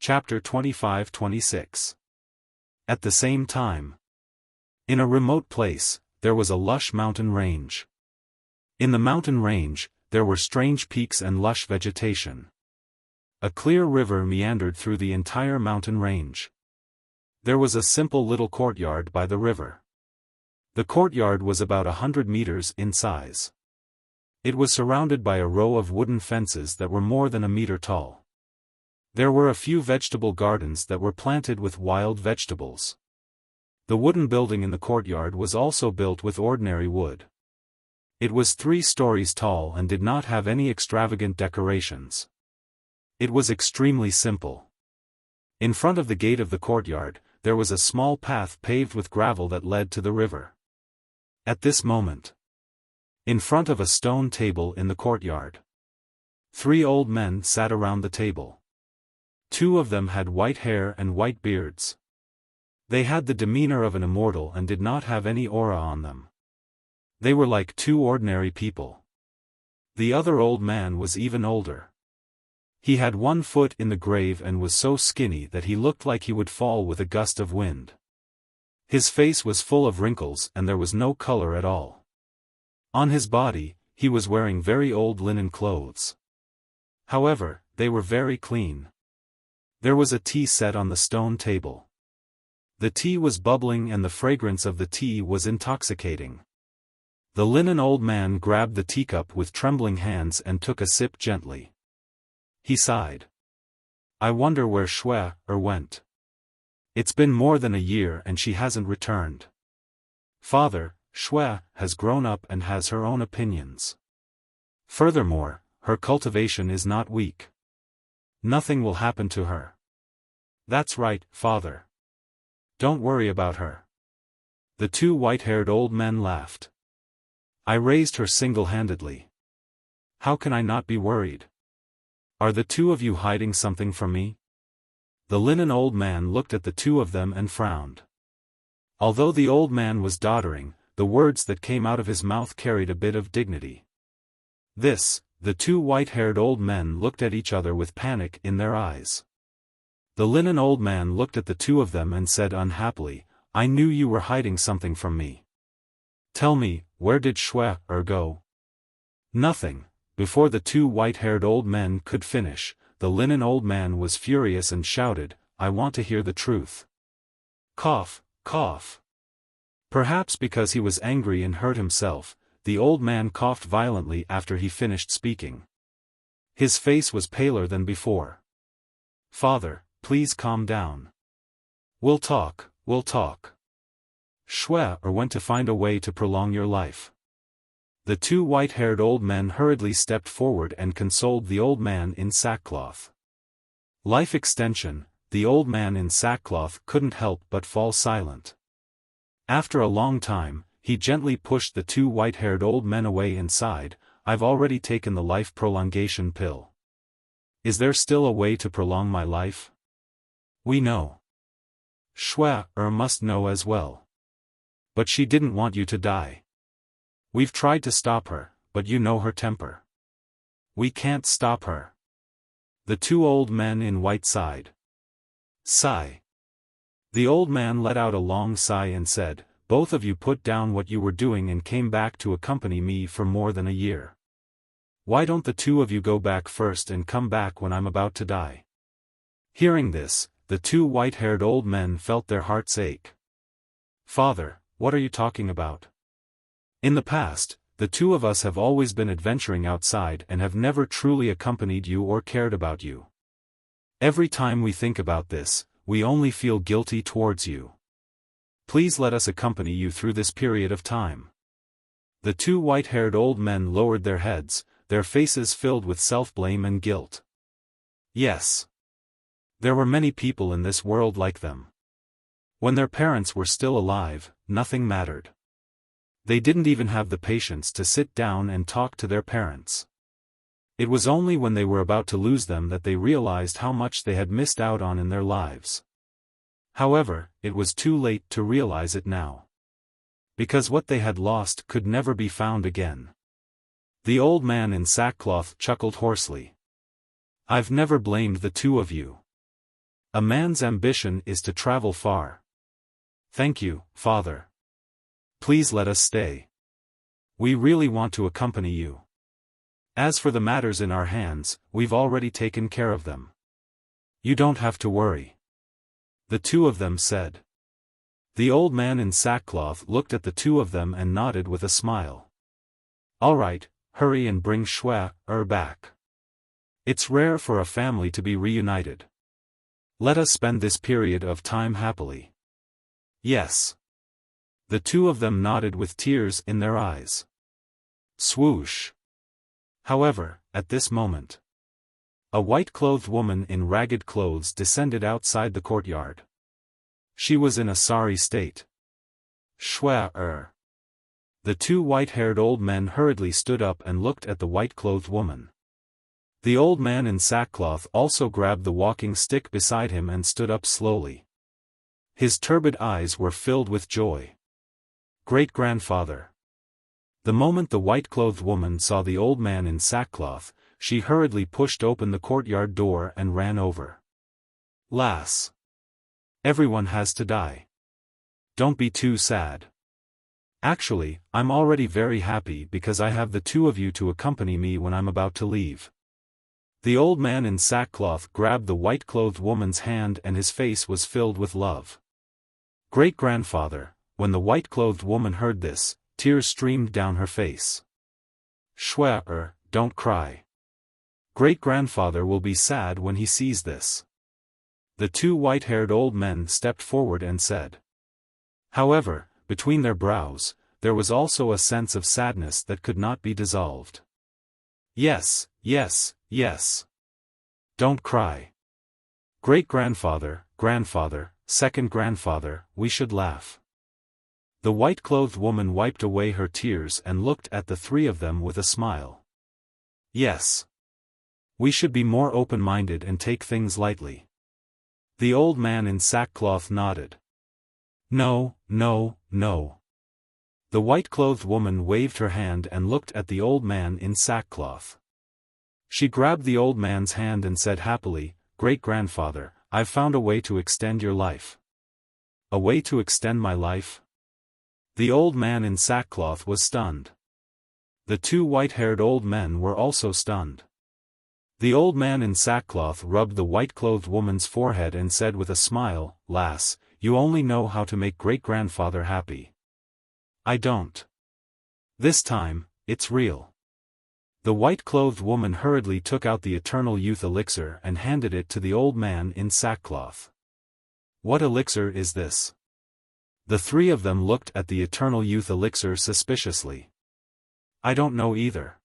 Chapter 25-26. At the same time. In a remote place, there was a lush mountain range. In the mountain range, there were strange peaks and lush vegetation. A clear river meandered through the entire mountain range. There was a simple little courtyard by the river. The courtyard was about 100 meters in size. It was surrounded by a row of wooden fences that were more than a meter tall. There were a few vegetable gardens that were planted with wild vegetables. The wooden building in the courtyard was also built with ordinary wood. It was 3 stories tall and did not have any extravagant decorations. It was extremely simple. In front of the gate of the courtyard, there was a small path paved with gravel that led to the river. At this moment, in front of a stone table in the courtyard, 3 old men sat around the table. 2 of them had white hair and white beards. They had the demeanor of an immortal and did not have any aura on them. They were like 2 ordinary people. The other old man was even older. He had 1 foot in the grave and was so skinny that he looked like he would fall with a gust of wind. His face was full of wrinkles and there was no color at all. On his body, he was wearing very old linen clothes. However, they were very clean. There was a tea set on the stone table. The tea was bubbling and the fragrance of the tea was intoxicating. The linen old man grabbed the teacup with trembling hands and took a sip gently. He sighed. I wonder where Xiaofan went. It's been more than a year and she hasn't returned. Father, Xiaofan has grown up and has her own opinions. Furthermore, her cultivation is not weak. Nothing will happen to her. That's right, Father. Don't worry about her. The 2 white-haired old men laughed. I raised her single-handedly. How can I not be worried? Are the 2 of you hiding something from me? The linen old man looked at the 2 of them and frowned. Although the old man was doddering, the words that came out of his mouth carried a bit of dignity. The 2 white-haired old men looked at each other with panic in their eyes. The linen old man looked at the 2 of them and said unhappily, I knew you were hiding something from me. Tell me, where did Xiaofan go? Nothing. Before the 2 white-haired old men could finish, the linen old man was furious and shouted, I want to hear the truth. Cough, cough. Perhaps because he was angry and hurt himself, the old man coughed violently after he finished speaking. His face was paler than before. Father, please calm down. We'll talk, we'll talk. Xiaofan went to find a way to prolong your life. The 2 white-haired old men hurriedly stepped forward and consoled the old man in sackcloth. Life extension, the old man in sackcloth couldn't help but fall silent. After a long time, he gently pushed the 2 white-haired old men away and sighed, I've already taken the life prolongation pill. Is there still a way to prolong my life? We know. Xiaofan must know as well. But she didn't want you to die. We've tried to stop her, but you know her temper. We can't stop her. The 2 old men in white sighed. Sigh. The old man let out a long sigh and said, both of you put down what you were doing and came back to accompany me for more than a year. Why don't the 2 of you go back first and come back when I'm about to die? Hearing this, the 2 white-haired old men felt their hearts ache. Father, what are you talking about? In the past, the 2 of us have always been adventuring outside and have never truly accompanied you or cared about you. Every time we think about this, we only feel guilty towards you. Please let us accompany you through this period of time. The 2 white-haired old men lowered their heads, their faces filled with self-blame and guilt. Yes. There were many people in this world like them. When their parents were still alive, nothing mattered. They didn't even have the patience to sit down and talk to their parents. It was only when they were about to lose them that they realized how much they had missed out on in their lives. However, it was too late to realize it now. Because what they had lost could never be found again. The old man in sackcloth chuckled hoarsely. I've never blamed the 2 of you. A man's ambition is to travel far. Thank you, father. Please let us stay. We really want to accompany you. As for the matters in our hands, we've already taken care of them. You don't have to worry. The two of them said. The old man in sackcloth looked at the two of them and nodded with a smile. All right, hurry and bring Xiaofan back. It's rare for a family to be reunited. Let us spend this period of time happily. Yes. The two of them nodded with tears in their eyes. Swoosh. However, at this moment, a white-clothed woman in ragged clothes descended outside the courtyard. She was in a sorry state. Xiaofan. The two white-haired old men hurriedly stood up and looked at the white-clothed woman. The old man in sackcloth also grabbed the walking stick beside him and stood up slowly. His turbid eyes were filled with joy. Great-grandfather. The moment the white-clothed woman saw the old man in sackcloth, she hurriedly pushed open the courtyard door and ran over. Lass. Everyone has to die. Don't be too sad. Actually, I'm already very happy because I have the two of you to accompany me when I'm about to leave. The old man in sackcloth grabbed the white-clothed woman's hand and his face was filled with love. Great-grandfather, when the white-clothed woman heard this, tears streamed down her face. Xiaofan, don't cry. Great-grandfather will be sad when he sees this. The two white-haired old men stepped forward and said. However, between their brows, there was also a sense of sadness that could not be dissolved. Yes, yes, yes. Don't cry. Great-grandfather, grandfather, second grandfather, we should laugh. The white-clothed woman wiped away her tears and looked at the three of them with a smile. Yes. We should be more open-minded and take things lightly. The old man in sackcloth nodded. No, no, no. The white-clothed woman waved her hand and looked at the old man in sackcloth. She grabbed the old man's hand and said happily, Great-grandfather, I've found a way to extend your life. A way to extend my life? The old man in sackcloth was stunned. The two white-haired old men were also stunned. The old man in sackcloth rubbed the white-clothed woman's forehead and said with a smile, Lass, you only know how to make great-grandfather happy. I don't. This time, it's real. The white-clothed woman hurriedly took out the eternal youth elixir and handed it to the old man in sackcloth. What elixir is this? The three of them looked at the eternal youth elixir suspiciously. I don't know either.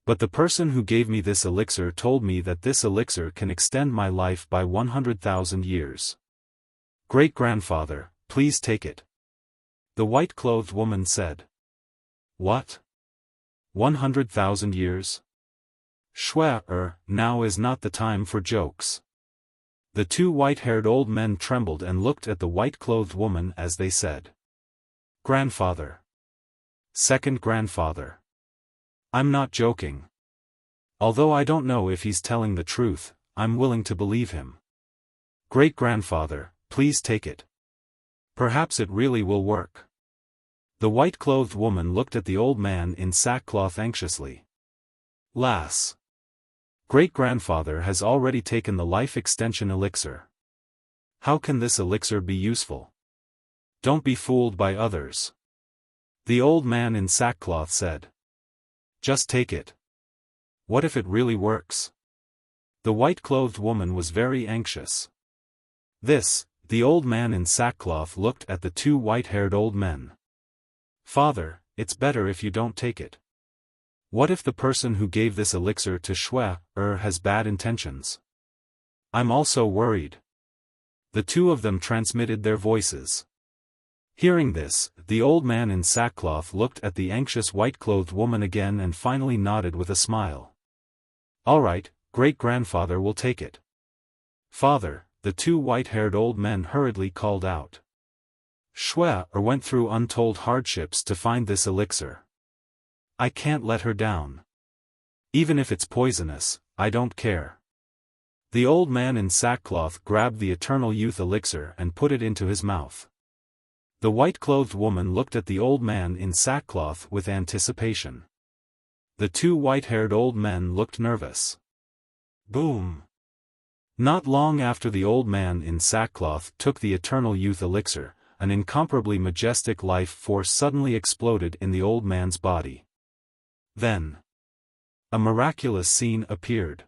But the person who gave me this elixir told me that this elixir can extend my life by 100,000 years. Great-grandfather, please take it. The white-clothed woman said. What? 100,000 years? Xiaofan, now is not the time for jokes. The two white-haired old men trembled and looked at the white-clothed woman as they said. Grandfather. Second grandfather. I'm not joking. Although I don't know if he's telling the truth, I'm willing to believe him. Great-grandfather, please take it. Perhaps it really will work. The white-clothed woman looked at the old man in sackcloth anxiously. Lass. Great-grandfather has already taken the life extension elixir. How can this elixir be useful? Don't be fooled by others. The old man in sackcloth said. Just take it. What if it really works? The white-clothed woman was very anxious. The old man in sackcloth looked at the two white-haired old men. Father, it's better if you don't take it. What if the person who gave this elixir to Xiaofan has bad intentions? I'm also worried. The two of them transmitted their voices. Hearing this, the old man in sackcloth looked at the anxious white-clothed woman again and finally nodded with a smile. All right, great-grandfather will take it. Father, the two white-haired old men hurriedly called out. Xiaofan went through untold hardships to find this elixir. I can't let her down. Even if it's poisonous, I don't care. The old man in sackcloth grabbed the eternal youth elixir and put it into his mouth. The white-clothed woman looked at the old man in sackcloth with anticipation. The two white-haired old men looked nervous. Boom! Not long after the old man in sackcloth took the eternal youth elixir, an incomparably majestic life force suddenly exploded in the old man's body. Then, a miraculous scene appeared.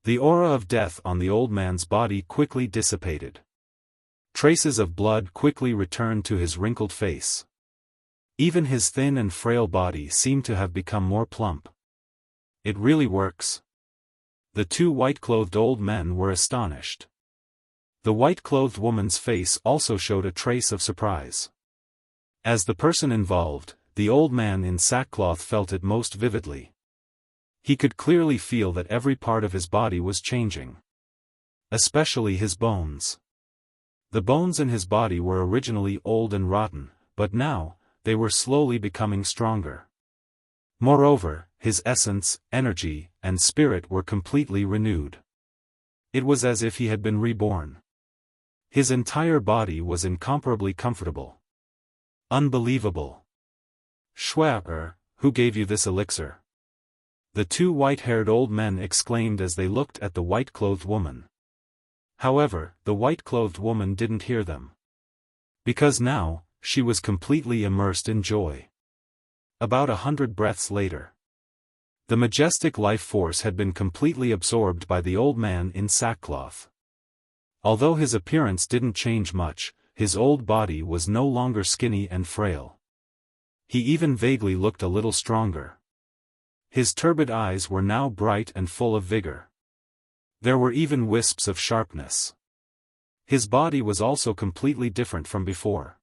The aura of death on the old man's body quickly dissipated. Traces of blood quickly returned to his wrinkled face. Even his thin and frail body seemed to have become more plump. It really works. The two white-clothed old men were astonished. The white-clothed woman's face also showed a trace of surprise. As the person involved, the old man in sackcloth felt it most vividly. He could clearly feel that every part of his body was changing. Especially his bones. The bones in his body were originally old and rotten, but now, they were slowly becoming stronger. Moreover, his essence, energy, and spirit were completely renewed. It was as if he had been reborn. His entire body was incomparably comfortable. Unbelievable. Xiaofan, who gave you this elixir? The two white-haired old men exclaimed as they looked at the white-clothed woman. However, the white-clothed woman didn't hear them. Because now, she was completely immersed in joy. About 100 breaths later, the majestic life force had been completely absorbed by the old man in sackcloth. Although his appearance didn't change much, his old body was no longer skinny and frail. He even vaguely looked a little stronger. His turbid eyes were now bright and full of vigor. There were even wisps of sharpness. His body was also completely different from before.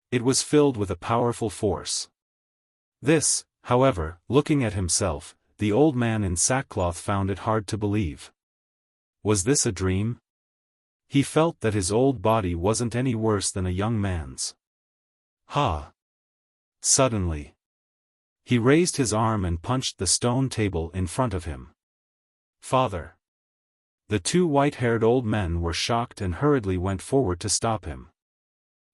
It was filled with a powerful force. This, however, looking at himself, the old man in sackcloth found it hard to believe. Was this a dream? He felt that his old body wasn't any worse than a young man's. Ha! Suddenly, he raised his arm and punched the stone table in front of him. Father! The two white-haired old men were shocked and hurriedly went forward to stop him.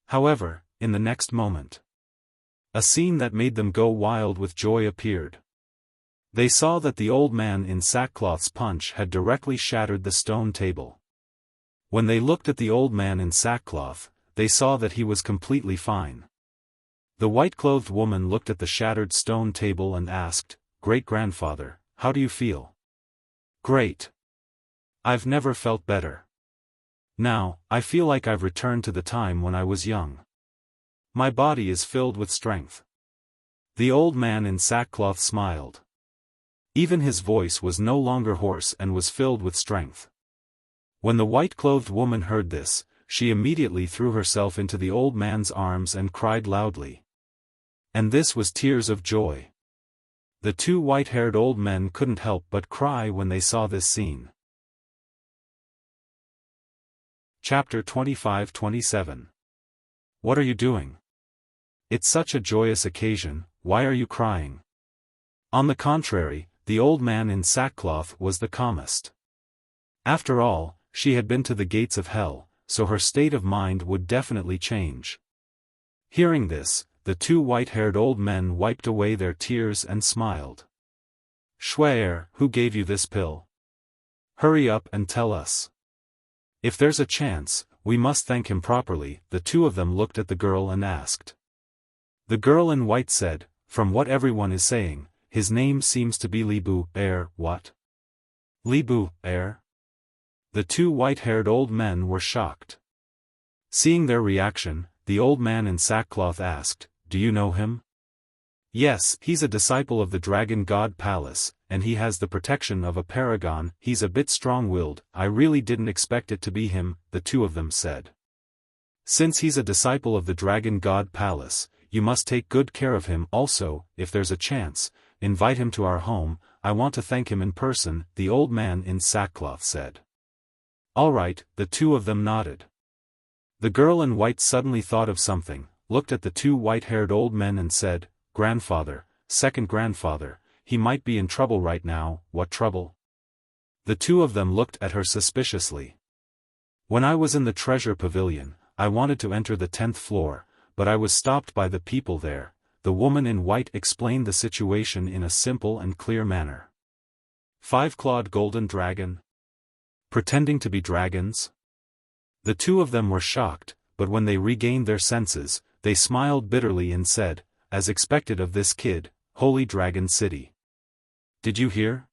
However, in the next moment, a scene that made them go wild with joy appeared. They saw that the old man in sackcloth's punch had directly shattered the stone table. When they looked at the old man in sackcloth, they saw that he was completely fine. The white-clothed woman looked at the shattered stone table and asked, "Great-grandfather, how do you feel?" "Great. I've never felt better. Now, I feel like I've returned to the time when I was young. My body is filled with strength." The old man in sackcloth smiled. Even his voice was no longer hoarse and was filled with strength. When the white-clothed woman heard this, she immediately threw herself into the old man's arms and cried loudly. And this was tears of joy. The two white-haired old men couldn't help but cry when they saw this scene. Chapter 25-27. What are you doing? It's such a joyous occasion, why are you crying? On the contrary, the old man in sackcloth was the calmest. After all, she had been to the gates of hell, so her state of mind would definitely change. Hearing this, the two white-haired old men wiped away their tears and smiled. Xiaofan, who gave you this pill? Hurry up and tell us. If there's a chance, we must thank him properly. The two of them looked at the girl and asked. The girl in white said, "From what everyone is saying, his name seems to be Libu Air." What? Libu Air? The two white-haired old men were shocked. Seeing their reaction, the old man in sackcloth asked, "Do you know him?" "Yes, he's a disciple of the Dragon God Palace, and he has the protection of a paragon. He's a bit strong-willed. I really didn't expect it to be him," the two of them said. "Since he's a disciple of the Dragon God Palace, you must take good care of him. Also, if there's a chance, invite him to our home. I want to thank him in person," the old man in sackcloth said. "All right," the two of them nodded. The girl in white suddenly thought of something, looked at the two white-haired old men and said, "Grandfather, second grandfather, he might be in trouble right now." "What trouble?" The two of them looked at her suspiciously. When I was in the treasure pavilion, I wanted to enter the 10th floor, but I was stopped by the people there. The woman in white explained the situation in a simple and clear manner. 5-clawed golden dragon? Pretending to be dragons? The two of them were shocked, but when they regained their senses, they smiled bitterly and said, as expected of this kid, Holy Dragon City. Did you hear?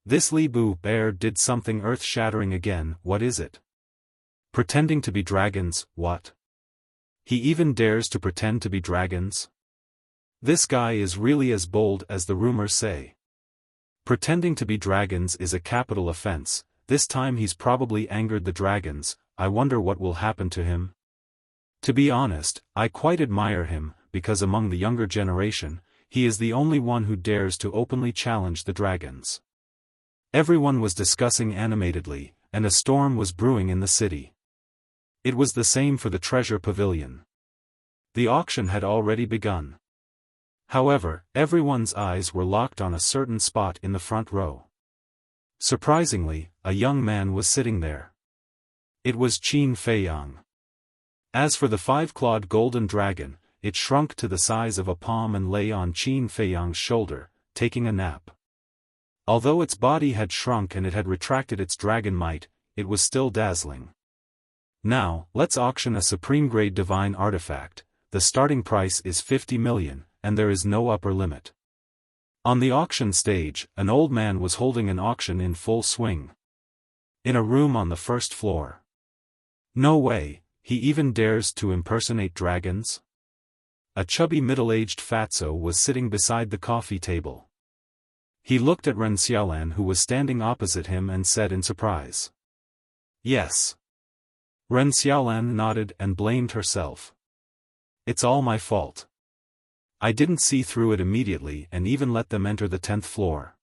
This Li Bu bear did something earth-shattering again. What is it? Pretending to be dragons, what? He even dares to pretend to be dragons? This guy is really as bold as the rumors say. Pretending to be dragons is a capital offense. This time he's probably angered the dragons. I wonder what will happen to him. To be honest, I quite admire him, because among the younger generation, he is the only one who dares to openly challenge the dragons. Everyone was discussing animatedly, and a storm was brewing in the city. It was the same for the treasure pavilion. The auction had already begun. However, everyone's eyes were locked on a certain spot in the front row. Surprisingly, a young man was sitting there. It was Qin Feiyang. As for the 5-clawed golden dragon, it shrunk to the size of a palm and lay on Qin Feiyang's shoulder, taking a nap. Although its body had shrunk and it had retracted its dragon might, it was still dazzling. Now, let's auction a supreme-grade divine artifact. The starting price is 50 million, and there is no upper limit. On the auction stage, an old man was holding an auction in full swing. In a room on the first floor. No way, he even dares to impersonate dragons? A chubby middle-aged fatso was sitting beside the coffee table. He looked at Ren Xiaolan who was standing opposite him and said in surprise. Yes. Ren Xiaolan nodded and blamed herself. It's all my fault. I didn't see through it immediately and even let them enter the 10th floor.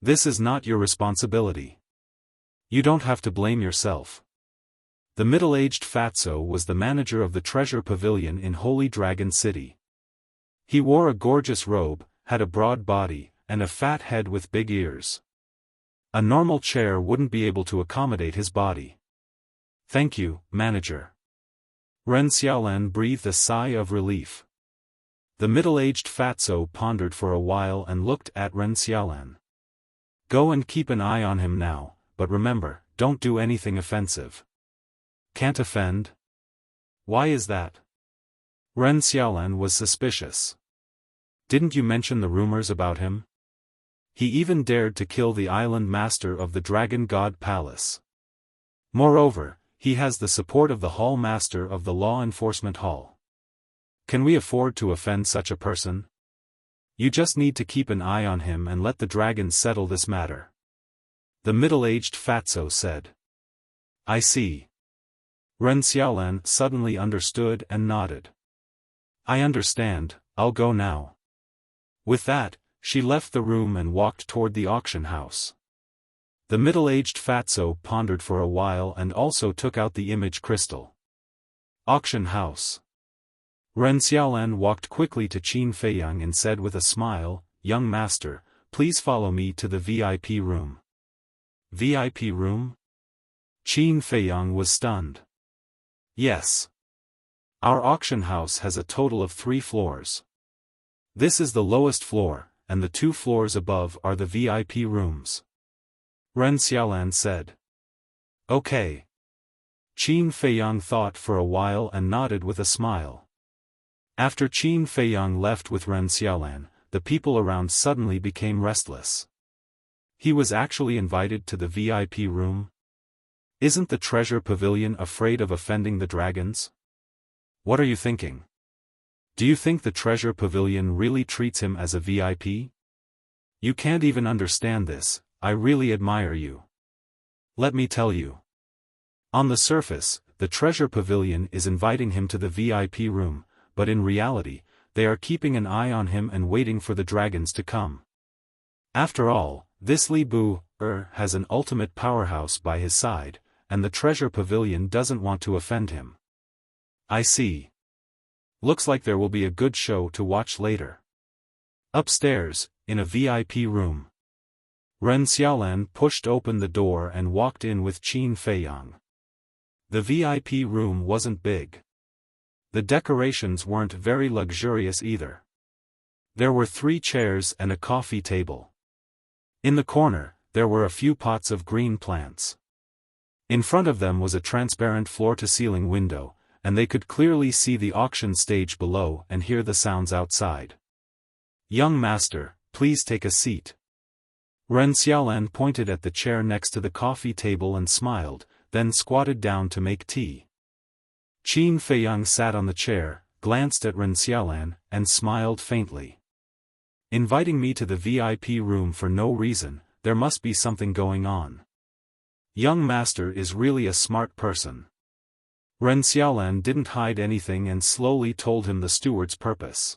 This is not your responsibility. You don't have to blame yourself. The middle-aged fatso was the manager of the treasure pavilion in Holy Dragon City. He wore a gorgeous robe, had a broad body, and a fat head with big ears. A normal chair wouldn't be able to accommodate his body. Thank you, manager. Ren Xiaolan breathed a sigh of relief. The middle-aged fatso pondered for a while and looked at Ren Xiaolan. Go and keep an eye on him now, but remember, don't do anything offensive. Can't offend? Why is that? Ren Xiaolan was suspicious. Didn't you mention the rumors about him? He even dared to kill the island master of the Dragon God Palace. Moreover, he has the support of the Hall Master of the Law Enforcement Hall. Can we afford to offend such a person? You just need to keep an eye on him and let the dragons settle this matter. The middle-aged fatso said. I see. Ren Xiaolan suddenly understood and nodded. I understand, I'll go now. With that, she left the room and walked toward the auction house. The middle-aged fatso pondered for a while and also took out the image crystal. Auction house. Ren Xiaolan walked quickly to Qin Feiyang and said with a smile, Young master, please follow me to the VIP room. VIP room? Qin Feiyang was stunned. Yes. Our auction house has a total of 3 floors. This is the lowest floor, and the 2 floors above are the VIP rooms. Ren Xiaolan said. Okay. Qin Feiyang thought for a while and nodded with a smile. After Qin Feiyang left with Ren Xiaolan, the people around suddenly became restless. He was actually invited to the VIP room? Isn't the treasure pavilion afraid of offending the dragons? What are you thinking? Do you think the treasure pavilion really treats him as a VIP? You can't even understand this. I really admire you. Let me tell you. On the surface, the treasure pavilion is inviting him to the VIP room, but in reality, they are keeping an eye on him and waiting for the dragons to come. After all, this Li Bu has an ultimate powerhouse by his side, and the treasure pavilion doesn't want to offend him. I see. Looks like there will be a good show to watch later. Upstairs, in a VIP room. Ren Xiaolan pushed open the door and walked in with Qin Feiyang. The VIP room wasn't big. The decorations weren't very luxurious either. There were 3 chairs and a coffee table. In the corner, there were a few pots of green plants. In front of them was a transparent floor-to-ceiling window, and they could clearly see the auction stage below and hear the sounds outside. "Young master, please take a seat." Ren Xiaolan pointed at the chair next to the coffee table and smiled, then squatted down to make tea. Qin Feiyang sat on the chair, glanced at Ren Xiaolan, and smiled faintly. "Inviting me to the VIP room for no reason, there must be something going on. Young master is really a smart person." Ren Xiaolan didn't hide anything and slowly told him the steward's purpose.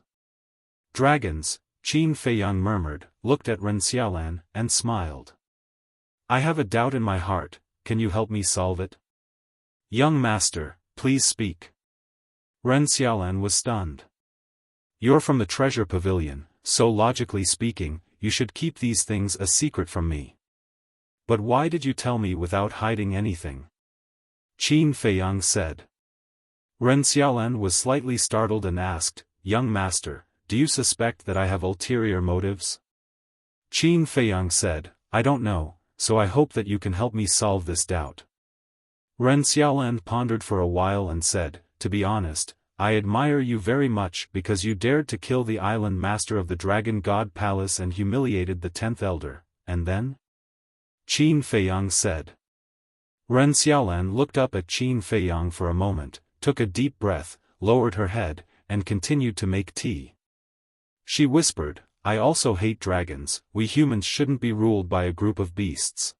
"Dragons," Qin Feiyang murmured, looked at Ren Xiaolan, and smiled. "I have a doubt in my heart, can you help me solve it?" "Young master, please speak." Ren Xiaolan was stunned. "You're from the treasure pavilion, so logically speaking, you should keep these things a secret from me. But why did you tell me without hiding anything?" Qin Feiyang said. Ren Xiaolan was slightly startled and asked, "Young master, do you suspect that I have ulterior motives?" Qin Feiyang said, "I don't know, so I hope that you can help me solve this doubt." Ren Xiaolan pondered for a while and said, "To be honest, I admire you very much because you dared to kill the island master of the Dragon God Palace and humiliated the 10th elder, and then?" Qin Feiyang said. Ren Xiaolan looked up at Qin Feiyang for a moment, took a deep breath, lowered her head, and continued to make tea. She whispered, "I also hate dragons, we humans shouldn't be ruled by a group of beasts."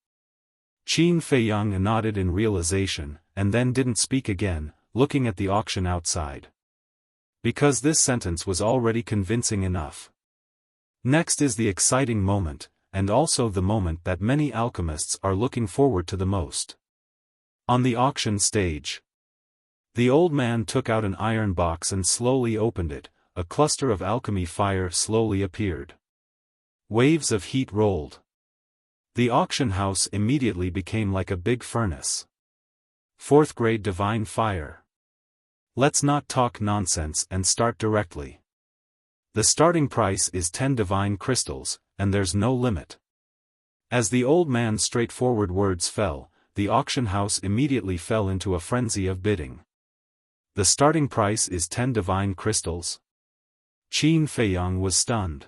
Qin Feiyang nodded in realization, and then didn't speak again, looking at the auction outside. Because this sentence was already convincing enough. Next is the exciting moment, and also the moment that many alchemists are looking forward to the most. On the auction stage, the old man took out an iron box and slowly opened it. A cluster of alchemy fire slowly appeared. Waves of heat rolled. The auction house immediately became like a big furnace. 4th grade divine fire. Let's not talk nonsense and start directly. The starting price is 10 divine crystals, and there's no limit. As the old man's straightforward words fell, the auction house immediately fell into a frenzy of bidding. The starting price is 10 divine crystals? Qin Feiyang was stunned.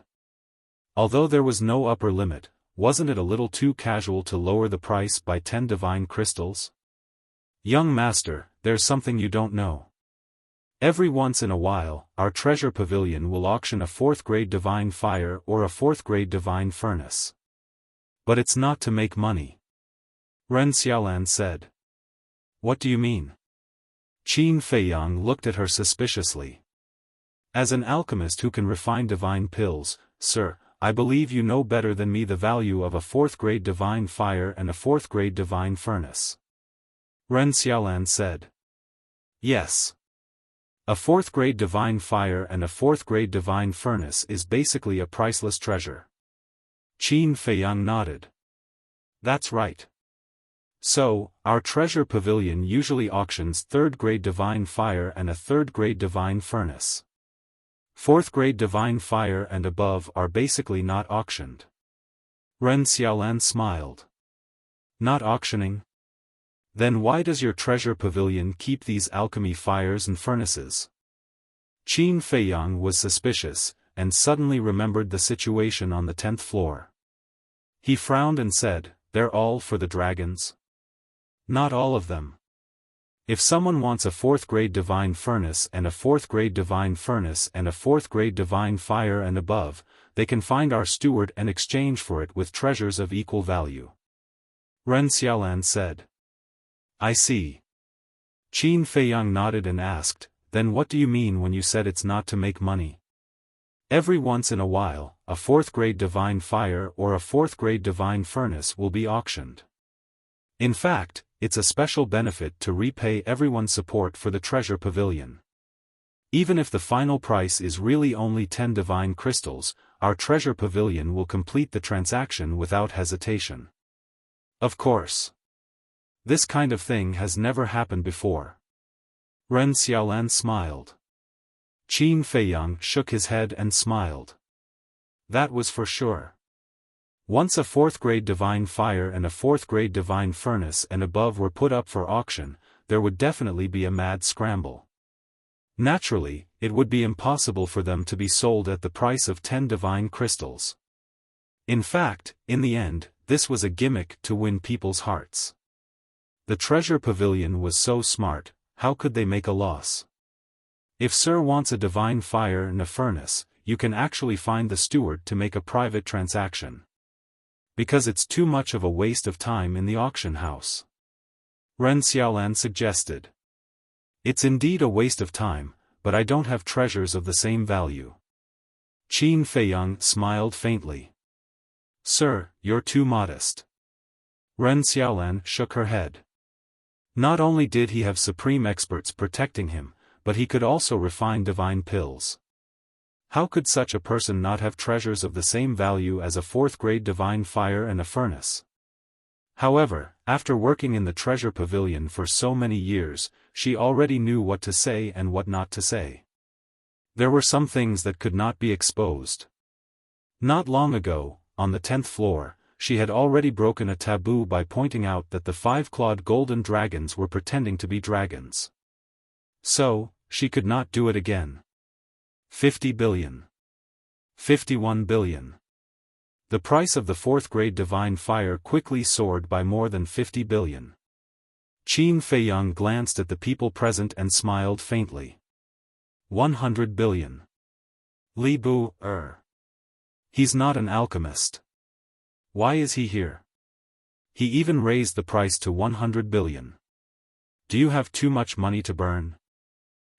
Although there was no upper limit, wasn't it a little too casual to lower the price by 10 divine crystals? "Young master, there's something you don't know. Every once in a while, our treasure pavilion will auction a 4th grade divine fire or a 4th grade divine furnace. But it's not to make money." Ren Xiaolan said. "What do you mean?" Qin Feiyang looked at her suspiciously. "As an alchemist who can refine divine pills, sir, I believe you know better than me the value of a 4th grade divine fire and a 4th grade divine furnace." Ren Xiaolan said. "Yes. A 4th grade divine fire and a 4th grade divine furnace is basically a priceless treasure." Qin Feiyang nodded. "That's right. So, our treasure pavilion usually auctions 3rd grade divine fire and a 3rd grade divine furnace. 4th grade divine fire and above are basically not auctioned." Ren Xiaolan smiled. "Not auctioning? Then why does your treasure pavilion keep these alchemy fires and furnaces?" Qin Feiyang was suspicious, and suddenly remembered the situation on the 10th floor. He frowned and said, "They're all for the dragons?" "Not all of them. If someone wants a 4th grade divine furnace and a 4th grade divine furnace and a 4th grade divine fire and above, they can find our steward and exchange for it with treasures of equal value." Ren Xiaolan said. "I see." Qin Feiyang nodded and asked, "Then what do you mean when you said it's not to make money?" "Every once in a while, a 4th grade divine fire or a 4th grade divine furnace will be auctioned. In fact, it's a special benefit to repay everyone's support for the treasure pavilion. Even if the final price is really only 10 divine crystals, our treasure pavilion will complete the transaction without hesitation. Of course. This kind of thing has never happened before. Ren Xiaolan smiled. Qin Feiyang shook his head and smiled. That was for sure. Once a 4th-grade divine fire and a 4th-grade divine furnace and above were put up for auction, there would definitely be a mad scramble. Naturally, it would be impossible for them to be sold at the price of 10 divine crystals. In fact, in the end, this was a gimmick to win people's hearts. The treasure pavilion was so smart, how could they make a loss? If Sir wants a divine fire and a furnace, you can actually find the steward to make a private transaction. Because it's too much of a waste of time in the auction house. Ren Xiaolan suggested. It's indeed a waste of time, but I don't have treasures of the same value. Qin Feiyang smiled faintly. Sir, you're too modest. Ren Xiaolan shook her head. Not only did he have supreme experts protecting him, but he could also refine divine pills. How could such a person not have treasures of the same value as a 4th-grade divine fire and a furnace? However, after working in the treasure pavilion for so many years, she already knew what to say and what not to say. There were some things that could not be exposed. Not long ago, on the 10th floor, she had already broken a taboo by pointing out that the 5-clawed golden dragons were pretending to be dragons. So, she could not do it again. 50 billion. 51 billion. The price of the 4th-grade divine fire quickly soared by more than 50 billion. Qin Feiyang glanced at the people present and smiled faintly. 100 billion. Li Bu, He's not an alchemist. Why is he here? He even raised the price to 100 billion. Do you have too much money to burn?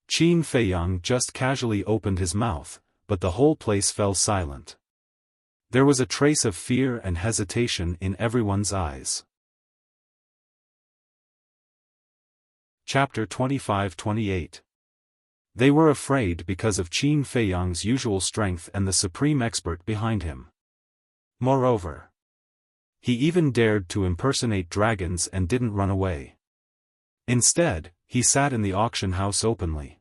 Qin Feiyang just casually opened his mouth, but the whole place fell silent. There was a trace of fear and hesitation in everyone's eyes. Chapter 25-28. They were afraid because of Qin Feiyang's usual strength and the supreme expert behind him. Moreover, he even dared to impersonate dragons and didn't run away. Instead, he sat in the auction house openly.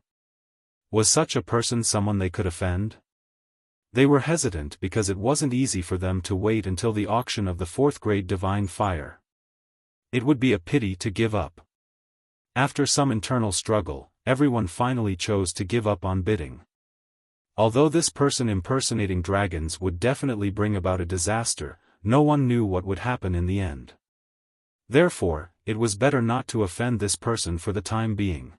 Was such a person someone they could offend? They were hesitant because it wasn't easy for them to wait until the auction of the 4th-grade divine fire. It would be a pity to give up. After some internal struggle, everyone finally chose to give up on bidding. Although this person impersonating dragons would definitely bring about a disaster, no one knew what would happen in the end. Therefore, it was better not to offend this person for the time being.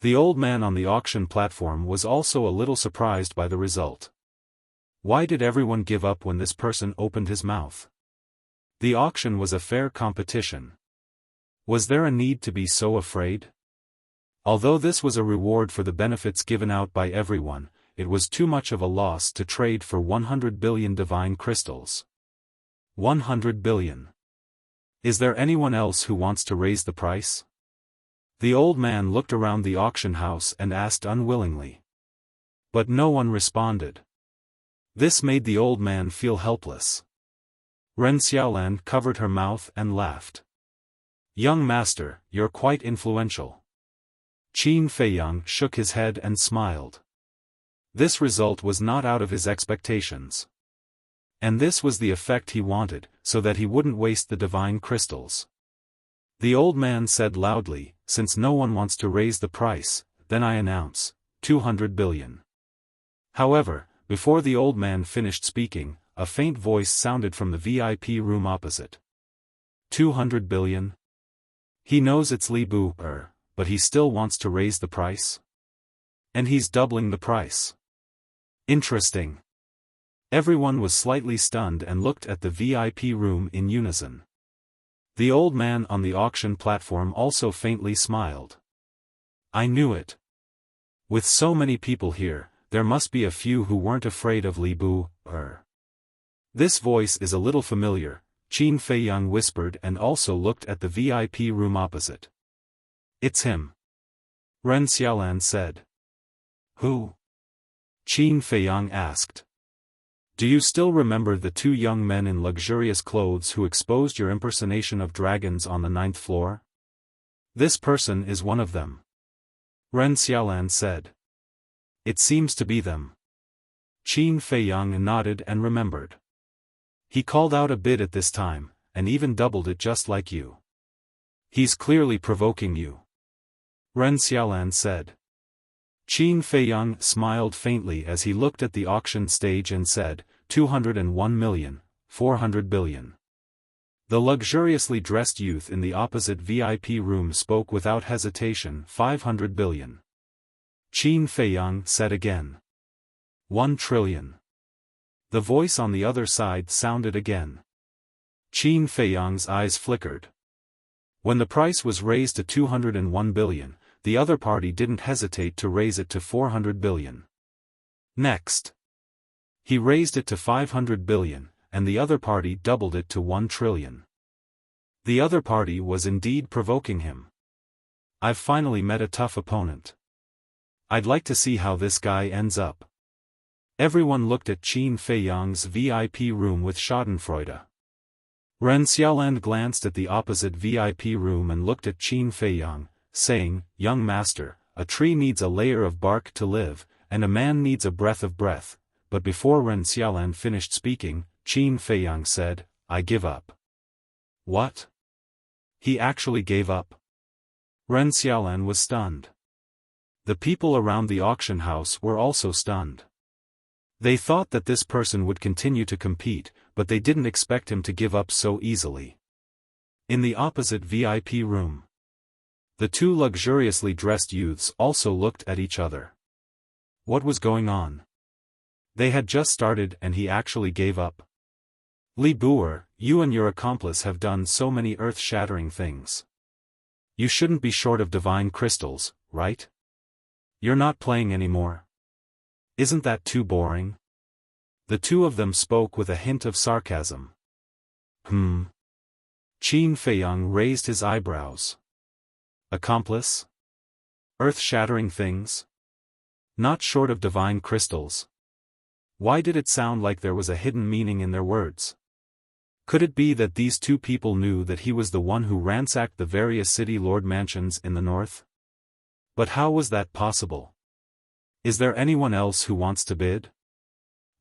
The old man on the auction platform was also a little surprised by the result. Why did everyone give up when this person opened his mouth? The auction was a fair competition. Was there a need to be so afraid? Although this was a reward for the benefits given out by everyone, it was too much of a loss to trade for 100 billion divine crystals. 100 billion. Is there anyone else who wants to raise the price? The old man looked around the auction house and asked unwillingly. But no one responded. This made the old man feel helpless. Ren Xiaolan covered her mouth and laughed. Young master, you're quite influential. Qin Feiyang shook his head and smiled. This result was not out of his expectations. And this was the effect he wanted, so that he wouldn't waste the divine crystals. The old man said loudly, since no one wants to raise the price, then I announce, 200 billion. However, before the old man finished speaking, a faint voice sounded from the VIP room opposite. 200 billion? He knows it's Li Bu, but he still wants to raise the price? And he's doubling the price. Interesting. Everyone was slightly stunned and looked at the VIP room in unison. The old man on the auction platform also faintly smiled. I knew it. With so many people here, there must be a few who weren't afraid of Li Bu, This voice is a little familiar, Qin Feiyang whispered and also looked at the VIP room opposite. It's him. Ren Xiaolan said. Who? Qin Feiyang asked. Do you still remember the two young men in luxurious clothes who exposed your impersonation of dragons on the 9th floor? This person is one of them. Ren Xiaolan said. It seems to be them. Qin Feiyang nodded and remembered. He called out a bid at this time, and even doubled it just like you. He's clearly provoking you. Ren Xiaolan said. Qin Feiyang smiled faintly as he looked at the auction stage and said, 201,400 billion. The luxuriously dressed youth in the opposite VIP room spoke without hesitation, 500 billion. Qin Feiyang said again. 1 trillion. The voice on the other side sounded again. Qin Feiyang's eyes flickered. When the price was raised to 201 billion, the other party didn't hesitate to raise it to 400 billion. Next, he raised it to 500 billion, and the other party doubled it to 1 trillion. The other party was indeed provoking him. I've finally met a tough opponent. I'd like to see how this guy ends up. Everyone looked at Qin Feiyang's VIP room with schadenfreude. Ren Xiaolan glanced at the opposite VIP room and looked at Qin Feiyang, saying, Young master, a tree needs a layer of bark to live, and a man needs a breath of breath. But before Ren Xiaolan finished speaking, Qin Feiyang said, I give up. What? He actually gave up? Ren Xiaolan was stunned. The people around the auction house were also stunned. They thought that this person would continue to compete, but they didn't expect him to give up so easily. In the opposite VIP room, the two luxuriously dressed youths also looked at each other. What was going on? They had just started and he actually gave up. Li Buer, you and your accomplice have done so many earth-shattering things. You shouldn't be short of divine crystals, right? You're not playing anymore. Isn't that too boring? The two of them spoke with a hint of sarcasm. Qin Feiyang raised his eyebrows. Accomplice? Earth-shattering things? Not short of divine crystals. Why did it sound like there was a hidden meaning in their words? Could it be that these two people knew that he was the one who ransacked the various city lord mansions in the north? But how was that possible? Is there anyone else who wants to bid?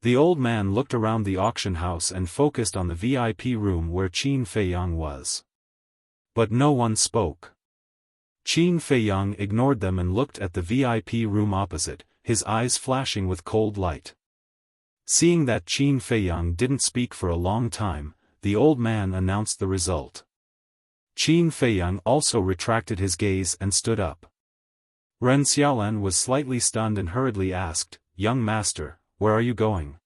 The old man looked around the auction house and focused on the VIP room where Qin Feiyang was. But no one spoke. Qin Feiyang ignored them and looked at the VIP room opposite, his eyes flashing with cold light. Seeing that Qin Feiyang didn't speak for a long time, the old man announced the result. Qin Feiyang also retracted his gaze and stood up. Ren Xiaolan was slightly stunned and hurriedly asked, Young master, where are you going?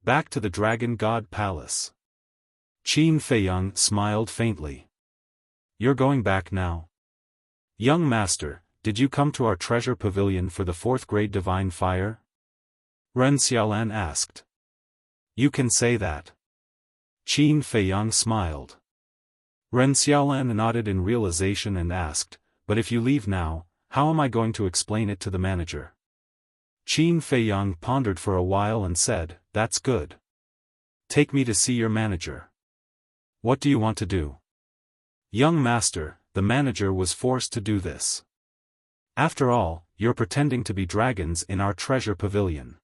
Back to the Dragon God Palace. Qin Feiyang smiled faintly. You're going back now? Young master, did you come to our treasure pavilion for the 4th grade divine fire? Ren Xiaolan asked. You can say that. Qin Feiyang smiled. Ren Xiaolan nodded in realization and asked, but if you leave now, how am I going to explain it to the manager? Qin Feiyang pondered for a while and said, That's good. Take me to see your manager. What do you want to do? Young master, the manager was forced to do this. After all, you're pretending to be dragons in our treasure pavilion.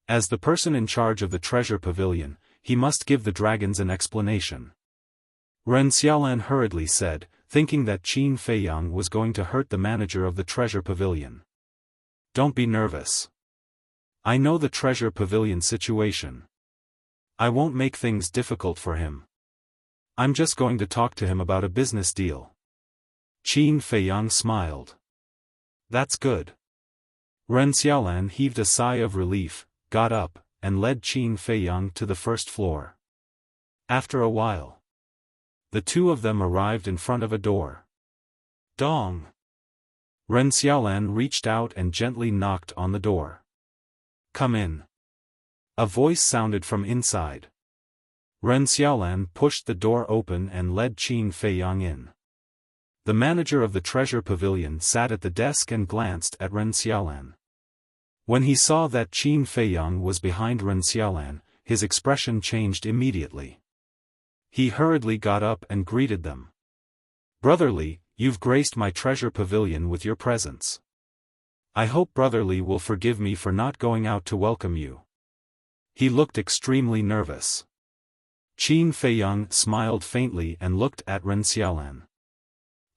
As the person in charge of the treasure pavilion, he must give the dragons an explanation. Ren Xiaolan hurriedly said, thinking that Qin Feiyang was going to hurt the manager of the treasure pavilion. Don't be nervous. I know the treasure pavilion situation. I won't make things difficult for him. I'm just going to talk to him about a business deal. Qin Feiyang smiled. That's good. Ren Xiaolan heaved a sigh of relief, got up, and led Qin Feiyang to the 1st floor. After a while, the two of them arrived in front of a door. Dong! Ren Xiaolan reached out and gently knocked on the door. Come in. A voice sounded from inside. Ren Xiaolan pushed the door open and led Qin Feiyang in. The manager of the treasure pavilion sat at the desk and glanced at Ren Xiaolan. When he saw that Qin Feiyang was behind Ren Xiaolan, his expression changed immediately. He hurriedly got up and greeted them. "Brotherly, you've graced my treasure pavilion with your presence. I hope Brotherly will forgive me for not going out to welcome you." He looked extremely nervous. Qin Feiyang smiled faintly and looked at Ren Xiaolan.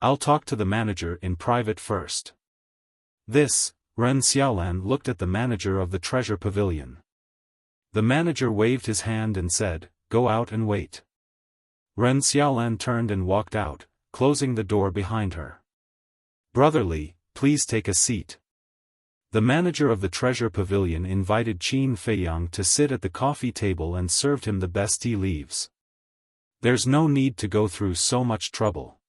"I'll talk to the manager in private first." Ren Xiaolan looked at the manager of the treasure pavilion. The manager waved his hand and said, "Go out and wait." Ren Xiaolan turned and walked out, closing the door behind her. "Brotherly, please take a seat." The manager of the treasure pavilion invited Qin Feiyang to sit at the coffee table and served him the best tea leaves. "There's no need to go through so much trouble.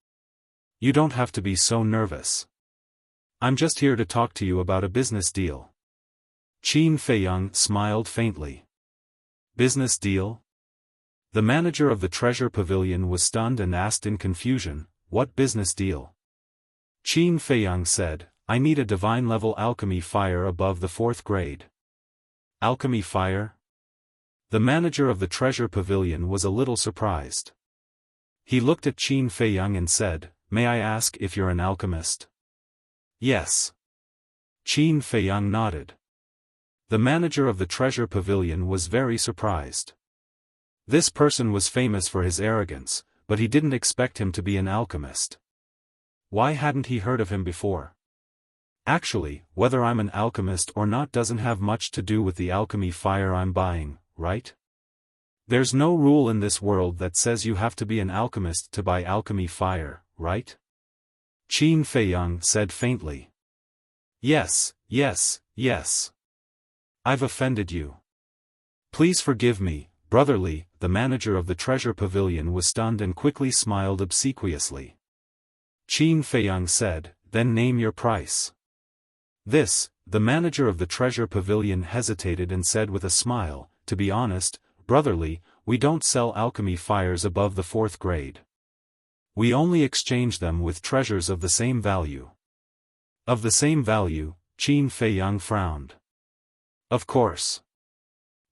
You don't have to be so nervous. I'm just here to talk to you about a business deal." Qin Feiyang smiled faintly. "Business deal?" The manager of the treasure pavilion was stunned and asked in confusion, "What business deal?" Qin Feiyang said, "I need a divine-level alchemy fire above the 4th grade. "Alchemy fire?" The manager of the treasure pavilion was a little surprised. He looked at Qin Feiyang and said, "May I ask if you're an alchemist?" "Yes." Qin Feiyang nodded. The manager of the treasure pavilion was very surprised. This person was famous for his arrogance, but he didn't expect him to be an alchemist. Why hadn't he heard of him before? "Actually, whether I'm an alchemist or not doesn't have much to do with the alchemy fire I'm buying, right? There's no rule in this world that says you have to be an alchemist to buy alchemy fire, right?" Qin Feiyang said faintly. Yes. "I've offended you. Please forgive me, Brotherly." The manager of the treasure pavilion was stunned and quickly smiled obsequiously. Qin Feiyang said, "Then name your price." The manager of the treasure pavilion hesitated and said with a smile, "To be honest, Brotherly, we don't sell alchemy fires above the 4th grade. We only exchange them with treasures of the same value." "Of the same value?" Qin Feiyang frowned. "Of course.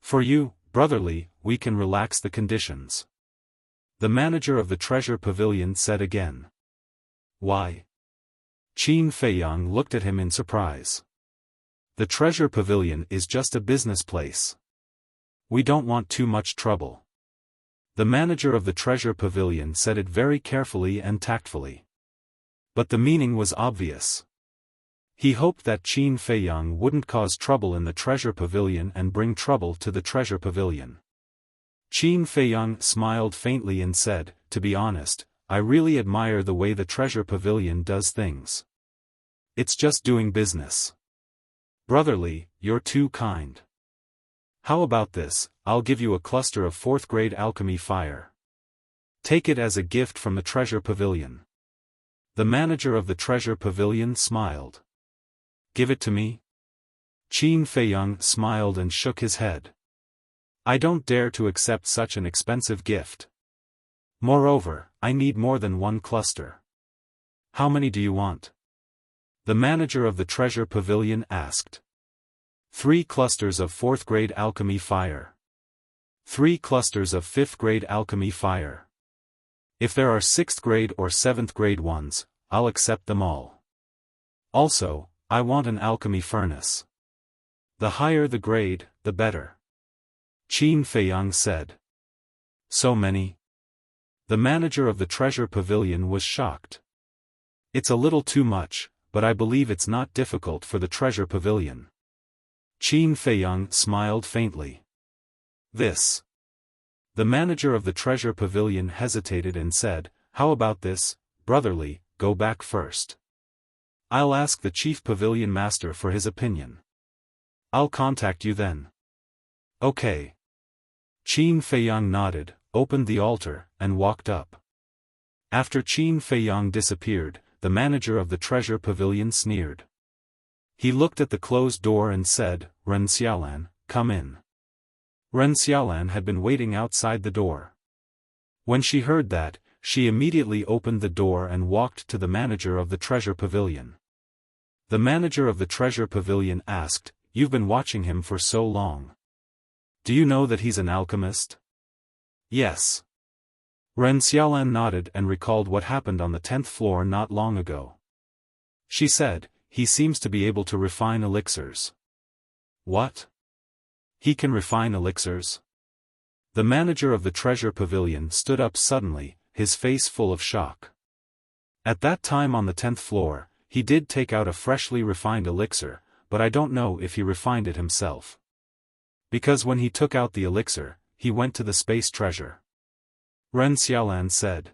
For you, Brotherly, we can relax the conditions." The manager of the treasure pavilion said again. "Why?" Qin Feiyang looked at him in surprise. "The treasure pavilion is just a business place. We don't want too much trouble." The manager of the treasure pavilion said it very carefully and tactfully. But the meaning was obvious. He hoped that Qin Feiyang wouldn't cause trouble in the treasure pavilion and bring trouble to the treasure pavilion. Qin Feiyang smiled faintly and said, "To be honest, I really admire the way the treasure pavilion does things. It's just doing business. Brotherly, you're too kind. How about this, I'll give you a cluster of 4th grade alchemy fire. Take it as a gift from the treasure pavilion." The manager of the treasure pavilion smiled. "Give it to me?" Qin Feiyang smiled and shook his head. "I don't dare to accept such an expensive gift. Moreover, I need more than one cluster." "How many do you want?" the manager of the treasure pavilion asked. 3 clusters of 4th grade alchemy fire. 3 clusters of 5th grade alchemy fire. If there are 6th grade or 7th grade ones, I'll accept them all. Also, I want an alchemy furnace. The higher the grade, the better." Qin Feiyang said. "So many?" The manager of the treasure pavilion was shocked. "It's a little too much, but I believe it's not difficult for the treasure pavilion." Qin Feiyang smiled faintly. The manager of the treasure pavilion hesitated and said, "How about this, Brotherly, go back first. I'll ask the chief pavilion master for his opinion. I'll contact you then." "Okay." Qin Feiyang nodded, opened the altar, and walked up. After Qin Feiyang disappeared, the manager of the treasure pavilion sneered. He looked at the closed door and said, "Ren Xiaolan, come in." Ren Xiaolan had been waiting outside the door. When she heard that, she immediately opened the door and walked to the manager of the treasure pavilion. The manager of the treasure pavilion asked, you've been watching him for so long. Do you know that he's an alchemist? Yes. Ren Xiaolan nodded and recalled what happened on the 10th floor not long ago. She said, he seems to be able to refine elixirs. What? He can refine elixirs? The manager of the treasure pavilion stood up suddenly, his face full of shock. At that time on the 10th floor, he did take out a freshly refined elixir, but I don't know if he refined it himself. Because when he took out the elixir, he went to the space treasure. Ren Xiaolan said.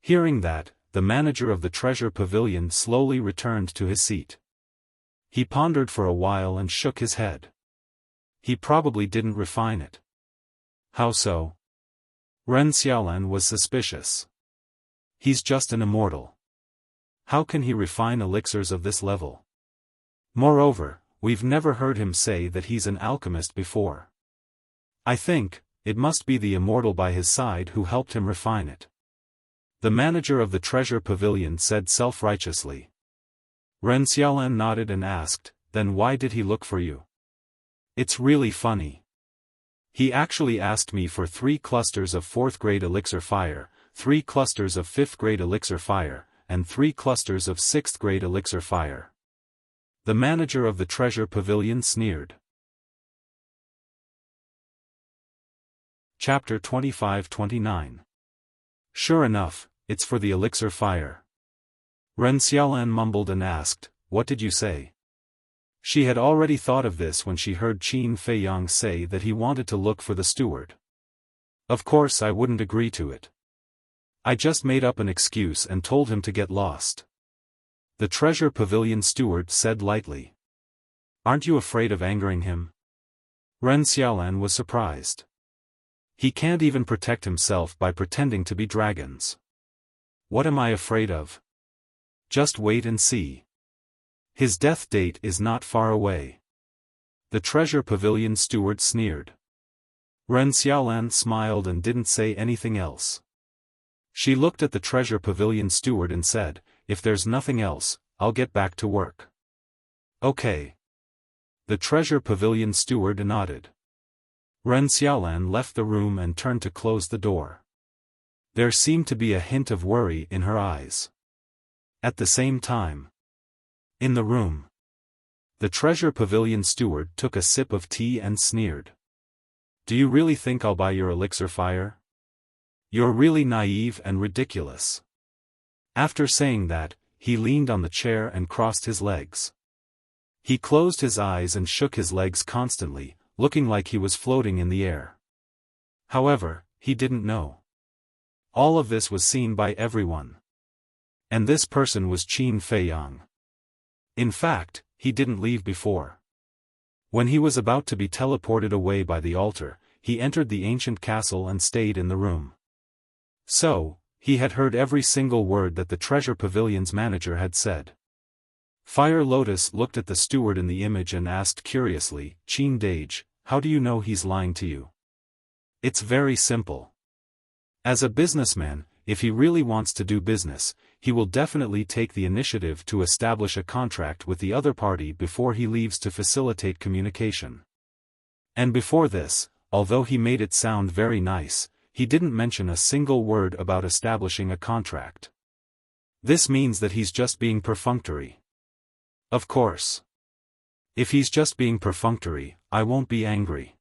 Hearing that, the manager of the treasure pavilion slowly returned to his seat. He pondered for a while and shook his head. He probably didn't refine it. How so? Ren Xiaolan was suspicious. He's just an immortal. How can he refine elixirs of this level? Moreover, we've never heard him say that he's an alchemist before. I think, it must be the immortal by his side who helped him refine it. The manager of the treasure pavilion said self-righteously. Ren Xiaolan nodded and asked, then why did he look for you? It's really funny. He actually asked me for 3 clusters of 4th grade elixir fire, 3 clusters of 5th grade elixir fire, and 3 clusters of 6th grade elixir fire. The manager of the treasure pavilion sneered. Chapter 25-29. Sure enough, it's for the elixir fire. Ren Xiaolan mumbled and asked, what did you say? She had already thought of this when she heard Qin Feiyang say that he wanted to look for the steward. Of course I wouldn't agree to it. I just made up an excuse and told him to get lost. The treasure pavilion steward said lightly. Aren't you afraid of angering him? Ren Xiaolan was surprised. He can't even protect himself by pretending to be dragons. What am I afraid of? Just wait and see. His death date is not far away. The treasure pavilion steward sneered. Ren Xiaolan smiled and didn't say anything else. She looked at the treasure pavilion steward and said, if there's nothing else, I'll get back to work. Okay. The treasure pavilion steward nodded. Ren Xiaolan left the room and turned to close the door. There seemed to be a hint of worry in her eyes. At the same time, in the room, the treasure pavilion steward took a sip of tea and sneered. Do you really think I'll buy your elixir fire? You're really naive and ridiculous. After saying that, he leaned on the chair and crossed his legs. He closed his eyes and shook his legs constantly, looking like he was floating in the air. However, he didn't know. All of this was seen by everyone. And this person was Qin Feiyang. In fact, he didn't leave before. When he was about to be teleported away by the altar, he entered the ancient castle and stayed in the room. So, he had heard every single word that the treasure pavilion's manager had said. Fire Lotus looked at the steward in the image and asked curiously, Qin Dage, how do you know he's lying to you? It's very simple. As a businessman, if he really wants to do business, he will definitely take the initiative to establish a contract with the other party before he leaves to facilitate communication. And before this, although he made it sound very nice, he didn't mention a single word about establishing a contract. This means that he's just being perfunctory. Of course. If he's just being perfunctory, I won't be angry.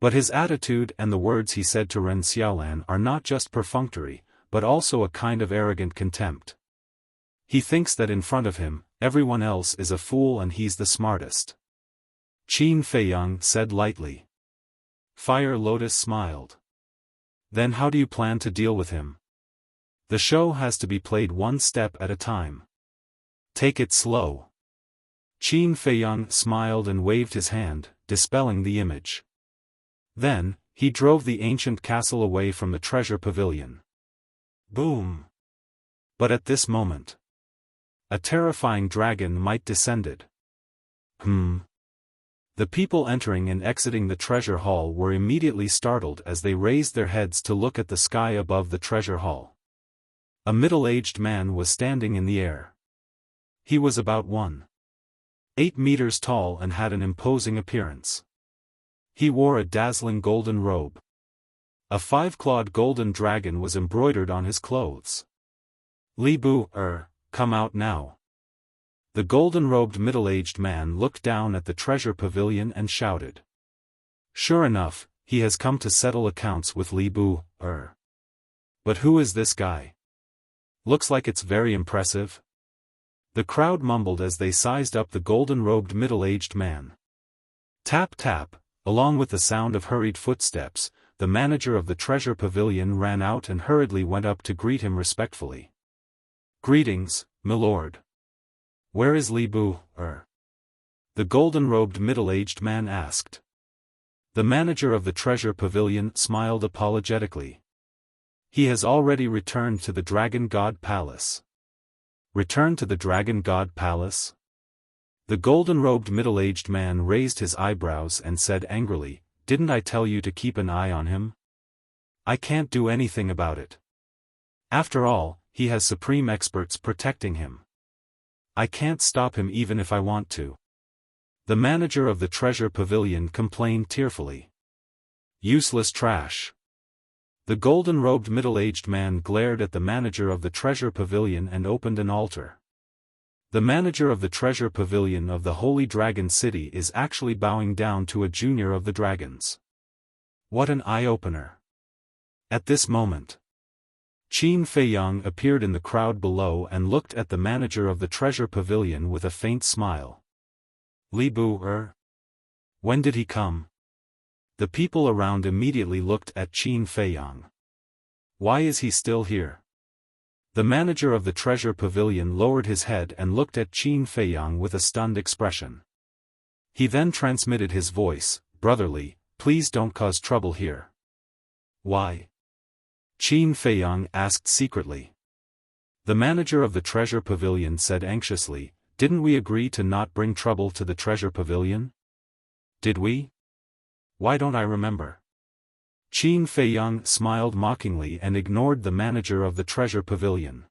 But his attitude and the words he said to Ren Xiaolan are not just perfunctory, but also a kind of arrogant contempt. He thinks that in front of him, everyone else is a fool and he's the smartest. Qin Feiyang said lightly. Fire Lotus smiled. Then how do you plan to deal with him? The show has to be played one step at a time. Take it slow. Qin Feiyang smiled and waved his hand, dispelling the image. Then, he drove the ancient castle away from the treasure pavilion. Boom! But at this moment, a terrifying dragon might descended. The people entering and exiting the treasure hall were immediately startled as they raised their heads to look at the sky above the treasure hall. A middle-aged man was standing in the air. He was about 1.8 8 meters tall and had an imposing appearance. He wore a dazzling golden robe. A 5-clawed golden dragon was embroidered on his clothes. Li Bu, come out now. The golden-robed middle-aged man looked down at the treasure pavilion and shouted. Sure enough, he has come to settle accounts with Li Bu, But who is this guy? Looks like it's very impressive. The crowd mumbled as they sized up the golden-robed middle-aged man. Tap tap, along with the sound of hurried footsteps, the manager of the treasure pavilion ran out and hurriedly went up to greet him respectfully. Greetings, milord. Where is Li Bu, The golden-robed middle-aged man asked. The manager of the treasure pavilion smiled apologetically. He has already returned to the Dragon God Palace. Returned to the Dragon God Palace? The golden-robed middle-aged man raised his eyebrows and said angrily, Didn't I tell you to keep an eye on him? I can't do anything about it. After all, he has supreme experts protecting him. I can't stop him even if I want to. The manager of the treasure pavilion complained tearfully. Useless trash. The golden-robed middle-aged man glared at the manager of the treasure pavilion and opened an altar. The manager of the treasure pavilion of the Holy Dragon City is actually bowing down to a junior of the dragons. What an eye-opener. At this moment, Qin Feiyang appeared in the crowd below and looked at the manager of the treasure pavilion with a faint smile. Li Bu, When did he come? The people around immediately looked at Qin Feiyang. Why is he still here? The manager of the treasure pavilion lowered his head and looked at Qin Feiyang with a stunned expression. He then transmitted his voice, brotherly, please don't cause trouble here. Why? Qin Feiyang asked secretly. The manager of the treasure pavilion said anxiously, Didn't we agree to not bring trouble to the treasure pavilion? Did we? Why don't I remember? Qin Feiyang smiled mockingly and ignored the manager of the treasure pavilion.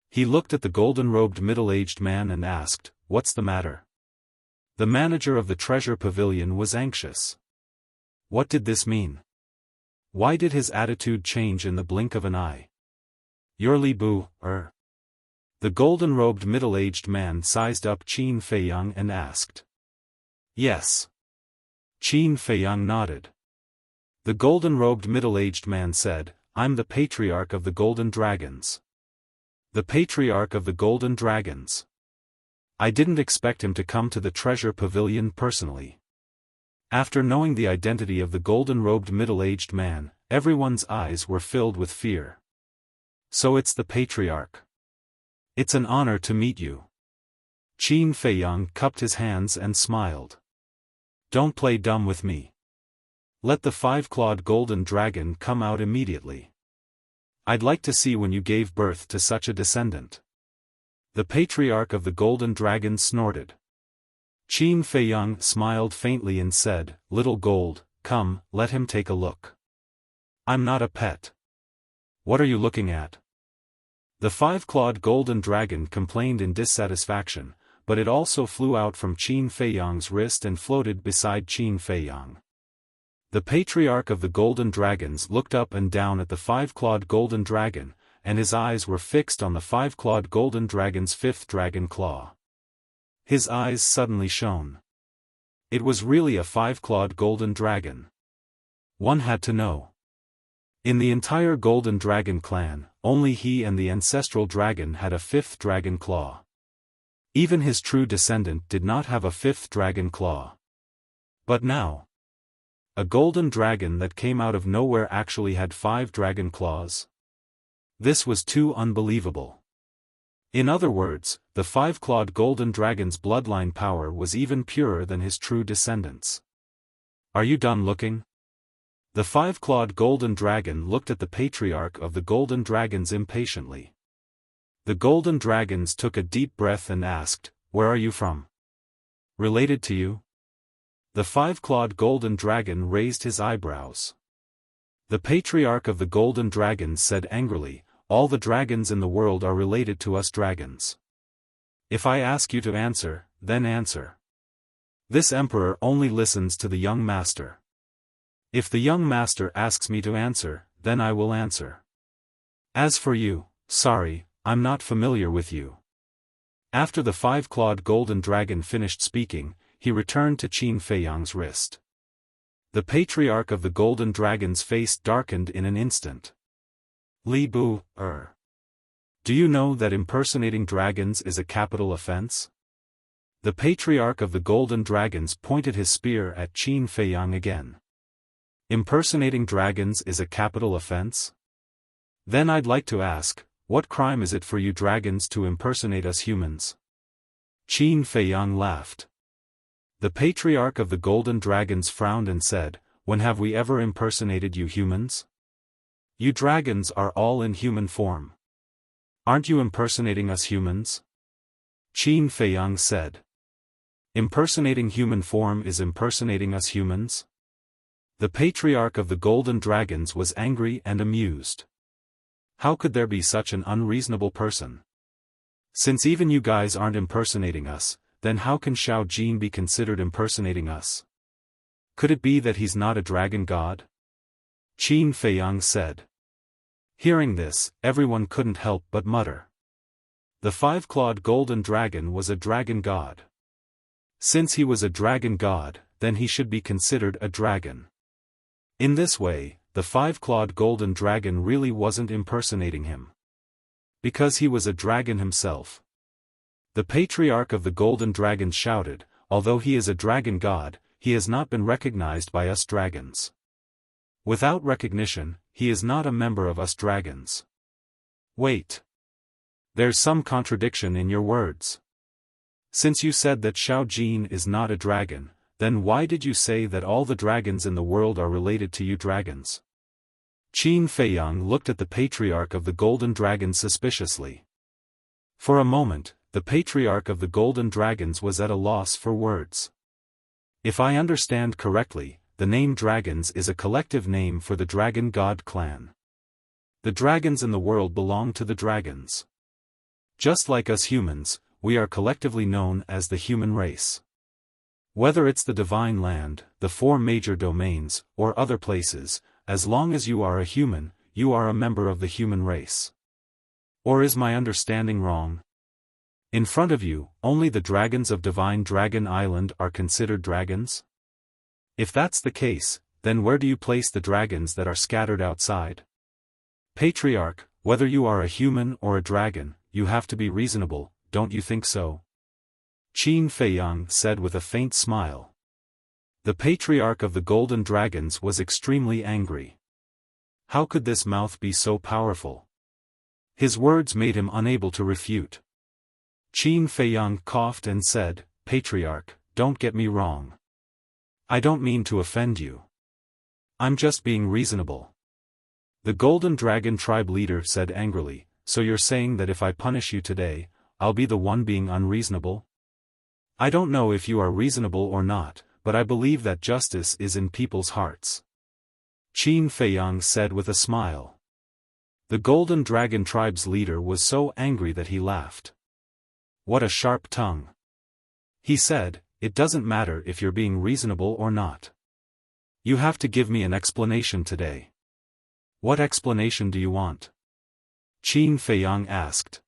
He looked at the golden-robed middle-aged man and asked, What's the matter? The manager of the treasure pavilion was anxious. What did this mean? Why did his attitude change in the blink of an eye? You're Li Bu, The golden-robed middle-aged man sized up Qin Feiyang and asked. Yes. Qin Feiyang nodded. The golden-robed middle-aged man said, I'm the patriarch of the Golden Dragons. The patriarch of the Golden Dragons. I didn't expect him to come to the treasure pavilion personally. After knowing the identity of the golden-robed middle-aged man, everyone's eyes were filled with fear. So it's the patriarch. It's an honor to meet you. Qin Feiyang cupped his hands and smiled. Don't play dumb with me. Let the 5-clawed golden dragon come out immediately. I'd like to see when you gave birth to such a descendant. The patriarch of the golden dragon snorted. Qin Feiyang smiled faintly and said, Little Gold, come, let him take a look. I'm not a pet. What are you looking at? The 5-clawed golden dragon complained in dissatisfaction, but it also flew out from Qin Feiyang's wrist and floated beside Qin Feiyang. The patriarch of the golden dragons looked up and down at the 5-clawed golden dragon, and his eyes were fixed on the 5-clawed golden dragon's 5th dragon claw. His eyes suddenly shone. It was really a 5-clawed golden dragon. One had to know. In the entire Golden Dragon clan, only he and the ancestral dragon had a 5th dragon claw. Even his true descendant did not have a 5th dragon claw. But now, a golden dragon that came out of nowhere actually had 5 dragon claws. This was too unbelievable. In other words, the 5-clawed golden dragon's bloodline power was even purer than his true descendants. Are you done looking? The 5-clawed golden dragon looked at the patriarch of the golden dragons impatiently. The golden dragons took a deep breath and asked, Where are you from? Related to you? The 5-clawed golden dragon raised his eyebrows. The patriarch of the golden dragons said angrily, All the dragons in the world are related to us dragons. If I ask you to answer, then answer. This emperor only listens to the young master. If the young master asks me to answer, then I will answer. As for you, sorry, I'm not familiar with you. After the five-clawed golden dragon finished speaking, he returned to Qin Feiyang's wrist. The patriarch of the golden dragon's face darkened in an instant. Li Bu, do you know that impersonating dragons is a capital offense? The patriarch of the golden dragons pointed his spear at Qin Feiyang again. Impersonating dragons is a capital offense? Then I'd like to ask, what crime is it for you dragons to impersonate us humans? Qin Feiyang laughed. The patriarch of the golden dragons frowned and said, when have we ever impersonated you humans? You dragons are all in human form. Aren't you impersonating us humans? Qin Feiyang said. Impersonating human form is impersonating us humans? The patriarch of the golden dragons was angry and amused. How could there be such an unreasonable person? Since even you guys aren't impersonating us, then how can Xiao Jin be considered impersonating us? Could it be that he's not a dragon god? Qin Feiyang said. Hearing this, everyone couldn't help but mutter. The five-clawed golden dragon was a dragon god. Since he was a dragon god, then he should be considered a dragon. In this way, the five-clawed golden dragon really wasn't impersonating him. Because he was a dragon himself. The patriarch of the golden dragon shouted, although he is a dragon god, he has not been recognized by us dragons. Without recognition, he is not a member of us dragons. Wait. There's some contradiction in your words. Since you said that Xiao Jin is not a dragon, then why did you say that all the dragons in the world are related to you dragons? Qin Feiyang looked at the patriarch of the golden dragon suspiciously. For a moment, the patriarch of the golden dragons was at a loss for words. If I understand correctly, the name dragons is a collective name for the dragon god clan. The dragons in the world belong to the dragons. Just like us humans, we are collectively known as the human race. Whether it's the divine land, the four major domains, or other places, as long as you are a human, you are a member of the human race. Or is my understanding wrong? In front of you, only the dragons of Divine Dragon Island are considered dragons? If that's the case, then where do you place the dragons that are scattered outside? Patriarch, whether you are a human or a dragon, you have to be reasonable, don't you think so? Qin Feiyang said with a faint smile. The patriarch of the golden dragons was extremely angry. How could this mouth be so powerful? His words made him unable to refute. Qin Feiyang coughed and said, Patriarch, don't get me wrong. I don't mean to offend you. I'm just being reasonable. The golden dragon tribe leader said angrily, so you're saying that if I punish you today, I'll be the one being unreasonable? I don't know if you are reasonable or not, but I believe that justice is in people's hearts. Qin Feiyang said with a smile. The golden dragon tribe's leader was so angry that he laughed. What a sharp tongue. He said, it doesn't matter if you're being reasonable or not. You have to give me an explanation today. What explanation do you want? Qin Feiyang asked.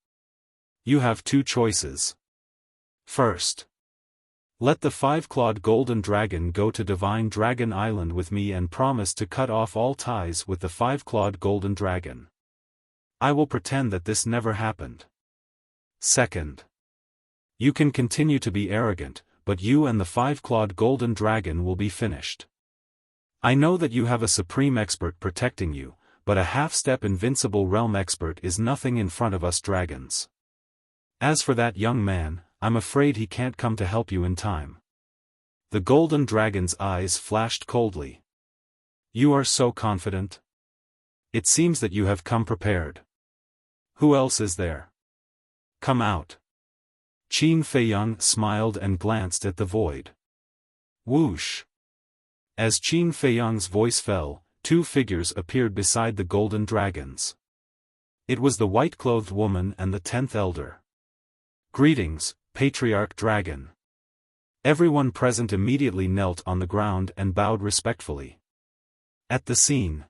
You have two choices. First, let the five-clawed golden dragon go to Divine Dragon Island with me and promise to cut off all ties with the five-clawed golden dragon. I will pretend that this never happened. Second, you can continue to be arrogant, but you and the five-clawed golden dragon will be finished. I know that you have a supreme expert protecting you, but a half-step invincible realm expert is nothing in front of us dragons. As for that young man, I'm afraid he can't come to help you in time. The golden dragon's eyes flashed coldly. You are so confident. It seems that you have come prepared. Who else is there? Come out. Qin Feiyang smiled and glanced at the void. Whoosh! As Qin Feiyang's voice fell, two figures appeared beside the golden dragons. It was the white-clothed woman and the 10th elder. Greetings, Patriarch Dragon. Everyone present immediately knelt on the ground and bowed respectfully. At the scene,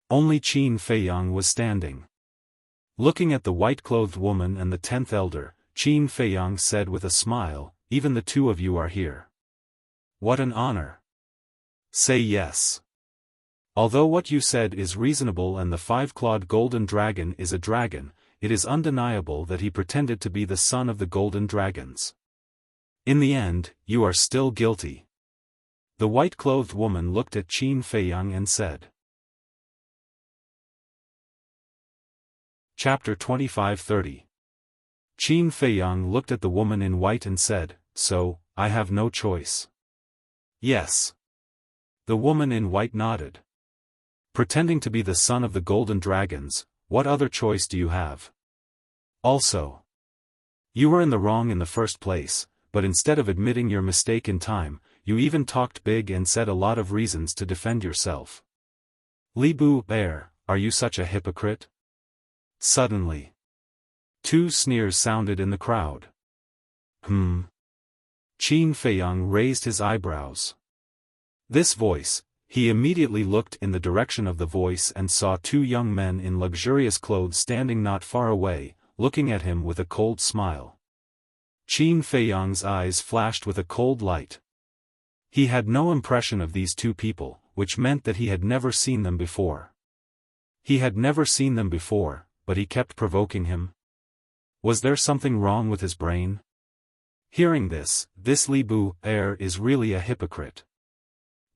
only Qin Feiyang was standing. Looking at the white-clothed woman and the 10th elder, Qin Feiyang said with a smile, "Even the two of you are here. What an honor. Say yes. Although what you said is reasonable and the five-clawed golden dragon is a dragon, it is undeniable that he pretended to be the son of the golden dragons. In the end, you are still guilty." The white-clothed woman looked at Qin Feiyang and said. Chapter 25-30. Qin Feiyang looked at the woman in white and said, "So, I have no choice." "Yes." The woman in white nodded. "Pretending to be the son of the golden dragons, what other choice do you have? Also, you were in the wrong in the first place, but instead of admitting your mistake in time, you even talked big and said a lot of reasons to defend yourself. Li Bu Air, are you such a hypocrite?" Suddenly, two sneers sounded in the crowd. Qin Feiyang raised his eyebrows. This voice, he immediately looked in the direction of the voice and saw two young men in luxurious clothes standing not far away, looking at him with a cold smile. Qin Feiyang's eyes flashed with a cold light. He had no impression of these two people, which meant that he had never seen them before. He had never seen them before, but he kept provoking him. Was there something wrong with his brain? Hearing this Li Bu Air is really a hypocrite.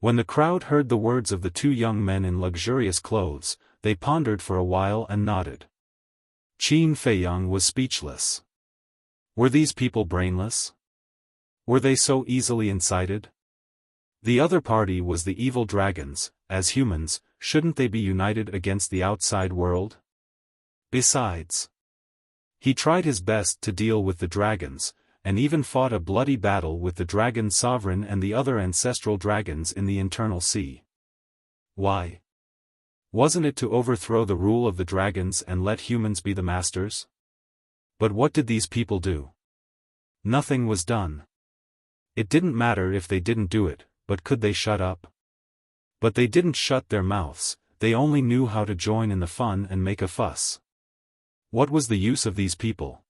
When the crowd heard the words of the two young men in luxurious clothes, they pondered for a while and nodded. Qin Feiyang was speechless. Were these people brainless? Were they so easily incited? The other party was the evil dragons. As humans, shouldn't they be united against the outside world? Besides, he tried his best to deal with the dragons, and even fought a bloody battle with the dragon sovereign and the other ancestral dragons in the internal sea. Why? Wasn't it to overthrow the rule of the dragons and let humans be the masters? But what did these people do? Nothing was done. It didn't matter if they didn't do it, but could they shut up? But they didn't shut their mouths, they only knew how to join in the fun and make a fuss. What was the use of these people?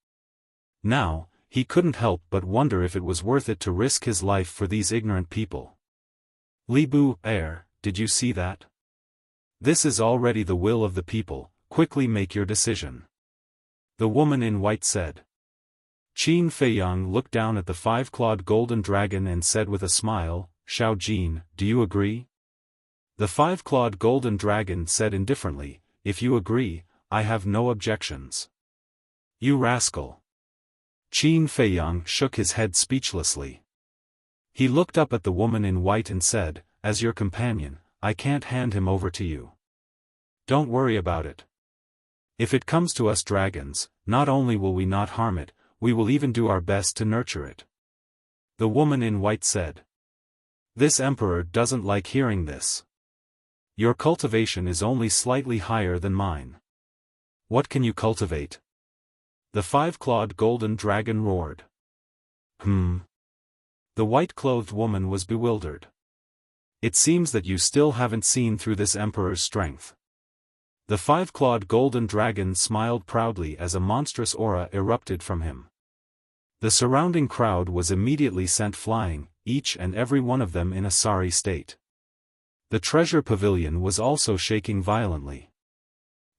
Now, he couldn't help but wonder if it was worth it to risk his life for these ignorant people. Li Bu Air, did you see that? This is already the will of the people, quickly make your decision. The woman in white said. Qin Feiyang looked down at the five-clawed golden dragon and said with a smile, "Xiao Jin, do you agree?" The five-clawed golden dragon said indifferently, "If you agree, I have no objections." "You rascal." Qin Feiyang shook his head speechlessly. He looked up at the woman in white and said, "As your companion, I can't hand him over to you. Don't worry about it. If it comes to us dragons, not only will we not harm it, we will even do our best to nurture it." The woman in white said. "This emperor doesn't like hearing this. Your cultivation is only slightly higher than mine. What can you cultivate?" The five-clawed golden dragon roared. The white-clothed woman was bewildered. "It seems that you still haven't seen through this emperor's strength." The five-clawed golden dragon smiled proudly as a monstrous aura erupted from him. The surrounding crowd was immediately sent flying, each and every one of them in a sorry state. The treasure pavilion was also shaking violently.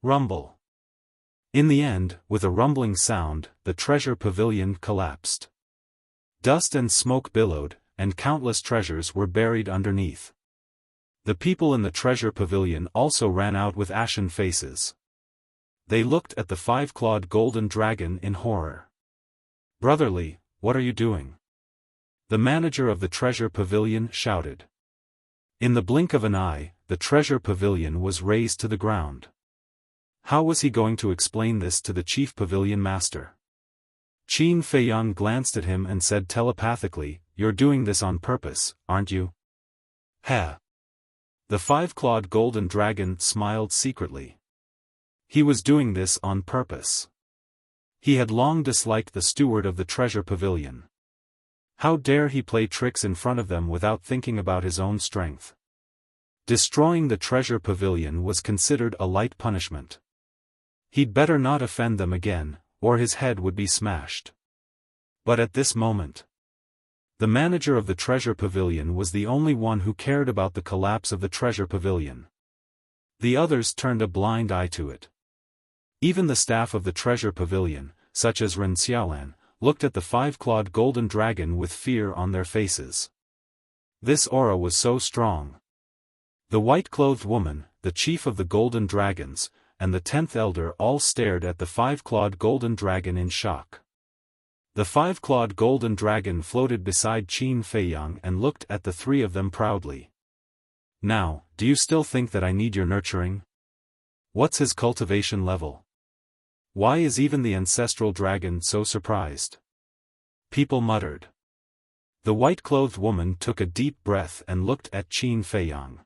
Rumble. In the end, with a rumbling sound, the treasure pavilion collapsed. Dust and smoke billowed, and countless treasures were buried underneath. The people in the treasure pavilion also ran out with ashen faces. They looked at the five-clawed golden dragon in horror. "Brotherly, what are you doing?" The manager of the treasure pavilion shouted. In the blink of an eye, the treasure pavilion was razed to the ground. How was he going to explain this to the chief pavilion master? Qin Feiyang glanced at him and said telepathically, "You're doing this on purpose, aren't you?" "Heh." The five-clawed golden dragon smiled secretly. He was doing this on purpose. He had long disliked the steward of the treasure pavilion. How dare he play tricks in front of them without thinking about his own strength? Destroying the treasure pavilion was considered a light punishment. He'd better not offend them again, or his head would be smashed. But at this moment, the manager of the treasure pavilion was the only one who cared about the collapse of the treasure pavilion. The others turned a blind eye to it. Even the staff of the treasure pavilion, such as Xiaofan, looked at the five-clawed golden dragon with fear on their faces. This aura was so strong. The white-clothed woman, the chief of the golden dragons, and the 10th elder all stared at the five-clawed golden dragon in shock. The five-clawed golden dragon floated beside Qin Feiyang and looked at the three of them proudly. Now, do you still think that I need your nurturing? What's his cultivation level? Why is even the ancestral dragon so surprised? People muttered. The white-clothed woman took a deep breath and looked at Qin Feiyang.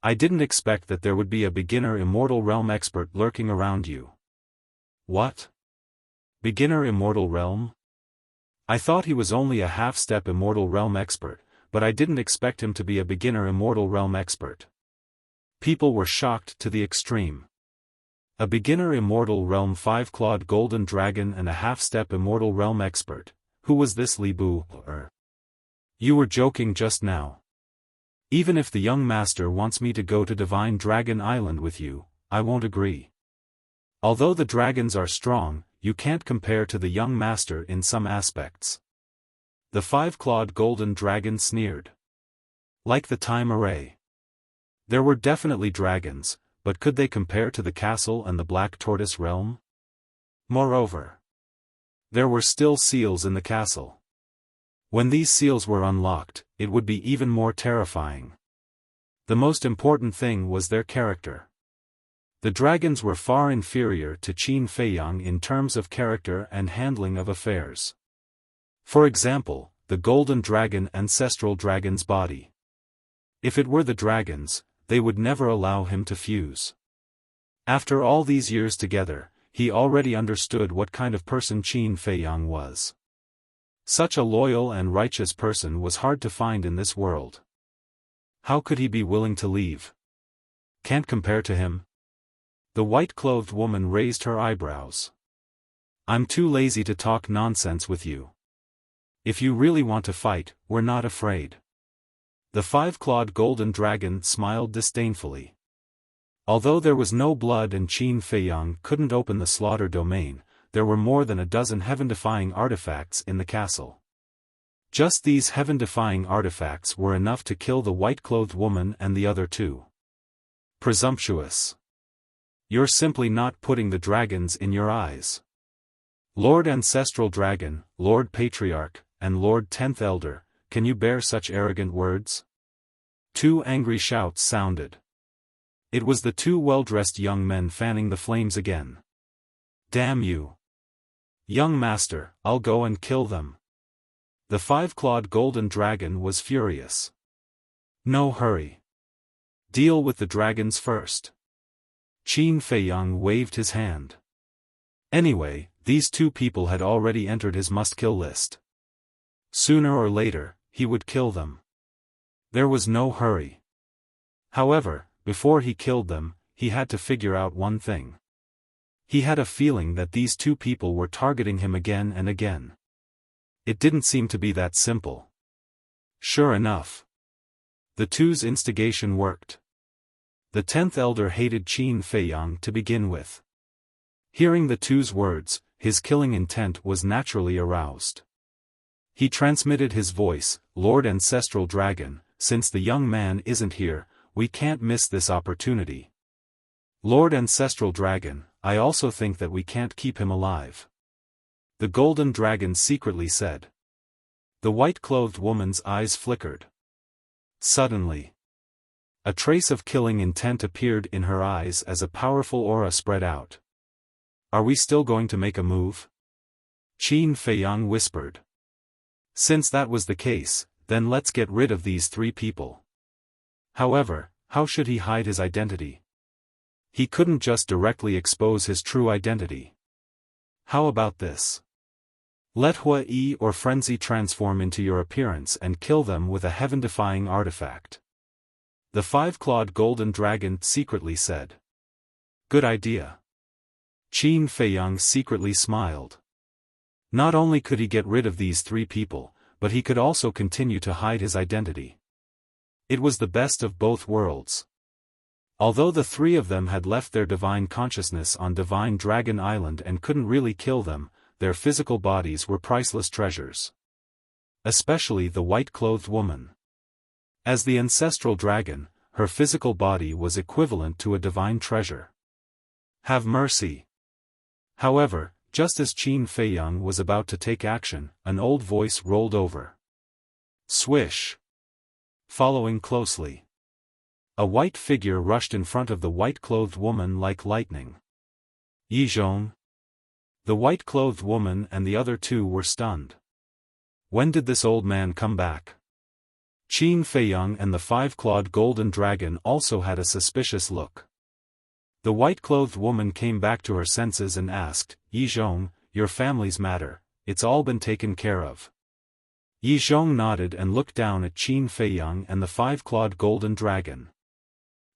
I didn't expect that there would be a beginner immortal realm expert lurking around you. What? Beginner immortal realm? I thought he was only a half-step immortal realm expert, but I didn't expect him to be a beginner immortal realm expert. People were shocked to the extreme. A beginner immortal realm five-clawed golden dragon and a half-step immortal realm expert. Who was this Li Bu? You were joking just now. Even if the young master wants me to go to Divine Dragon Island with you, I won't agree. Although the dragons are strong, you can't compare to the young master in some aspects. The five-clawed golden dragon sneered. Like the time array. There were definitely dragons, but could they compare to the castle and the Black Tortoise realm? Moreover, there were still seals in the castle. When these seals were unlocked, it would be even more terrifying. The most important thing was their character. The dragons were far inferior to Qin Feiyang in terms of character and handling of affairs. For example, the golden dragon ancestral dragon's body. If it were the dragons, they would never allow him to fuse. After all these years together, he already understood what kind of person Qin Feiyang was. Such a loyal and righteous person was hard to find in this world. How could he be willing to leave? Can't compare to him. The white-clothed woman raised her eyebrows. I'm too lazy to talk nonsense with you. If you really want to fight, we're not afraid. The five-clawed golden dragon smiled disdainfully. Although there was no blood and Qin Feiyang couldn't open the slaughter domain, there were more than a dozen heaven-defying artifacts in the castle. Just these heaven-defying artifacts were enough to kill the white-clothed woman and the other two. Presumptuous. You're simply not putting the dragons in your eyes. Lord Ancestral Dragon, Lord Patriarch, and Lord 10th Elder, can you bear such arrogant words? Two angry shouts sounded. It was the two well-dressed young men fanning the flames again. Damn you! Young master, I'll go and kill them. The five-clawed golden dragon was furious. No hurry. Deal with the dragons first. Qin Feiyang waved his hand. Anyway, these two people had already entered his must-kill list. Sooner or later, he would kill them. There was no hurry. However, before he killed them, he had to figure out one thing. He had a feeling that these two people were targeting him again and again. It didn't seem to be that simple. Sure enough, the two's instigation worked. The 10th elder hated Qin Feiyang to begin with. Hearing the two's words, his killing intent was naturally aroused. He transmitted his voice, Lord Ancestral Dragon, since the young man isn't here, we can't miss this opportunity. Lord Ancestral Dragon, I also think that we can't keep him alive. The golden dragon secretly said. The white-clothed woman's eyes flickered. Suddenly, a trace of killing intent appeared in her eyes as a powerful aura spread out. Are we still going to make a move? Qin Feiyang whispered. Since that was the case, then let's get rid of these three people. However, how should he hide his identity? He couldn't just directly expose his true identity. How about this? Let Hui or Frenzy transform into your appearance and kill them with a heaven-defying artifact. The five-clawed golden dragon secretly said. Good idea. Qin Feiyang secretly smiled. Not only could he get rid of these three people, but he could also continue to hide his identity. It was the best of both worlds. Although the three of them had left their divine consciousness on Divine Dragon Island and couldn't really kill them, their physical bodies were priceless treasures. Especially the white-clothed woman. As the ancestral dragon, her physical body was equivalent to a divine treasure. Have mercy. However, just as Qin Feiyang was about to take action, an old voice rolled over. Swish. Following closely. A white figure rushed in front of the white-clothed woman like lightning. Yi Zhong. The white-clothed woman and the other two were stunned. When did this old man come back? Qin Feiyang and the five-clawed golden dragon also had a suspicious look. The white-clothed woman came back to her senses and asked, Yi Zhong, your family's matter, it's all been taken care of. Yi Zhong nodded and looked down at Qin Feiyang and the five-clawed golden dragon.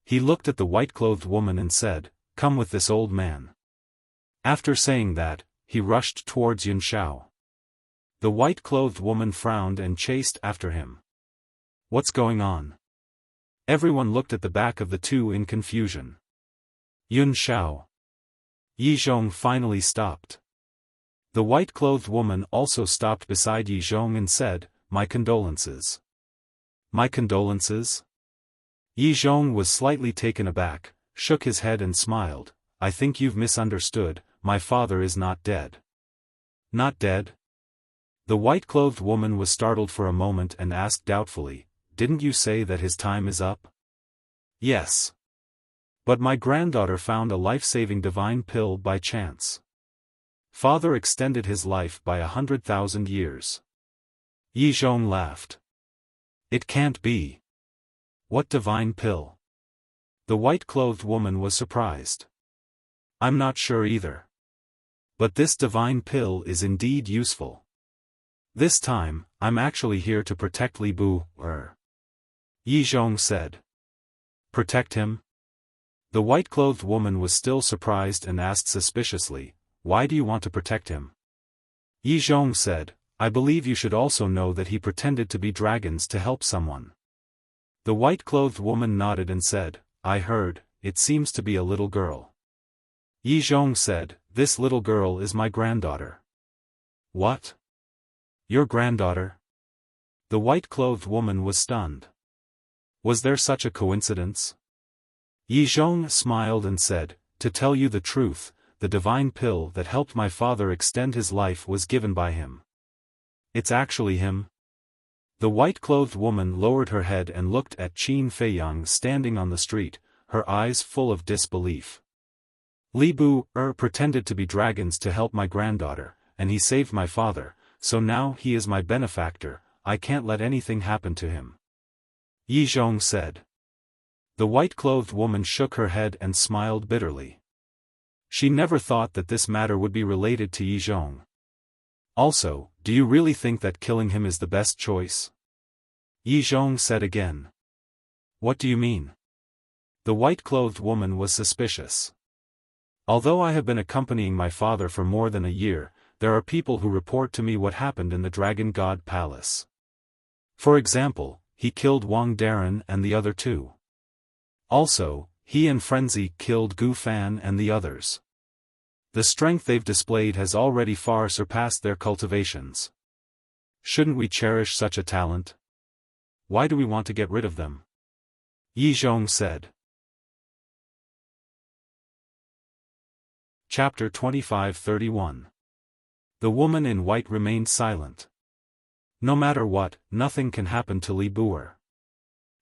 He looked at the white-clothed woman and said, Come with this old man. After saying that, he rushed towards Yun Shao. The white-clothed woman frowned and chased after him. What's going on? Everyone looked at the back of the two in confusion. Yun Shao. Yi Zhong finally stopped. The white-clothed woman also stopped beside Yi Zhong and said, My condolences. My condolences? Yi Zhong was slightly taken aback, shook his head and smiled. I think you've misunderstood, my father is not dead. Not dead? The white-clothed woman was startled for a moment and asked doubtfully, Didn't you say that his time is up? Yes. But my granddaughter found a life-saving divine pill by chance. Father extended his life by 100,000 years. Yi Zhong laughed. It can't be. What divine pill? The white-clothed woman was surprised. I'm not sure either. But this divine pill is indeed useful. This time, I'm actually here to protect Li Bu, Yi Zhong said. Protect him? The white-clothed woman was still surprised and asked suspiciously, Why do you want to protect him? Yi Zhong said, I believe you should also know that he pretended to be dragons to help someone. The white-clothed woman nodded and said, I heard, it seems to be a little girl. Yi Zhong said, This little girl is my granddaughter. What? Your granddaughter? The white-clothed woman was stunned. Was there such a coincidence? Yi Zhong smiled and said, To tell you the truth, the divine pill that helped my father extend his life was given by him. It's actually him? The white-clothed woman lowered her head and looked at Qin Feiyang standing on the street, her eyes full of disbelief. Li Bu, pretended to be dragons to help my granddaughter, and he saved my father, so now he is my benefactor, I can't let anything happen to him. Yi Zhong said. The white-clothed woman shook her head and smiled bitterly. She never thought that this matter would be related to Yi Zhong. Also, do you really think that killing him is the best choice? Yi Zhong said again. What do you mean? The white-clothed woman was suspicious. Although I have been accompanying my father for more than a year, there are people who report to me what happened in the Dragon God Palace. For example, he killed Wang Darren and the other two. Also, he and Frenzy killed Gu Fan and the others. The strength they've displayed has already far surpassed their cultivations. Shouldn't we cherish such a talent? Why do we want to get rid of them? Yi Zhong said. Chapter 25-31. The woman in white remained silent. No matter what, nothing can happen to Li Bu.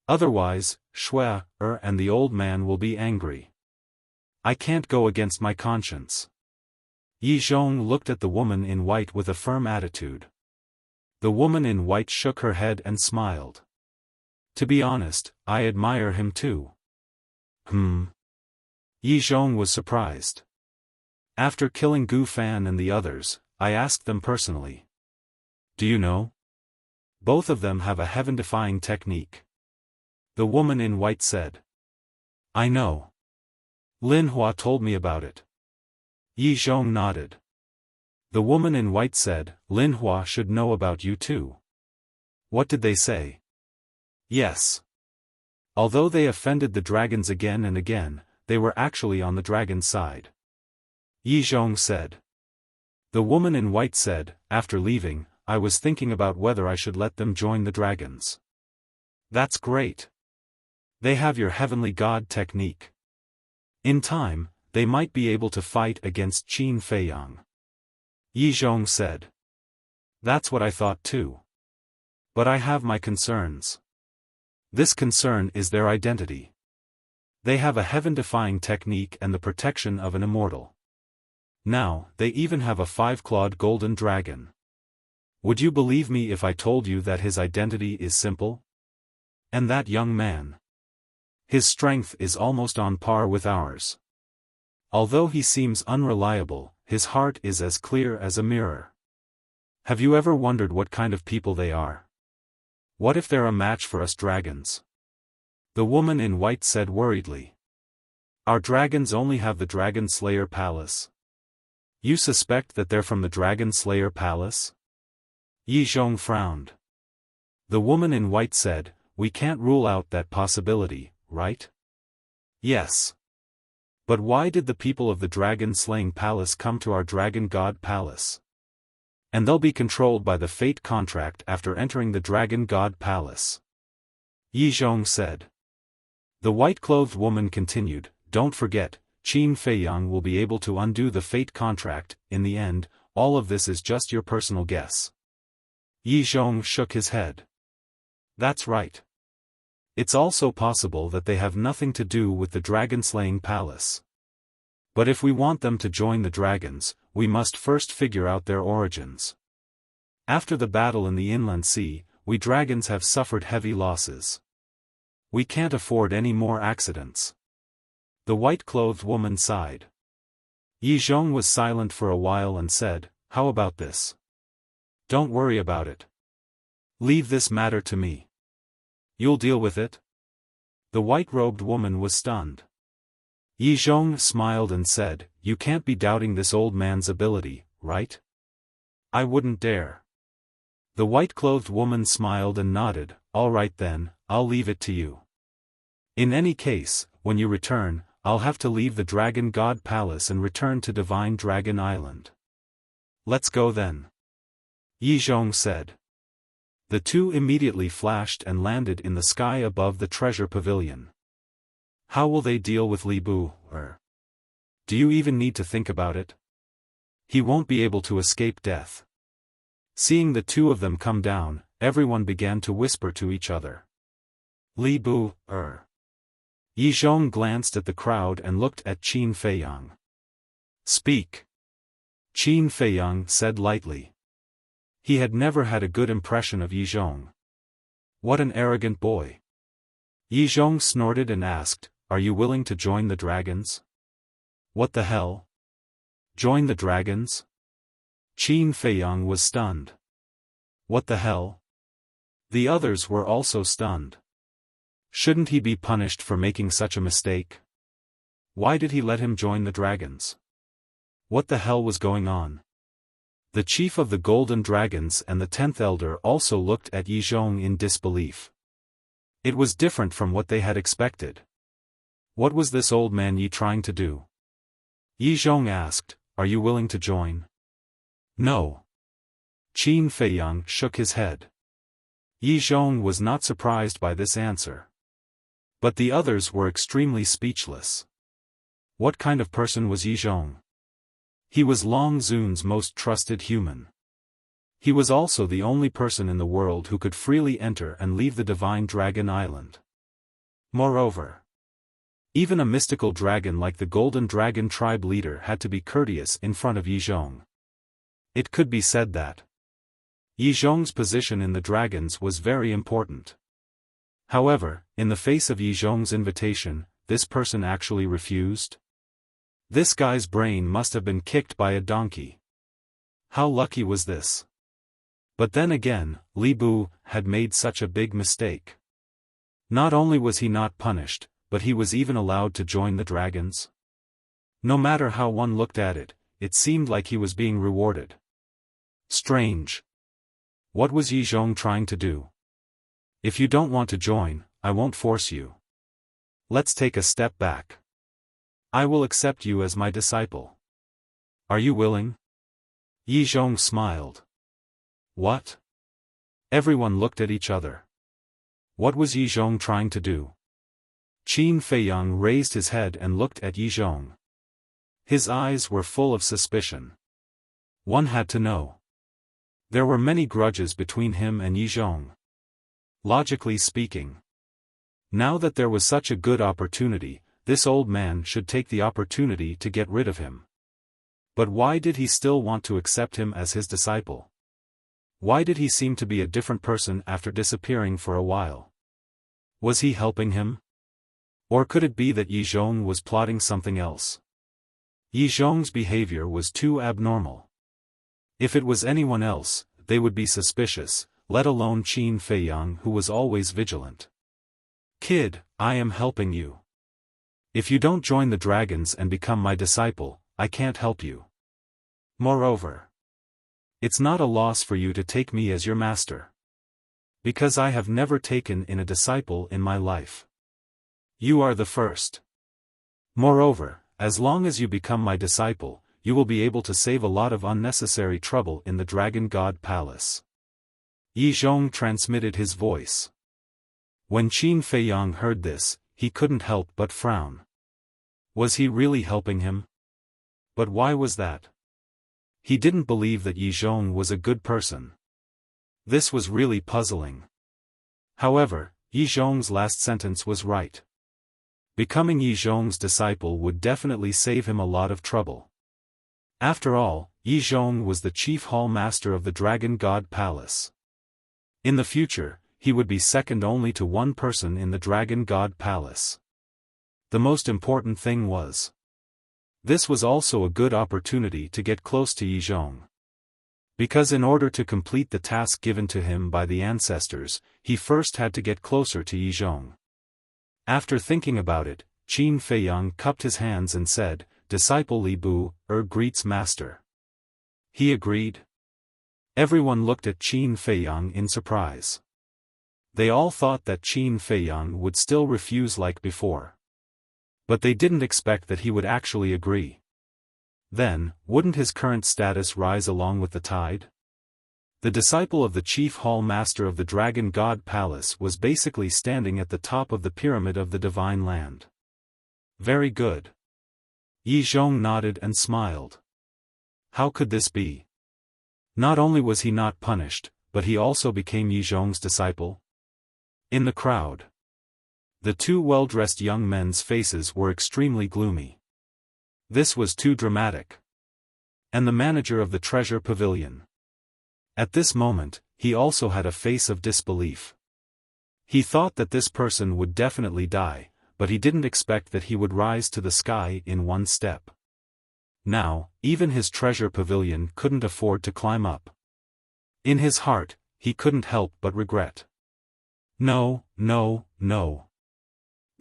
Otherwise, Shui and the old man will be angry. I can't go against my conscience. Yi Zhong looked at the woman in white with a firm attitude. The woman in white shook her head and smiled. To be honest, I admire him too. Yi Zhong was surprised. After killing Gu Fan and the others, I asked them personally. Do you know? Both of them have a heaven-defying technique. The woman in white said. I know. Lin Hua told me about it. Yi Zhong nodded. The woman in white said, Lin Hua should know about you too. What did they say? Yes. Although they offended the dragons again and again, they were actually on the dragon's side. Yi Zhong said. The woman in white said, after leaving, I was thinking about whether I should let them join the dragons. That's great. They have your heavenly god technique. In time, they might be able to fight against Qin Feiyang. Yi Zhong said. That's what I thought too. But I have my concerns. This concern is their identity. They have a heaven-defying technique and the protection of an immortal. Now, they even have a 5-clawed golden dragon. Would you believe me if I told you that his identity is simple? And that young man. His strength is almost on par with ours. Although he seems unreliable, his heart is as clear as a mirror. Have you ever wondered what kind of people they are? What if they're a match for us dragons? The woman in white said worriedly. Our dragons only have the Dragon Slayer Palace. You suspect that they're from the Dragon Slayer Palace? Yi Zhong frowned. The woman in white said, we can't rule out that possibility, right? Yes. But why did the people of the Dragon Slaying Palace come to our Dragon God Palace? And they'll be controlled by the fate contract after entering the Dragon God Palace. Yi Zhong said. The white-clothed woman continued, don't forget, Qin Feiyang will be able to undo the fate contract. In the end, all of this is just your personal guess. Yi Zhong shook his head. That's right. It's also possible that they have nothing to do with the dragon-slaying palace. But if we want them to join the dragons, we must first figure out their origins. After the battle in the Inland Sea, we dragons have suffered heavy losses. We can't afford any more accidents. The white-clothed woman sighed. Yi Zhong was silent for a while and said, how about this? Don't worry about it. Leave this matter to me. You'll deal with it? The white-robed woman was stunned. Yi Zhong smiled and said, you can't be doubting this old man's ability, right? I wouldn't dare. The white-clothed woman smiled and nodded, all right then, I'll leave it to you. In any case, when you return, I'll have to leave the Dragon God Palace and return to Divine Dragon Island. Let's go then. Yi Zhong said. The two immediately flashed and landed in the sky above the treasure pavilion. How will they deal with Li Bu? Do you even need to think about it? He won't be able to escape death. Seeing the two of them come down, everyone began to whisper to each other. Li Bu, Yi Zhong glanced at the crowd and looked at Qin Feiyang. Speak. Qin Feiyang said lightly. He had never had a good impression of Yi Zhong. What an arrogant boy. Yi Zhong snorted and asked, are you willing to join the dragons? What the hell? Join the dragons? Qin Feiyang was stunned. What the hell? The others were also stunned. Shouldn't he be punished for making such a mistake? Why did he let him join the dragons? What the hell was going on? The chief of the Golden Dragons and the 10th Elder also looked at Yi Zhong in disbelief. It was different from what they had expected. What was this old man Yi trying to do? Yi Zhong asked, are you willing to join? No. Qin Feiyang shook his head. Yi Zhong was not surprised by this answer. But the others were extremely speechless. What kind of person was Yi Zhong? He was Long Zun's most trusted human. He was also the only person in the world who could freely enter and leave the Divine Dragon Island. Moreover, even a mystical dragon like the Golden Dragon tribe leader had to be courteous in front of Yi Zhong. It could be said that Yi Zhong's position in the dragons was very important. However, in the face of Yi Zhong's invitation, this person actually refused? This guy's brain must have been kicked by a donkey. How lucky was this? But then again, Li Bu had made such a big mistake. Not only was he not punished, but he was even allowed to join the dragons. No matter how one looked at it, it seemed like he was being rewarded. Strange. What was Yi Zhong trying to do? If you don't want to join, I won't force you. Let's take a step back. I will accept you as my disciple. Are you willing? Yi Zhong smiled. What? Everyone looked at each other. What was Yi Zhong trying to do? Qin Feiyang raised his head and looked at Yi Zhong. His eyes were full of suspicion. One had to know. There were many grudges between him and Yi Zhong. Logically speaking. Now that there was such a good opportunity, this old man should take the opportunity to get rid of him. But why did he still want to accept him as his disciple? Why did he seem to be a different person after disappearing for a while? Was he helping him? Or could it be that Yi Zhong was plotting something else? Yi Zhong's behavior was too abnormal. If it was anyone else, they would be suspicious, let alone Qin Feiyang, who was always vigilant. Kid, I am helping you. If you don't join the dragons and become my disciple, I can't help you. Moreover, it's not a loss for you to take me as your master. Because I have never taken in a disciple in my life. You are the first. Moreover, as long as you become my disciple, you will be able to save a lot of unnecessary trouble in the Dragon God Palace. Yi Zhong transmitted his voice. When Qin Feiyang heard this, he couldn't help but frown. Was he really helping him? But why was that? He didn't believe that Yi Zhong was a good person. This was really puzzling. However, Yi Zhong's last sentence was right. Becoming Yi Zhong's disciple would definitely save him a lot of trouble. After all, Yi Zhong was the chief hall master of the Dragon God Palace. In the future, he would be second only to one person in the Dragon God Palace. The most important thing was, this was also a good opportunity to get close to Yi Zhong. Because in order to complete the task given to him by the ancestors, he first had to get closer to Yi Zhong. After thinking about it, Qin Feiyang cupped his hands and said, Disciple Li Bu, greets master. He agreed. Everyone looked at Qin Feiyang in surprise. They all thought that Qin Feiyang would still refuse like before. But they didn't expect that he would actually agree. Then, wouldn't his current status rise along with the tide? The disciple of the chief hall master of the Dragon God Palace was basically standing at the top of the pyramid of the divine land. Very good. Yi Zhong nodded and smiled. How could this be? Not only was he not punished, but he also became Yi Zhong's disciple? In the crowd, the two well-dressed young men's faces were extremely gloomy. This was too dramatic. And the manager of the treasure pavilion. At this moment, he also had a face of disbelief. He thought that this person would definitely die, but he didn't expect that he would rise to the sky in one step. Now, even his treasure pavilion couldn't afford to climb up. In his heart, he couldn't help but regret. No, no, no.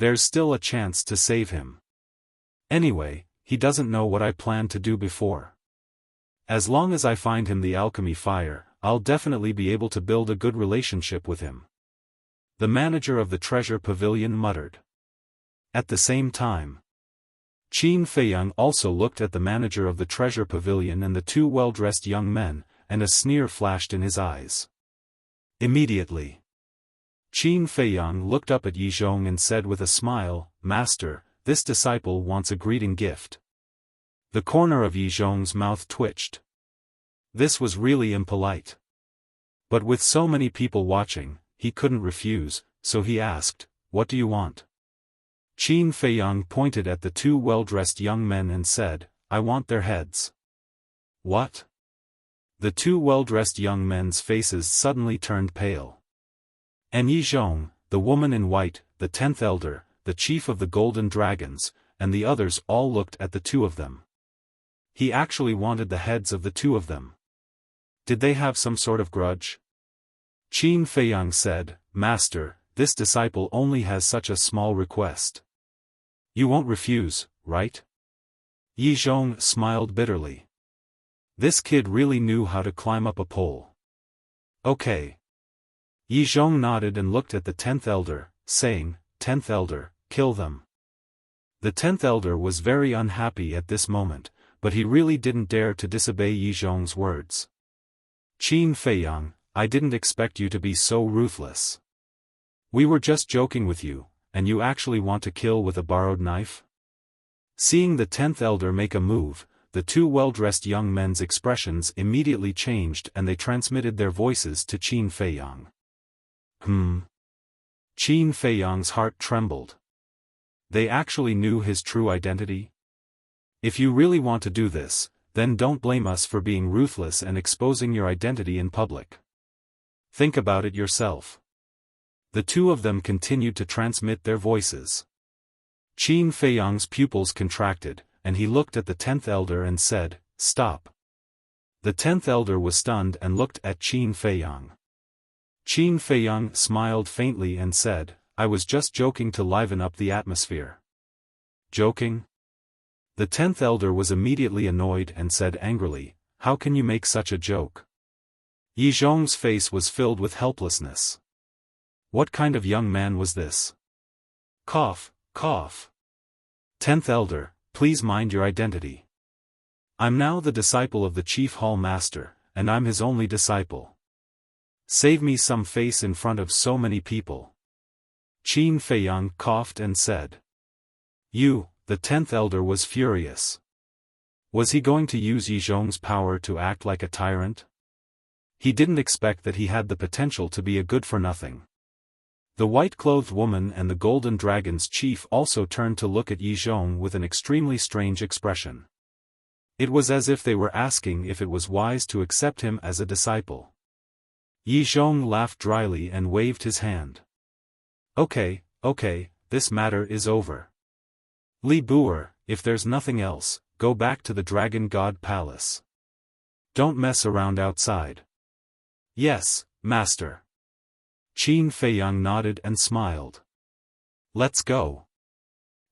There's still a chance to save him. Anyway, he doesn't know what I planned to do before. As long as I find him the alchemy fire, I'll definitely be able to build a good relationship with him. The manager of the treasure pavilion muttered. At the same time, Qin Feiyang also looked at the manager of the treasure pavilion and the two well-dressed young men, and a sneer flashed in his eyes. Immediately, Qin Feiyang looked up at Yi Zhong and said with a smile, Master, this disciple wants a greeting gift. The corner of Yi Zhong's mouth twitched. This was really impolite. But with so many people watching, he couldn't refuse, so he asked, What do you want? Qin Feiyang pointed at the two well-dressed young men and said, I want their heads. What? The two well-dressed young men's faces suddenly turned pale. And Yi Zhong, the woman in white, the 10th elder, the chief of the golden dragons, and the others all looked at the two of them. He actually wanted the heads of the two of them. Did they have some sort of grudge? Qin Feiyang said, "Master, this disciple only has such a small request. You won't refuse, right?" Yi Zhong smiled bitterly. This kid really knew how to climb up a pole. Okay. Yi Zhong nodded and looked at the 10th elder, saying, "10th elder, kill them." The 10th elder was very unhappy at this moment, but he really didn't dare to disobey Yi Zhong's words. "Qin Feiyang, I didn't expect you to be so ruthless. We were just joking with you, and you actually want to kill with a borrowed knife?" Seeing the 10th elder make a move, the two well-dressed young men's expressions immediately changed and they transmitted their voices to Qin Feiyang. Qin Feiyang's heart trembled. They actually knew his true identity? If you really want to do this, then don't blame us for being ruthless and exposing your identity in public. Think about it yourself. The two of them continued to transmit their voices. Qin Feiyang's pupils contracted, and he looked at the 10th elder and said, "Stop." The 10th elder was stunned and looked at Qin Feiyang. Qin Feiyang smiled faintly and said, "I was just joking to liven up the atmosphere." Joking? The 10th elder was immediately annoyed and said angrily, "How can you make such a joke?" Yi Zhong's face was filled with helplessness. What kind of young man was this? Cough, cough. 10th elder, please mind your identity. I'm now the disciple of the chief hall master, and I'm his only disciple. Save me some face in front of so many people. Qin Feiyang coughed and said. The 10th elder was furious. Was he going to use Yi Zhong's power to act like a tyrant? He didn't expect that he had the potential to be a good-for-nothing. The white-clothed woman and the golden dragon's chief also turned to look at Yi Zhong with an extremely strange expression. It was as if they were asking if it was wise to accept him as a disciple. Yi Zhong laughed dryly and waved his hand. Okay, this matter is over. Li Buer, if there's nothing else, go back to the Dragon God Palace. Don't mess around outside. Yes, master. Qin Feiyang nodded and smiled. Let's go.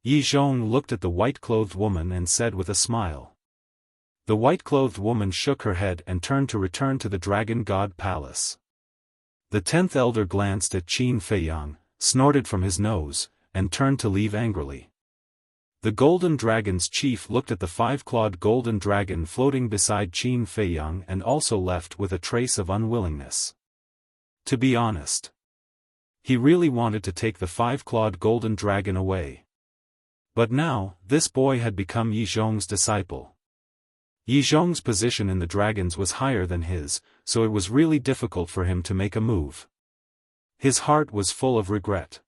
Yi Zhong looked at the white-clothed woman and said with a smile. The white-clothed woman shook her head and turned to return to the Dragon God Palace. The 10th elder glanced at Qin Feiyang, snorted from his nose, and turned to leave angrily. The golden dragon's chief looked at the 5-clawed golden dragon floating beside Qin Feiyang and also left with a trace of unwillingness. To be honest, he really wanted to take the 5-clawed golden dragon away. But now, this boy had become Yi Zhong's disciple. Yi Zhong's position in the dragons was higher than his, so it was really difficult for him to make a move. His heart was full of regret.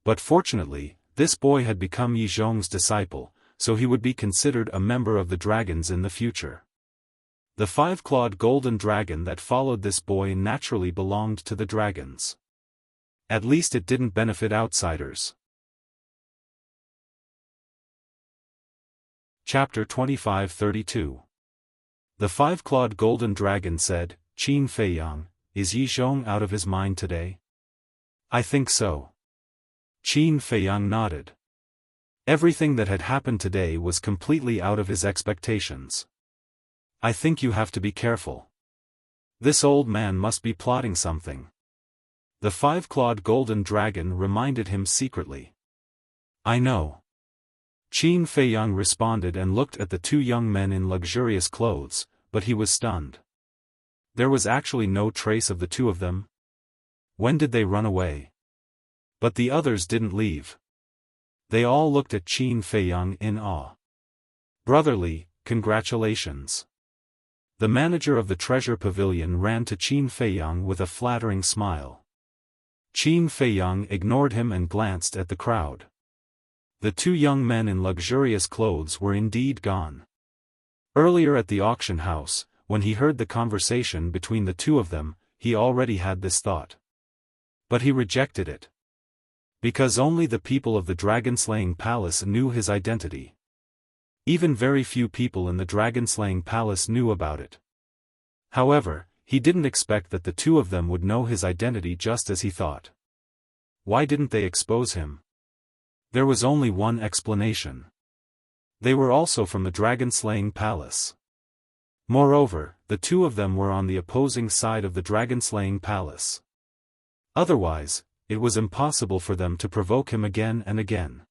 But fortunately, this boy had become Yi Zhong's disciple, so he would be considered a member of the dragons in the future. The 5-clawed golden dragon that followed this boy naturally belonged to the dragons. At least it didn't benefit outsiders. Chapter 25-32. The 5-clawed golden dragon said, Qin Feiyang, is Yi Zhong out of his mind today? I think so. Qin Feiyang nodded. Everything that had happened today was completely out of his expectations. I think you have to be careful. This old man must be plotting something. The 5-clawed golden dragon reminded him secretly. I know. Qin Feiyang responded and looked at the two young men in luxurious clothes, but he was stunned. There was actually no trace of the two of them. When did they run away? But the others didn't leave. They all looked at Qin Feiyang in awe. Brotherly, congratulations. The manager of the treasure pavilion ran to Qin Feiyang with a flattering smile. Qin Feiyang ignored him and glanced at the crowd. The two young men in luxurious clothes were indeed gone. Earlier at the auction house, when he heard the conversation between the two of them, he already had this thought. But he rejected it. Because only the people of the dragon-slaying palace knew his identity. Even very few people in the dragon-slaying palace knew about it. However, he didn't expect that the two of them would know his identity just as he thought. Why didn't they expose him? There was only one explanation. They were also from the dragon-slaying palace. Moreover, the two of them were on the opposing side of the dragon-slaying palace. Otherwise, it was impossible for them to provoke him again and again.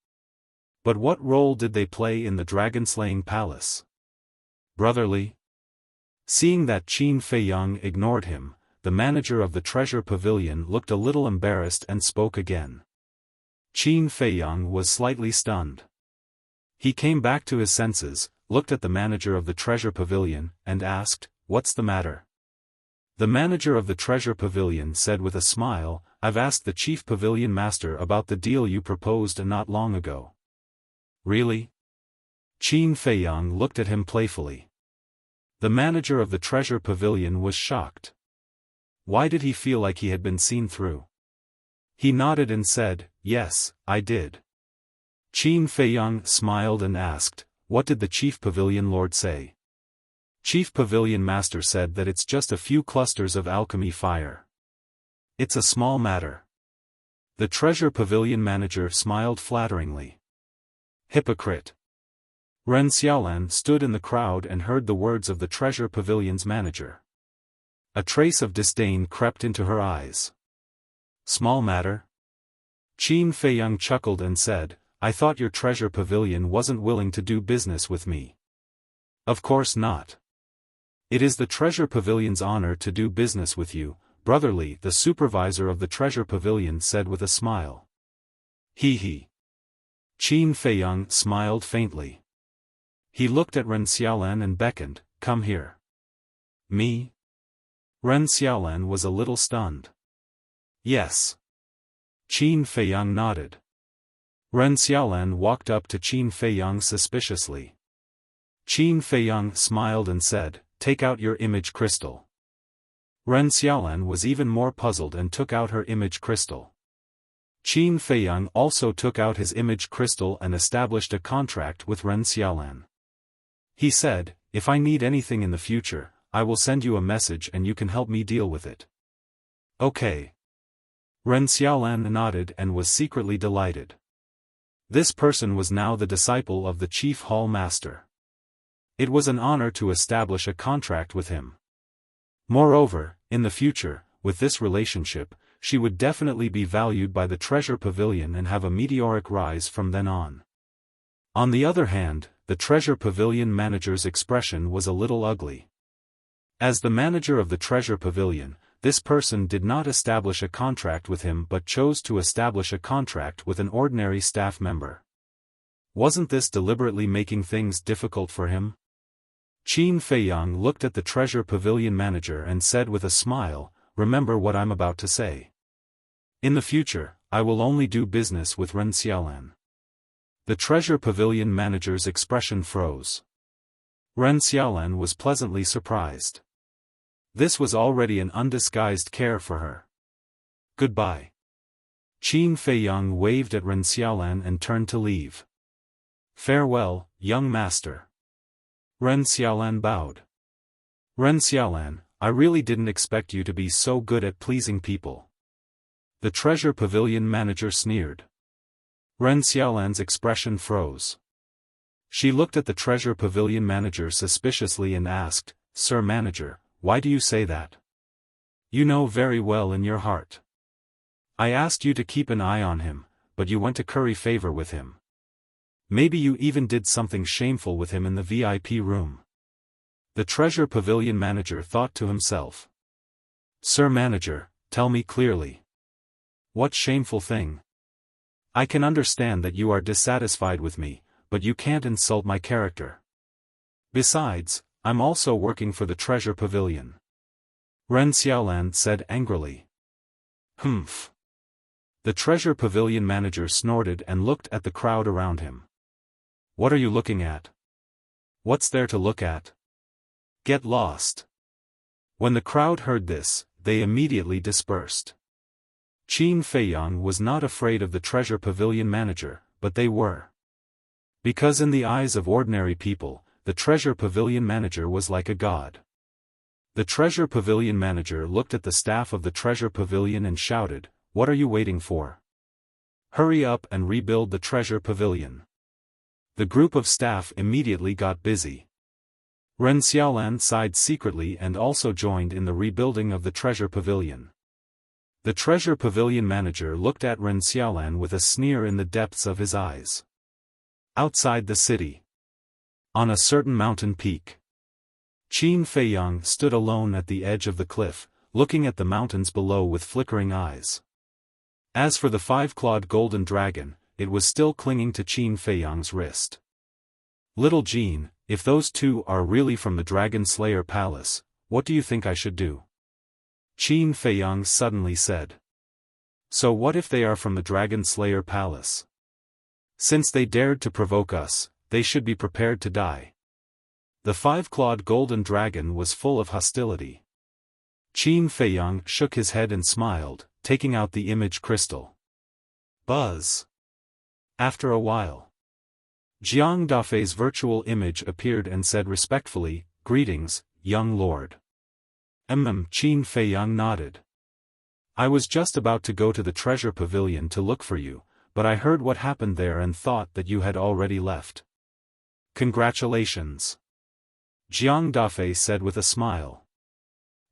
But what role did they play in the dragon-slaying palace? Brotherly? Seeing that Qin Feiyang ignored him, the manager of the treasure pavilion looked a little embarrassed and spoke again. Qin Feiyang was slightly stunned. He came back to his senses, looked at the manager of the treasure pavilion, and asked, "What's the matter?" The manager of the treasure pavilion said with a smile, "I've asked the chief pavilion master about the deal you proposed not long ago." Really? Qin Feiyang looked at him playfully. The manager of the treasure pavilion was shocked. Why did he feel like he had been seen through? He nodded and said, "Yes, I did." Qin Feiyang smiled and asked, "What did the chief pavilion lord say?" Chief pavilion master said that it's just a few clusters of alchemy fire. It's a small matter. The treasure pavilion manager smiled flatteringly. Hypocrite. Ren Xiaolan stood in the crowd and heard the words of the treasure pavilion's manager. A trace of disdain crept into her eyes. Small matter? Qin Feiyang chuckled and said, "I thought your treasure pavilion wasn't willing to do business with me." Of course not. It is the treasure pavilion's honor to do business with you, brotherly, the supervisor of the treasure pavilion said with a smile. Hee hee. Qin Feiyang smiled faintly. He looked at Ren Xiaolan and beckoned, "Come here." Me? Ren Xiaolan was a little stunned. Yes. Qin Feiyang nodded. Ren Xiaolan walked up to Qin Feiyang suspiciously. Qin Feiyang smiled and said, "Take out your image crystal." Ren Xiaolan was even more puzzled and took out her image crystal. Qin Feiyang also took out his image crystal and established a contract with Ren Xiaolan. He said, "If I need anything in the future, I will send you a message and you can help me deal with it." Okay. Ren Xiaolan nodded and was secretly delighted. This person was now the disciple of the chief hall master. It was an honor to establish a contract with him. Moreover, in the future, with this relationship, she would definitely be valued by the treasure pavilion and have a meteoric rise from then on. On the other hand, the treasure pavilion manager's expression was a little ugly. As the manager of the treasure pavilion, this person did not establish a contract with him but chose to establish a contract with an ordinary staff member. Wasn't this deliberately making things difficult for him? Qin Feiyang looked at the treasure pavilion manager and said with a smile, "Remember what I'm about to say. In the future, I will only do business with Ren Xiaolan." The treasure pavilion manager's expression froze. Ren Xiaolan was pleasantly surprised. This was already an undisguised care for her. Goodbye. Qin Feiyang waved at Ren Xiaolan and turned to leave. Farewell, young master. Ren Xiaolan bowed. Ren Xiaolan, I really didn't expect you to be so good at pleasing people. The treasure pavilion manager sneered. Ren Xiaolan's expression froze. She looked at the treasure pavilion manager suspiciously and asked, "Sir Manager, why do you say that? You know very well in your heart. I asked you to keep an eye on him, but you went to curry favor with him. Maybe you even did something shameful with him in the VIP room." The treasure pavilion manager thought to himself. "Sir Manager, tell me clearly. What shameful thing? I can understand that you are dissatisfied with me, but you can't insult my character. Besides, I'm also working for the treasure pavilion." Ren Xiaolan said angrily. Humph. The treasure pavilion manager snorted and looked at the crowd around him. What are you looking at? What's there to look at? Get lost. When the crowd heard this, they immediately dispersed. Qin Feiyang was not afraid of the treasure pavilion manager, but they were. Because in the eyes of ordinary people, the treasure pavilion manager was like a god. The treasure pavilion manager looked at the staff of the treasure pavilion and shouted, "What are you waiting for? Hurry up and rebuild the treasure pavilion." The group of staff immediately got busy. Ren Xiaolan sighed secretly and also joined in the rebuilding of the treasure pavilion. The treasure pavilion manager looked at Ren Xiaolan with a sneer in the depths of his eyes. Outside the city, on a certain mountain peak, Qin Feiyang stood alone at the edge of the cliff, looking at the mountains below with flickering eyes. As for the five-clawed golden dragon, it was still clinging to Qin Feiyang's wrist. "Little Jean, if those two are really from the Dragon Slayer Palace, what do you think I should do?" Qin Feiyang suddenly said. "So what if they are from the Dragon Slayer Palace? Since they dared to provoke us, they should be prepared to die." The five-clawed golden dragon was full of hostility. Qin Feiyang shook his head and smiled, taking out the image crystal. Buzz. After a while, Jiang Dafei's virtual image appeared and said respectfully, "Greetings, young lord." Qin Feiyang nodded. "I was just about to go to the treasure pavilion to look for you, but I heard what happened there and thought that you had already left." "Congratulations," Jiang Dafei said with a smile.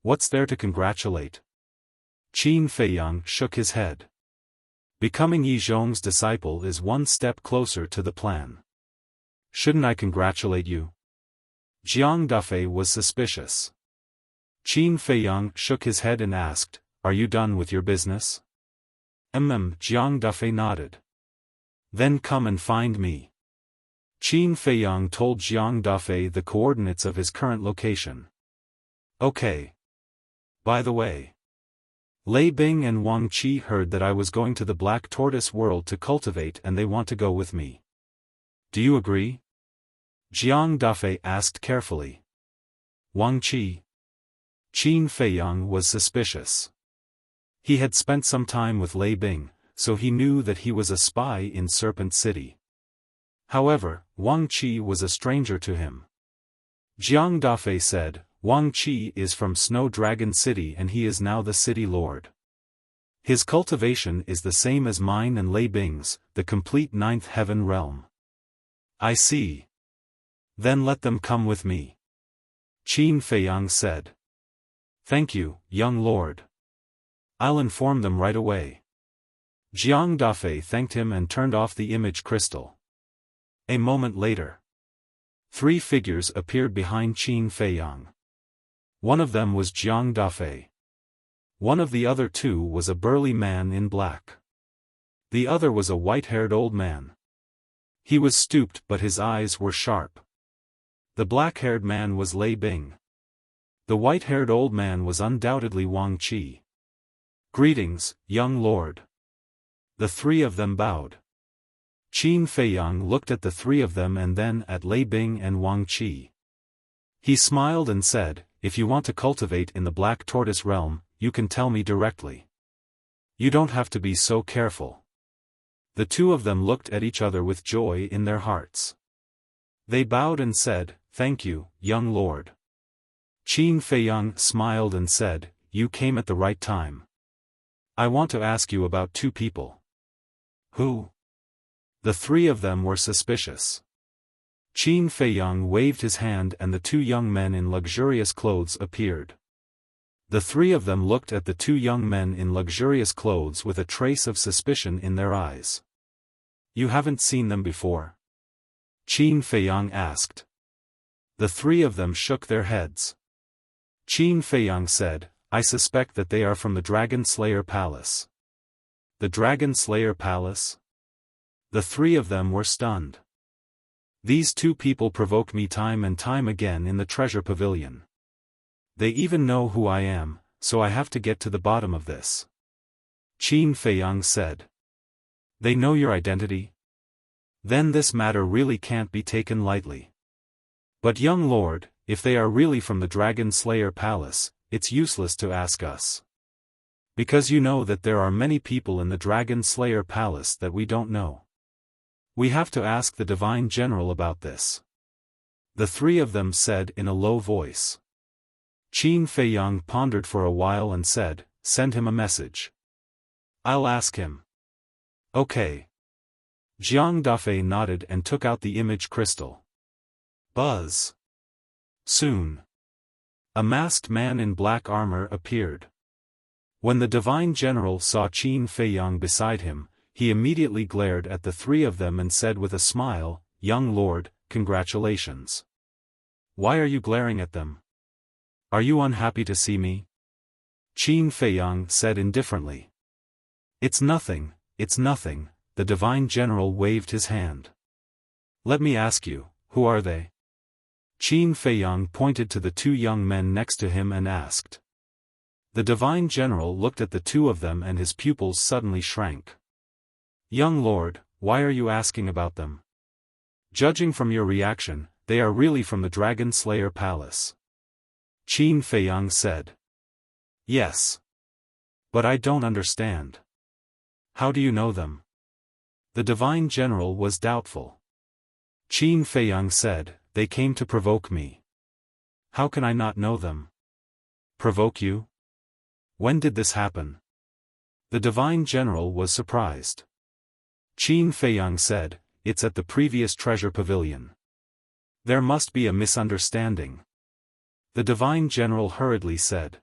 "What's there to congratulate?" Qin Feiyang shook his head. "Becoming Yi Zhong's disciple is one step closer to the plan. Shouldn't I congratulate you?" Jiang Dafei was suspicious. Qin Feiyang shook his head and asked, "Are you done with your business?" Jiang Dafei nodded. "Then come and find me." Qin Feiyang told Jiang Dafei the coordinates of his current location. "Okay. By the way, Lei Bing and Wang Qi heard that I was going to the Black Tortoise world to cultivate and they want to go with me. Do you agree?" Jiang Dafei asked carefully. "Wang Qi?" Qin Feiyang was suspicious. He had spent some time with Lei Bing, so he knew that he was a spy in Serpent City. However, Wang Qi was a stranger to him. Jiang Dafei said, "Wang Qi is from Snow Dragon City and he is now the city lord. His cultivation is the same as mine and Lei Bing's, the complete ninth heaven realm." "I see. Then let them come with me," Qin Feiyang said. "Thank you, young lord. I'll inform them right away." Jiang Dafei thanked him and turned off the image crystal. A moment later, 3 figures appeared behind Qin Feiyang. One of them was Jiang Dafei. One of the other 2 was a burly man in black. The other was a white-haired old man. He was stooped but his eyes were sharp. The black-haired man was Lei Bing. The white-haired old man was undoubtedly Wang Qi. "Greetings, young lord." The 3 of them bowed. Qin Feiyang looked at the 3 of them and then at Lei Bing and Wang Qi. He smiled and said, "If you want to cultivate in the Black Tortoise realm, you can tell me directly. You don't have to be so careful." The 2 of them looked at each other with joy in their hearts. They bowed and said, "Thank you, young lord." Qin Feiyang smiled and said, "You came at the right time. I want to ask you about 2 people." "Who?" The 3 of them were suspicious. Qin Feiyang waved his hand and the 2 young men in luxurious clothes appeared. The 3 of them looked at the 2 young men in luxurious clothes with a trace of suspicion in their eyes. "You haven't seen them before?" Qin Feiyang asked. The 3 of them shook their heads. Qin Feiyang said, "I suspect that they are from the Dragon Slayer Palace." "The Dragon Slayer Palace?" The 3 of them were stunned. "These 2 people provoke me time and time again in the treasure pavilion. They even know who I am, so I have to get to the bottom of this." Qin Feiyang said. "They know your identity? Then this matter really can't be taken lightly. But young lord, if they are really from the Dragon Slayer Palace, it's useless to ask us. Because you know that there are many people in the Dragon Slayer Palace that we don't know. We have to ask the Divine General about this. The three of them said in a low voice. Qin Feiyang pondered for a while and said, "Send him a message. I'll ask him." Okay. Jiang Dafei nodded and took out the image crystal. Buzz. Soon. A masked man in black armor appeared. When the Divine General saw Qin Feiyang beside him, he immediately glared at the three of them and said with a smile, "Young lord, congratulations." "Why are you glaring at them? Are you unhappy to see me?" Qin Feiyang said indifferently. It's nothing, the Divine General waved his hand. "Let me ask you, who are they?" Qin Feiyang pointed to the two young men next to him and asked. The Divine General looked at the two of them and his pupils suddenly shrank. "Young lord, why are you asking about them? Judging from your reaction, they are really from the Dragon Slayer Palace." Qin Feiyang said. "Yes. But I don't understand. How do you know them?" The Divine General was doubtful. Qin Feiyang said, "They came to provoke me. How can I not know them?" "Provoke you? When did this happen?" The Divine General was surprised. Qin Feiyang said, "It's at the previous treasure pavilion. There must be a misunderstanding." The Divine General hurriedly said.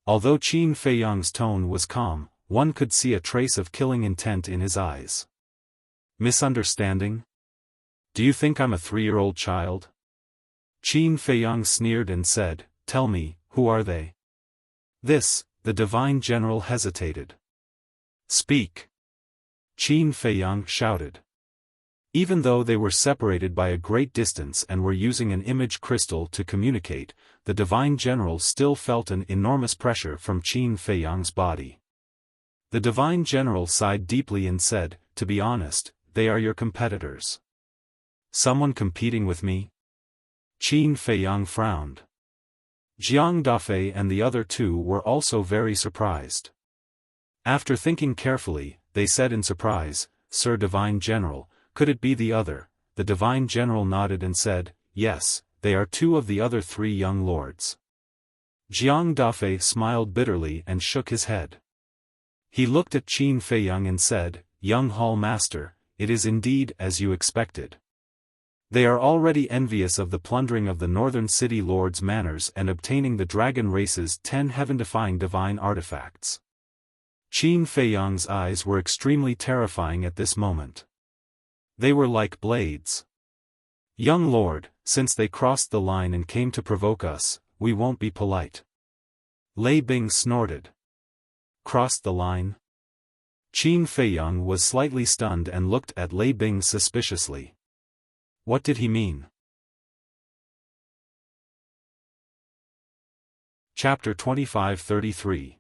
Although Qin Feiyang's tone was calm, one could see a trace of killing intent in his eyes. "Misunderstanding? Do you think I'm a 3-year-old child?" Qin Feiyang sneered and said, "Tell me, who are they?" The Divine General hesitated. "Speak!" Qin Feiyang shouted. Even though they were separated by a great distance and were using an image crystal to communicate, the Divine General still felt an enormous pressure from Qin Feiyang's body. The Divine General sighed deeply and said, "To be honest, they are your competitors." "Someone competing with me?" Qin Feiyang frowned. Jiang Dafei and the other two were also very surprised. After thinking carefully, they said in surprise, "Sir Divine General, could it be the other?" The Divine General nodded and said, "Yes, they are two of the other 3 young lords." Jiang Dafei smiled bitterly and shook his head. He looked at Qin Feiyang and said, "Young Hall Master, it is indeed as you expected. They are already envious of the plundering of the Northern City Lord's manors and obtaining the dragon race's 10 heaven-defying divine artifacts." Qin Feiyang's eyes were extremely terrifying at this moment. They were like blades. "Young lord, since they crossed the line and came to provoke us, we won't be polite." Lei Bing snorted. "Crossed the line?" Qin Feiyang was slightly stunned and looked at Lei Bing suspiciously. What did he mean? Chapter 25-33.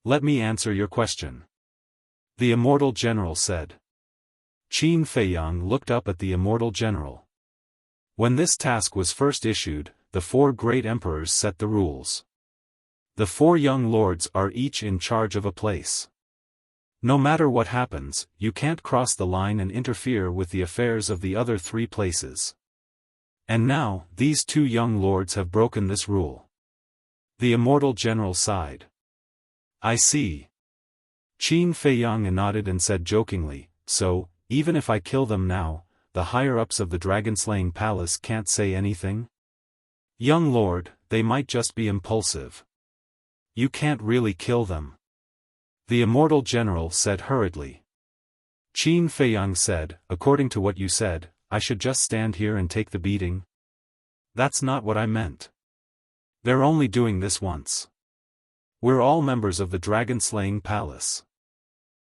Let me answer your question. The Immortal General said. Qin Feiyang looked up at the Immortal General. When this task was first issued, the 4 great emperors set the rules. The 4 young lords are each in charge of a place. No matter what happens, you can't cross the line and interfere with the affairs of the other 3 places. And now, these 2 young lords have broken this rule. The Immortal General sighed. I see. Qin Feiyang nodded and said jokingly, "So, even if I kill them now, the higher-ups of the dragon-slaying palace can't say anything?" "Young lord, they might just be impulsive. You can't really kill them," the Immortal General said hurriedly. Qin Feiyang said, "According to what you said, I should just stand here and take the beating?" "That's not what I meant. They're only doing this once. We're all members of the dragon-slaying palace.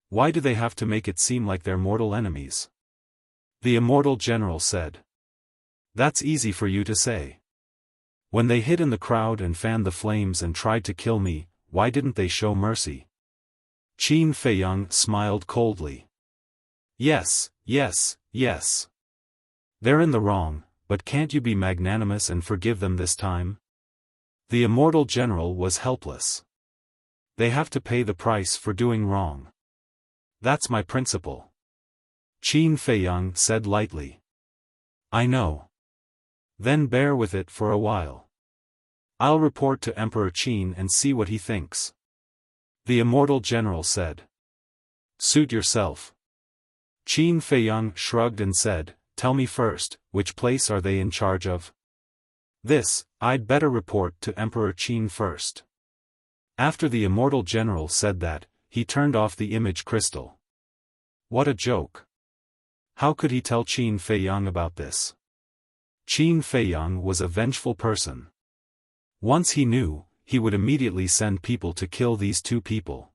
Why do they have to make it seem like they're mortal enemies?" The Immortal General said. "That's easy for you to say. When they hid in the crowd and fanned the flames and tried to kill me, why didn't they show mercy?" Qin Feiyang smiled coldly. Yes. They're in the wrong, but can't you be magnanimous and forgive them this time?" The Immortal General was helpless. They have to pay the price for doing wrong. That's my principle. Qin Feiyang said lightly. I know. Then bear with it for a while. I'll report to Emperor Qin and see what he thinks. The immortal general said. Suit yourself. Qin Feiyang shrugged and said, tell me first, which place are they in charge of? This, I'd better report to Emperor Qin first. After the immortal general said that, he turned off the image crystal. What a joke. How could he tell Qin Feiyang about this? Qin Feiyang was a vengeful person. Once he knew, he would immediately send people to kill these two people.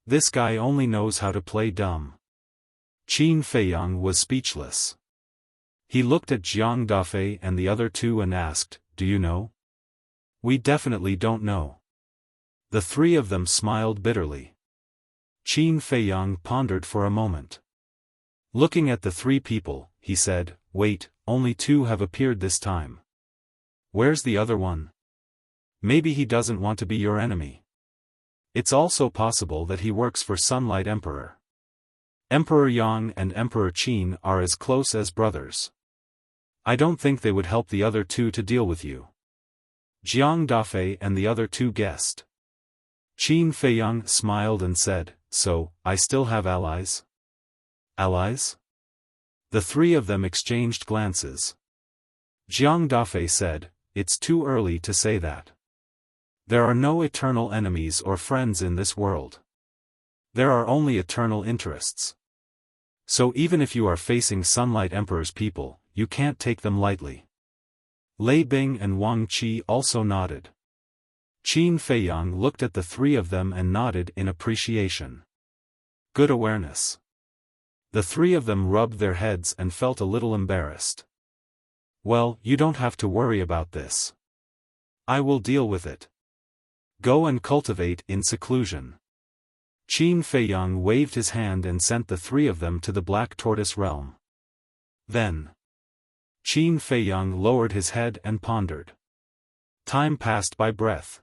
This guy only knows how to play dumb. Qin Feiyang was speechless. He looked at Jiang Dafei and the other two and asked, do you know? We definitely don't know. The three of them smiled bitterly. Qin Feiyang pondered for a moment. Looking at the three people, he said, wait, only two have appeared this time. Where's the other one? Maybe he doesn't want to be your enemy. It's also possible that he works for Sunlight Emperor. Emperor Yang and Emperor Qin are as close as brothers. I don't think they would help the other two to deal with you. Jiang Dafei and the other two guessed. Qin Feiyang smiled and said, so, I still have allies? Allies? The three of them exchanged glances. Jiang Dafei said, it's too early to say that. There are no eternal enemies or friends in this world. There are only eternal interests. So even if you are facing Sunlight Emperor's people, you can't take them lightly. Lei Bing and Wang Qi also nodded. Qin Feiyang looked at the three of them and nodded in appreciation. Good awareness. The three of them rubbed their heads and felt a little embarrassed. Well, you don't have to worry about this. I will deal with it. Go and cultivate in seclusion. Qin Feiyang waved his hand and sent the three of them to the Black Tortoise realm. Then, Qin Feiyang lowered his head and pondered. Time passed by breath.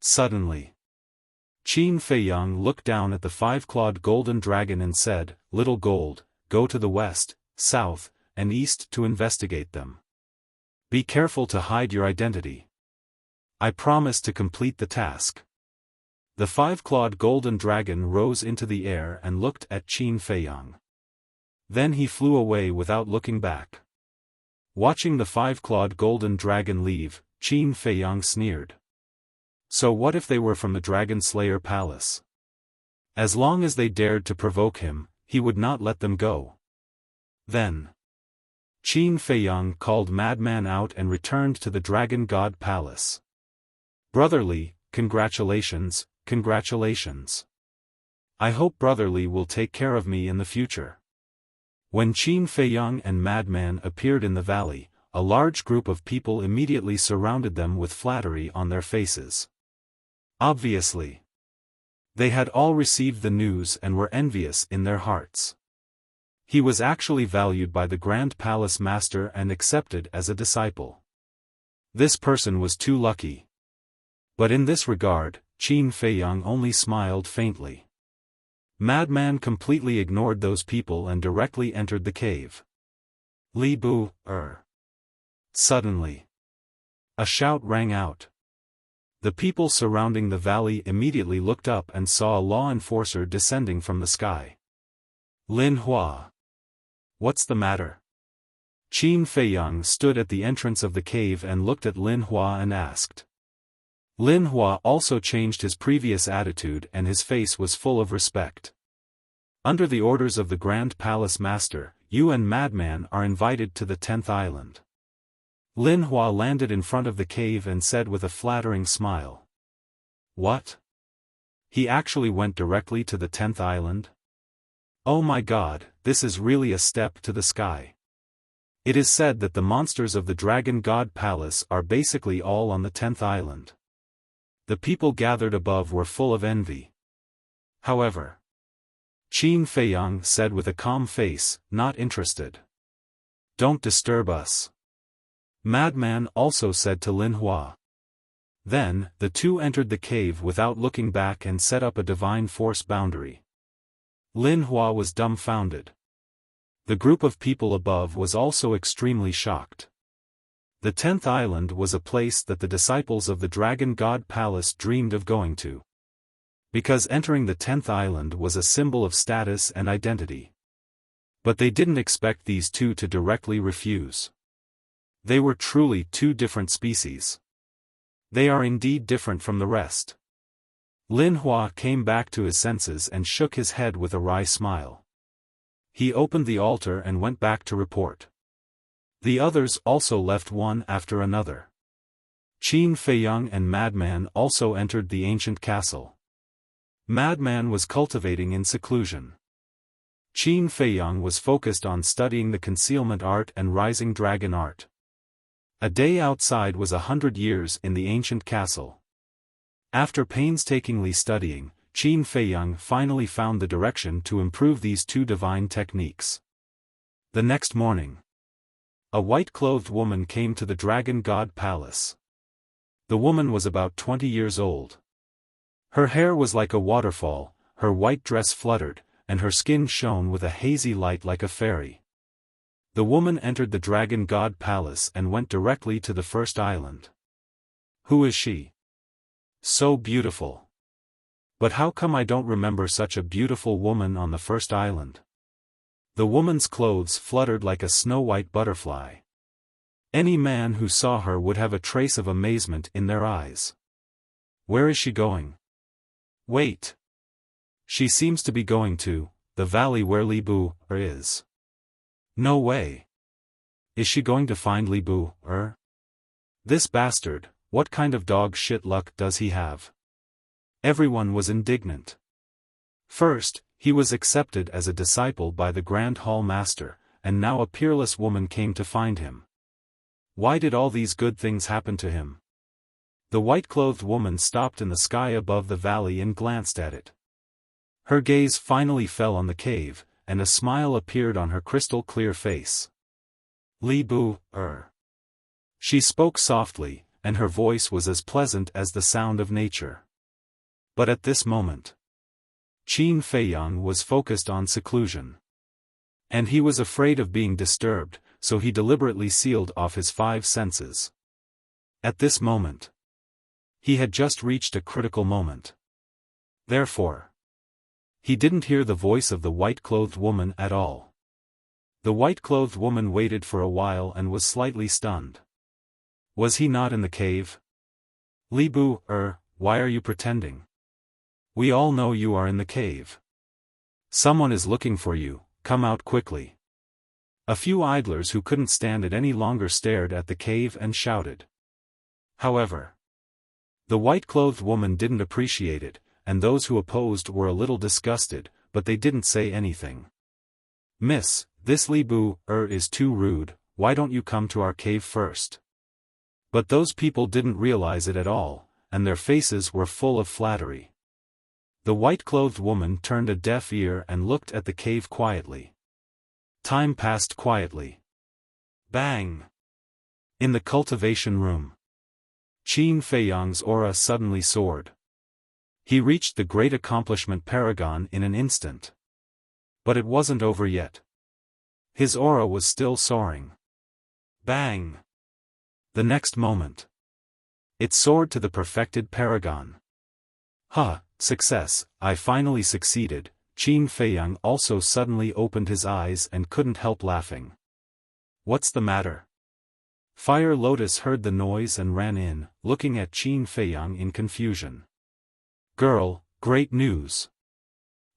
Suddenly, Qin Feiyang looked down at the five-clawed golden dragon and said, Little Gold, go to the west, south, and east to investigate them. Be careful to hide your identity. I promise to complete the task. The five-clawed golden dragon rose into the air and looked at Qin Feiyang. Then he flew away without looking back. Watching the five-clawed golden dragon leave, Qin Feiyang sneered. So what if they were from the Dragon Slayer Palace? As long as they dared to provoke him, he would not let them go. Then, Qin Feiyang called Madman out and returned to the Dragon God Palace. Brotherly, congratulations, congratulations. I hope Brotherly will take care of me in the future. When Qin Feiyang and Madman appeared in the valley, a large group of people immediately surrounded them with flattery on their faces. Obviously, they had all received the news and were envious in their hearts. He was actually valued by the Grand Palace Master and accepted as a disciple. This person was too lucky. But in this regard, Qin Feiyang only smiled faintly. Madman completely ignored those people and directly entered the cave. Li Bu, Suddenly, a shout rang out. The people surrounding the valley immediately looked up and saw a law enforcer descending from the sky. Lin Hua. What's the matter? Qin Feiyang stood at the entrance of the cave and looked at Lin Hua and asked. Lin Hua also changed his previous attitude and his face was full of respect. Under the orders of the Grand Palace Master, you and Madman are invited to the 10th island. Lin Hua landed in front of the cave and said with a flattering smile. What? He actually went directly to the 10th island? Oh my God, this is really a step to the sky. It is said that the monsters of the Dragon God Palace are basically all on the 10th island. The people gathered above were full of envy. However, Qin Feiyang said with a calm face, not interested. Don't disturb us. Madman also said to Lin Hua. Then, the two entered the cave without looking back and set up a divine force boundary. Lin Hua was dumbfounded. The group of people above was also extremely shocked. The 10th island was a place that the disciples of the Dragon God Palace dreamed of going to. Because entering the 10th island was a symbol of status and identity. But they didn't expect these two to directly refuse. They were truly two different species. They are indeed different from the rest. Lin Hua came back to his senses and shook his head with a wry smile. He opened the altar and went back to report. The others also left one after another. Qin Feiyang and Madman also entered the ancient castle. Madman was cultivating in seclusion. Qin Feiyang was focused on studying the concealment art and rising dragon art. A day outside was 100 years in the ancient castle. After painstakingly studying, Qin Feiyang finally found the direction to improve these two divine techniques. The next morning, a white-clothed woman came to the Dragon God Palace. The woman was about 20 years old. Her hair was like a waterfall, her white dress fluttered, and her skin shone with a hazy light like a fairy. The woman entered the Dragon God Palace and went directly to the first island. Who is she? So beautiful. But how come I don't remember such a beautiful woman on the first island? The woman's clothes fluttered like a snow-white butterfly. Any man who saw her would have a trace of amazement in their eyes. Where is she going? Wait. She seems to be going to the valley where Li Bu is. No way. Is she going to find Li Bu? This bastard, what kind of dog shit luck does he have? Everyone was indignant. First, he was accepted as a disciple by the Grand Hall Master, and now a peerless woman came to find him. Why did all these good things happen to him? The white-clothed woman stopped in the sky above the valley and glanced at it. Her gaze finally fell on the cave, and a smile appeared on her crystal-clear face. Li Bu. She spoke softly, and her voice was as pleasant as the sound of nature. But at this moment, Qin Feiyang was focused on seclusion. And he was afraid of being disturbed, so he deliberately sealed off his 5 senses. At this moment, he had just reached a critical moment. Therefore, he didn't hear the voice of the white-clothed woman at all. The white-clothed woman waited for a while and was slightly stunned. Was he not in the cave? Li Bu, why are you pretending? We all know you are in the cave. Someone is looking for you, come out quickly. A few idlers who couldn't stand it any longer stared at the cave and shouted. However, the white-clothed woman didn't appreciate it, and those who opposed were a little disgusted, but they didn't say anything. Miss, this Li Bu, is too rude, why don't you come to our cave first? But those people didn't realize it at all, and their faces were full of flattery. The white-clothed woman turned a deaf ear and looked at the cave quietly. Time passed quietly. Bang! In the cultivation room, Qin Feiyang's aura suddenly soared. He reached the great accomplishment paragon in an instant. But it wasn't over yet. His aura was still soaring. Bang! The next moment, it soared to the perfected paragon. Success, I finally succeeded. Qin Feiyang also suddenly opened his eyes and couldn't help laughing. What's the matter? Fire Lotus heard the noise and ran in, looking at Qin Feiyang in confusion. Girl, great news.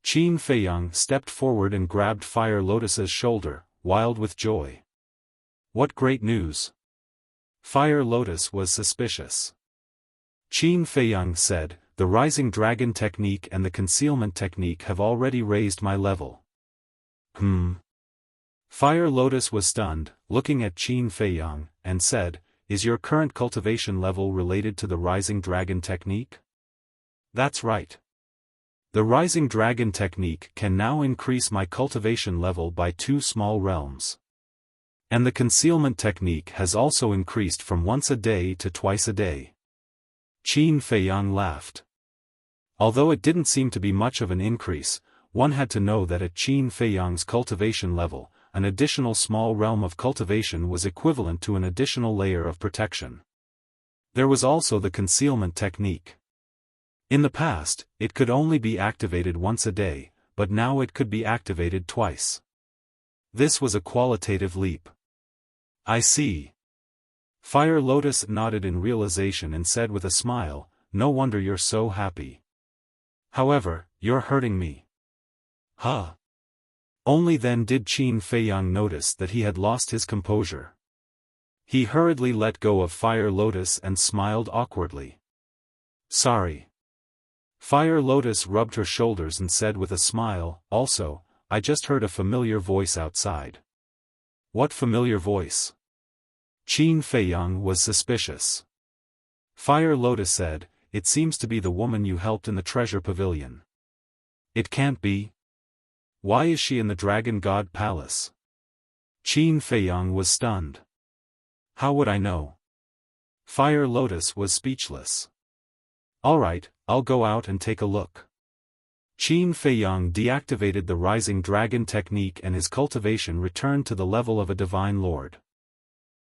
Qin Feiyang stepped forward and grabbed Fire Lotus's shoulder, wild with joy. What great news? Fire Lotus was suspicious. Qin Feiyang said, the Rising Dragon technique and the Concealment technique have already raised my level. Fire Lotus was stunned, looking at Qin Feiyang, and said, is your current cultivation level related to the Rising Dragon technique? That's right. The Rising Dragon technique can now increase my cultivation level by 2 small realms. And the Concealment technique has also increased from once a day to twice a day. Qin Feiyang laughed. Although it didn't seem to be much of an increase, one had to know that at Qin Feiyang's cultivation level, an additional small realm of cultivation was equivalent to an additional layer of protection. There was also the concealment technique. In the past, it could only be activated once a day, but now it could be activated twice. This was a qualitative leap. I see. Fire Lotus nodded in realization and said with a smile, no wonder you're so happy. However, you're hurting me. Huh? Only then did Qin Feiyang notice that he had lost his composure. He hurriedly let go of Fire Lotus and smiled awkwardly. Sorry. Fire Lotus rubbed her shoulders and said with a smile, also, I just heard a familiar voice outside. What familiar voice? Qin Feiyang was suspicious. Fire Lotus said, it seems to be the woman you helped in the treasure pavilion. It can't be. Why is she in the Dragon God Palace? Qin Feiyang was stunned. How would I know? Fire Lotus was speechless. Alright, I'll go out and take a look. Qin Feiyang deactivated the Rising Dragon technique and his cultivation returned to the level of a divine lord.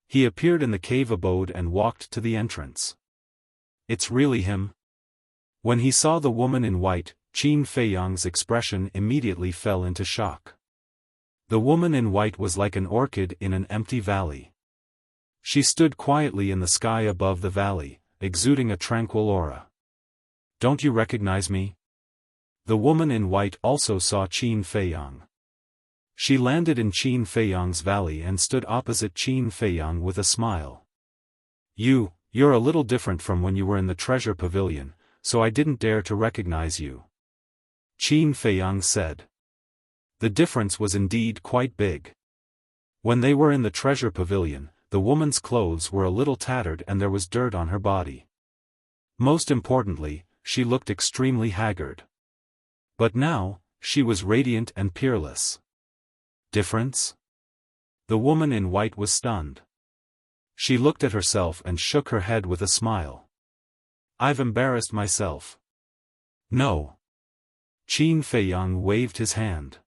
He appeared in the cave abode and walked to the entrance. It's really him? When he saw the woman in white, Qin Feiyang's expression immediately fell into shock. The woman in white was like an orchid in an empty valley. She stood quietly in the sky above the valley, exuding a tranquil aura. Don't you recognize me? The woman in white also saw Qin Feiyang. She landed in Qin Feiyang's valley and stood opposite Qin Feiyang with a smile. You're a little different from when you were in the treasure pavilion, so I didn't dare to recognize you. Qin Feiyang said. The difference was indeed quite big. When they were in the treasure pavilion, the woman's clothes were a little tattered and there was dirt on her body. Most importantly, she looked extremely haggard. But now, she was radiant and peerless. Difference? The woman in white was stunned. She looked at herself and shook her head with a smile. I've embarrassed myself. No. Qin Feiyang waved his hand.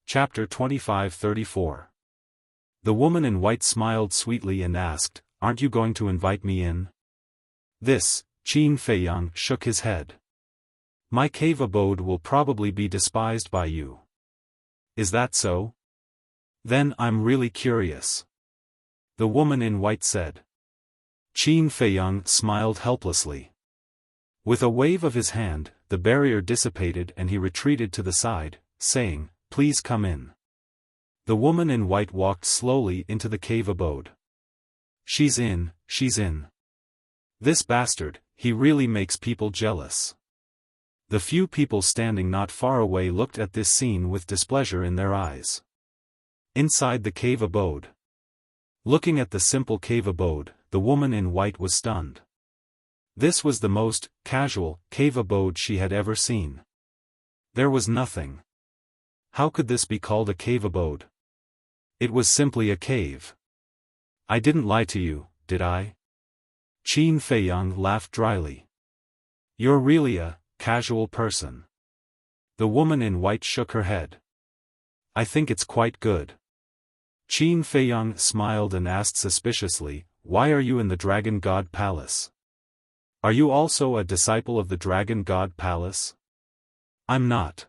Chapter 25-34. The woman in white smiled sweetly and asked, aren't you going to invite me in? This, Qin Feiyang shook his head. My cave abode will probably be despised by you. Is that so? Then I'm really curious. The woman in white said. Qin Feiyang smiled helplessly. With a wave of his hand, the barrier dissipated and he retreated to the side, saying, please come in. The woman in white walked slowly into the cave abode. She's in. This bastard, he really makes people jealous. The few people standing not far away looked at this scene with displeasure in their eyes. Inside the cave abode. Looking at the simple cave abode, the woman in white was stunned. This was the most casual cave abode she had ever seen. There was nothing. How could this be called a cave abode? It was simply a cave. I didn't lie to you, did I? Qin Feiyang laughed dryly. You're really a casual person. The woman in white shook her head. I think it's quite good. Qin Feiyang smiled and asked suspiciously, why are you in the Dragon God Palace? Are you also a disciple of the Dragon God Palace? I'm not.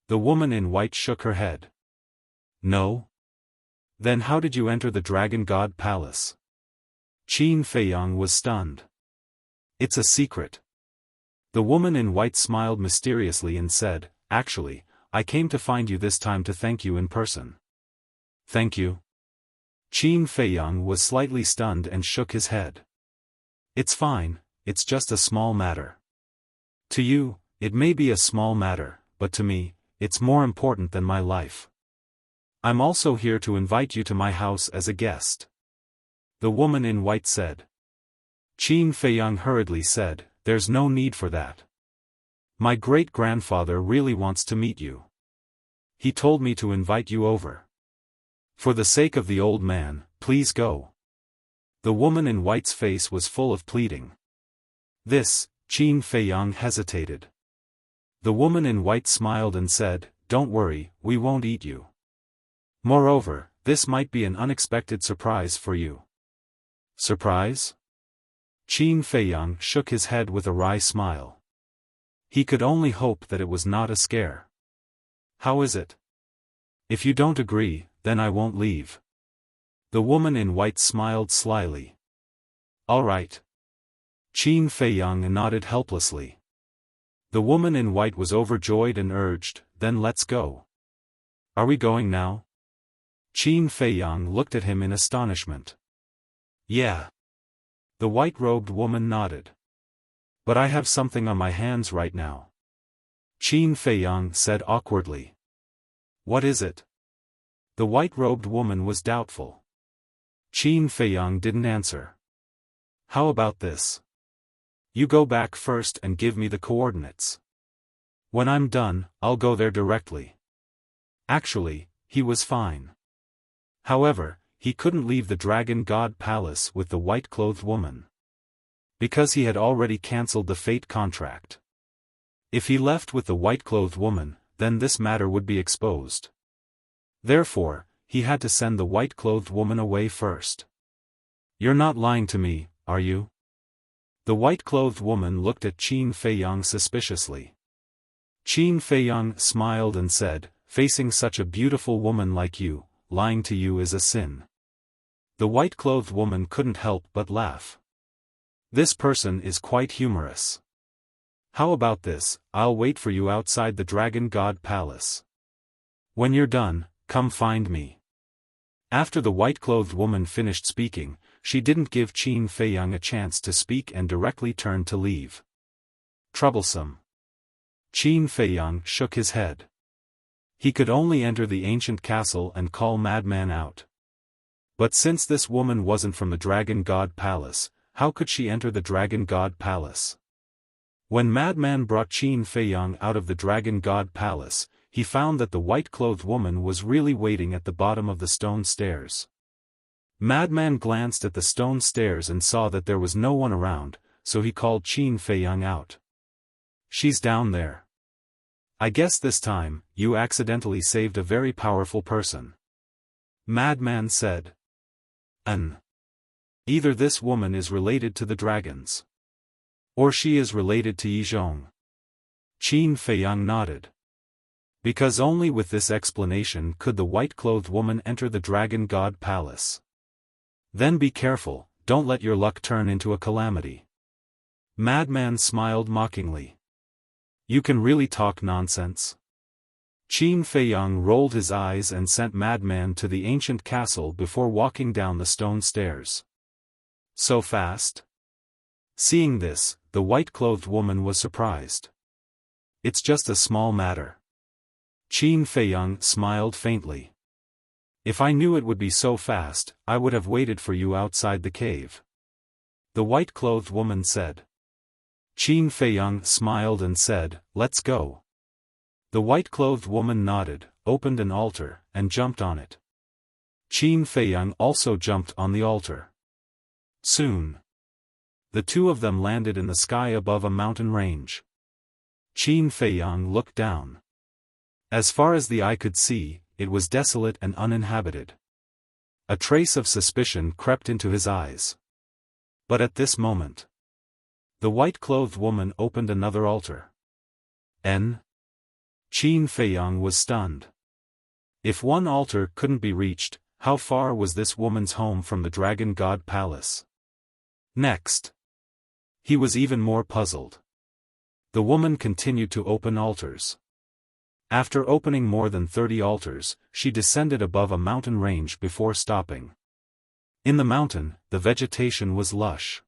The woman in white shook her head. No? Then how did you enter the Dragon God Palace? Qin Feiyang was stunned. It's a secret. The woman in white smiled mysteriously and said, actually, I came to find you this time to thank you in person. Thank you? Qin Feiyang was slightly stunned and shook his head. It's fine, it's just a small matter. To you, it may be a small matter, but to me, it's more important than my life. I'm also here to invite you to my house as a guest. The woman in white said. Qin Feiyang hurriedly said, there's no need for that. My great-grandfather really wants to meet you. He told me to invite you over. For the sake of the old man, please go. The woman in white's face was full of pleading. This, Qin Feiyang hesitated. The woman in white smiled and said, "Don't worry, we won't eat you. Moreover, this might be an unexpected surprise for you." Surprise? Qin Feiyang shook his head with a wry smile. He could only hope that it was not a scare. "How is it? If you don't agree, then I won't leave." The woman in white smiled slyly. "All right." Qin Feiyang nodded helplessly. The woman in white was overjoyed and urged, "Then let's go." "Are we going now?" Qin Feiyang looked at him in astonishment. "Yeah." The white-robed woman nodded. "But I have something on my hands right now," Qin Feiyang said awkwardly. "What is it?" The white-robed woman was doubtful. Qin Feiyang didn't answer. "How about this? You go back first and give me the coordinates. When I'm done, I'll go there directly." Actually, he was fine. However, he couldn't leave the Dragon God Palace with the white-clothed woman, because he had already cancelled the fate contract. If he left with the white-clothed woman, then this matter would be exposed. Therefore, he had to send the white-clothed woman away first. "You're not lying to me, are you?" The white-clothed woman looked at Qin Feiyang suspiciously. Qin Feiyang smiled and said, "Facing such a beautiful woman like you, lying to you is a sin." The white-clothed woman couldn't help but laugh. "This person is quite humorous. How about this, I'll wait for you outside the Dragon God Palace. When you're done, come find me." After the white-clothed woman finished speaking, she didn't give Qin Feiyang a chance to speak and directly turned to leave. Troublesome. Qin Feiyang shook his head. He could only enter the ancient castle and call Madman out. But since this woman wasn't from the Dragon God Palace, how could she enter the Dragon God Palace? When Madman brought Qin Feiyang out of the Dragon God Palace, he found that the white-clothed woman was really waiting at the bottom of the stone stairs. Madman glanced at the stone stairs and saw that there was no one around, so he called Qin Feiyang out. "She's down there. I guess this time, you accidentally saved a very powerful person," Madman said. Either this woman is related to the dragons, or she is related to Yizhong." Qin Feiyang nodded. Because only with this explanation could the white-clothed woman enter the Dragon God Palace. "Then be careful, don't let your luck turn into a calamity." Madman smiled mockingly. "You can really talk nonsense." Qin Feiyang rolled his eyes and sent Madman to the ancient castle before walking down the stone stairs. "So fast?" Seeing this, the white-clothed woman was surprised. "It's just a small matter." Qin Feiyang smiled faintly. "If I knew it would be so fast, I would have waited for you outside the cave," the white-clothed woman said. Qin Feiyang smiled and said, "Let's go." The white-clothed woman nodded, opened an altar, and jumped on it. Qin Feiyang also jumped on the altar. Soon, the two of them landed in the sky above a mountain range. Qin Feiyang looked down. As far as the eye could see, it was desolate and uninhabited. A trace of suspicion crept into his eyes. But at this moment, the white-clothed woman opened another altar. Qin Feiyang was stunned. If one altar couldn't be reached, how far was this woman's home from the Dragon God Palace? Next, he was even more puzzled. The woman continued to open altars. After opening more than 30 altars, she descended above a mountain range before stopping. In the mountain, the vegetation was lush.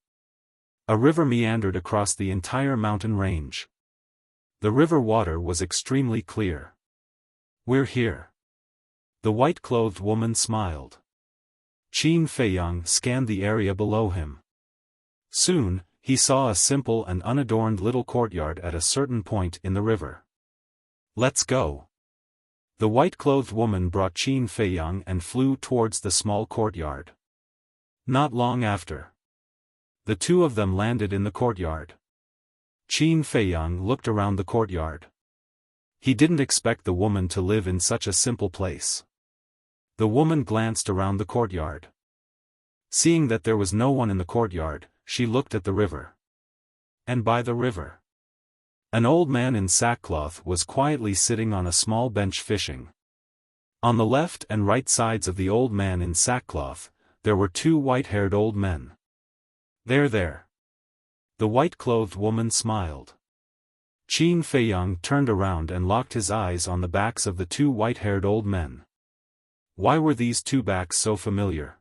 A river meandered across the entire mountain range. The river water was extremely clear. "We're here." The white-clothed woman smiled. Qin Feiyang scanned the area below him. Soon, he saw a simple and unadorned little courtyard at a certain point in the river. "Let's go." The white-clothed woman brought Qin Feiyang and flew towards the small courtyard. Not long after, the two of them landed in the courtyard. Qin Feiyang looked around the courtyard. He didn't expect the woman to live in such a simple place. The woman glanced around the courtyard. Seeing that there was no one in the courtyard, she looked at the river. And by the river, an old man in sackcloth was quietly sitting on a small bench fishing. On the left and right sides of the old man in sackcloth, there were two white-haired old men. There. The white-clothed woman smiled. Qin Feiyang turned around and locked his eyes on the backs of the two white-haired old men. Why were these two backs so familiar?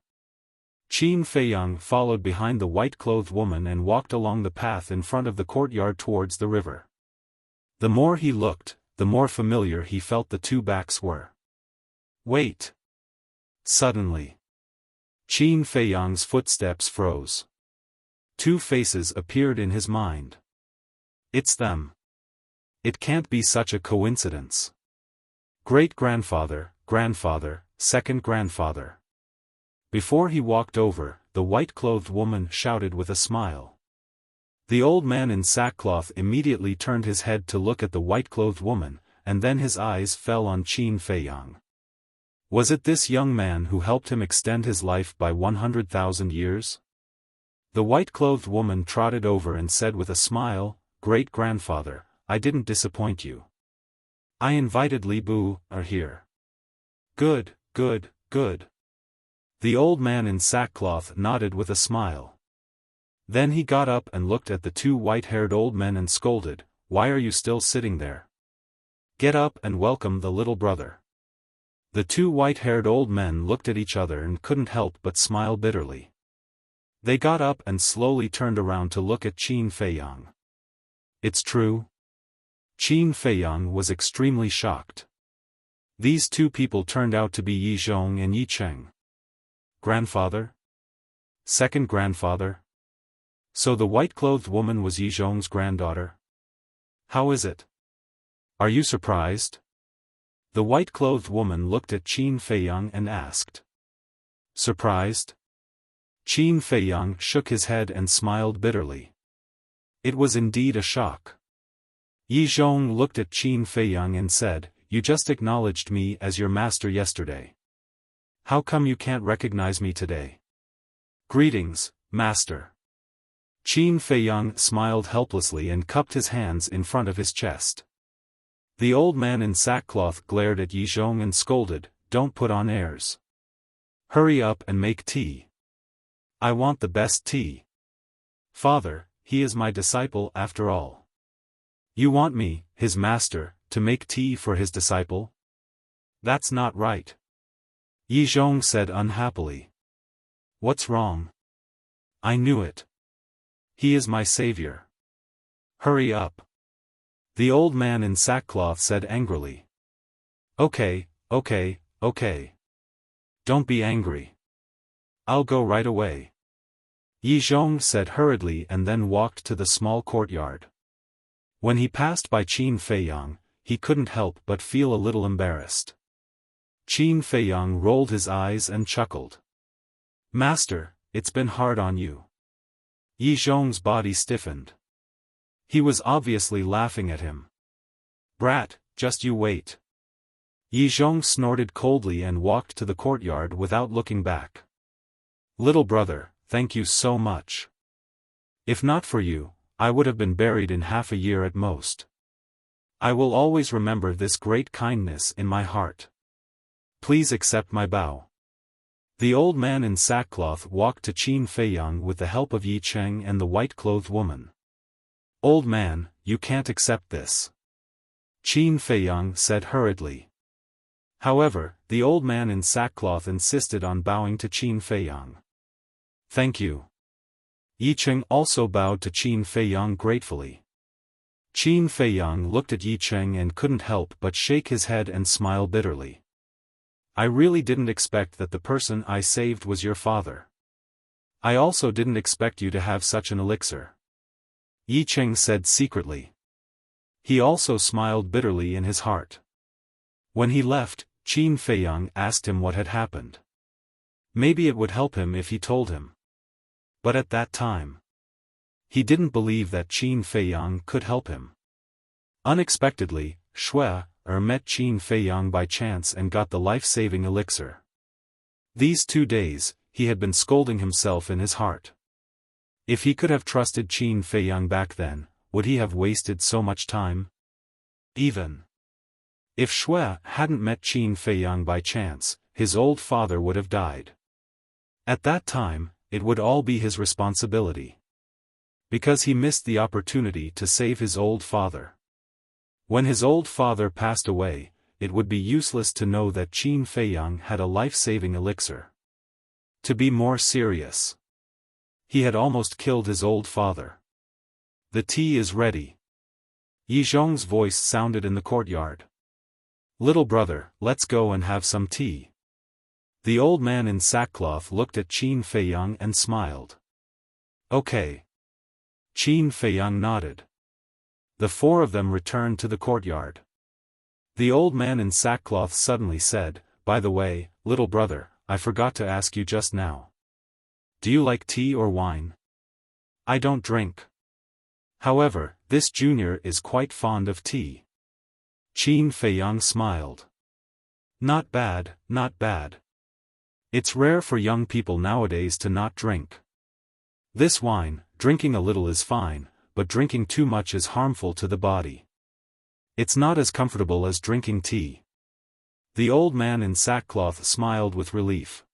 Qin Feiyang followed behind the white-clothed woman and walked along the path in front of the courtyard towards the river. The more he looked, the more familiar he felt the two backs were. Wait! Suddenly, Qin Feiyang's footsteps froze. Two faces appeared in his mind. It's them. It can't be such a coincidence. Great-grandfather, grandfather, second-grandfather. Before he walked over, the white-clothed woman shouted with a smile. The old man in sackcloth immediately turned his head to look at the white-clothed woman, and then his eyes fell on Qin Feiyang. Was it this young man who helped him extend his life by 100,000 years? The white-clothed woman trotted over and said with a smile, "Great-grandfather, I didn't disappoint you. I invited Li Bu here." Good. The old man in sackcloth nodded with a smile. Then he got up and looked at the two white-haired old men and scolded, "Why are you still sitting there? Get up and welcome the little brother." The two white-haired old men looked at each other and couldn't help but smile bitterly. They got up and slowly turned around to look at Qin Feiyang. It's true? Qin Feiyang was extremely shocked. These two people turned out to be Yi Zhong and Yi Cheng. Grandfather? Second grandfather? So the white-clothed woman was Yi Zhong's granddaughter? How is it? Are you surprised? The white-clothed woman looked at Qin Feiyang and asked. Surprised? Qin Feiyang shook his head and smiled bitterly. It was indeed a shock. Yi Zhong looked at Qin Feiyang and said, "You just acknowledged me as your master yesterday. How come you can't recognize me today?" "Greetings, master." Qin Feiyang smiled helplessly and cupped his hands in front of his chest. The old man in sackcloth glared at Yi Zhong and scolded, "Don't put on airs. Hurry up and make tea. I want the best tea. Father, he is my disciple after all. You want me, his master, to make tea for his disciple? That's not right." Yi Zhong said unhappily. "What's wrong? I knew it. He is my savior. Hurry up." The old man in sackcloth said angrily. Okay. Don't be angry. I'll go right away." Yi Zhong said hurriedly and then walked to the small courtyard. When he passed by Qin Feiyang, he couldn't help but feel a little embarrassed. Qin Feiyang rolled his eyes and chuckled. "Master, it's been hard on you." Yi Zhong's body stiffened. He was obviously laughing at him. "Brat, just you wait." Yi Zhong snorted coldly and walked to the courtyard without looking back. "Little brother, thank you so much. If not for you, I would have been buried in half a year at most. I will always remember this great kindness in my heart. Please accept my bow." The old man in sackcloth walked to Qin Feiyang with the help of Yi Cheng and the white-clothed woman. "Old man, you can't accept this," Qin Feiyang said hurriedly. However, the old man in sackcloth insisted on bowing to Qin Feiyang. "Thank you." Yi Cheng also bowed to Qin Feiyang gratefully. Qin Feiyang looked at Yi Cheng and couldn't help but shake his head and smile bitterly. "I really didn't expect that the person I saved was your father. I also didn't expect you to have such an elixir," Yi Cheng said secretly. He also smiled bitterly in his heart. When he left, Qin Feiyang asked him what had happened. Maybe it would help him if he told him. But at that time, he didn't believe that Qin Feiyang could help him. Unexpectedly, Shui met Qin Feiyang by chance and got the life-saving elixir. These 2 days, he had been scolding himself in his heart. If he could have trusted Qin Feiyang back then, would he have wasted so much time? Even if Shui hadn't met Qin Feiyang by chance, his old father would have died. At that time, it would all be his responsibility. Because he missed the opportunity to save his old father. When his old father passed away, it would be useless to know that Qin Feiyang had a life-saving elixir. To be more serious, he had almost killed his old father. The tea is ready. Yi Zhong's voice sounded in the courtyard. Little brother, let's go and have some tea. The old man in sackcloth looked at Qin Feiyang and smiled. Okay. Qin Feiyang nodded. The 4 of them returned to the courtyard. The old man in sackcloth suddenly said, by the way, little brother, I forgot to ask you just now. Do you like tea or wine? I don't drink. However, this junior is quite fond of tea. Qin Feiyang smiled. Not bad, not bad. It's rare for young people nowadays to not drink. This wine, drinking a little is fine, but drinking too much is harmful to the body. It's not as comfortable as drinking tea. The old man in sackcloth smiled with relief.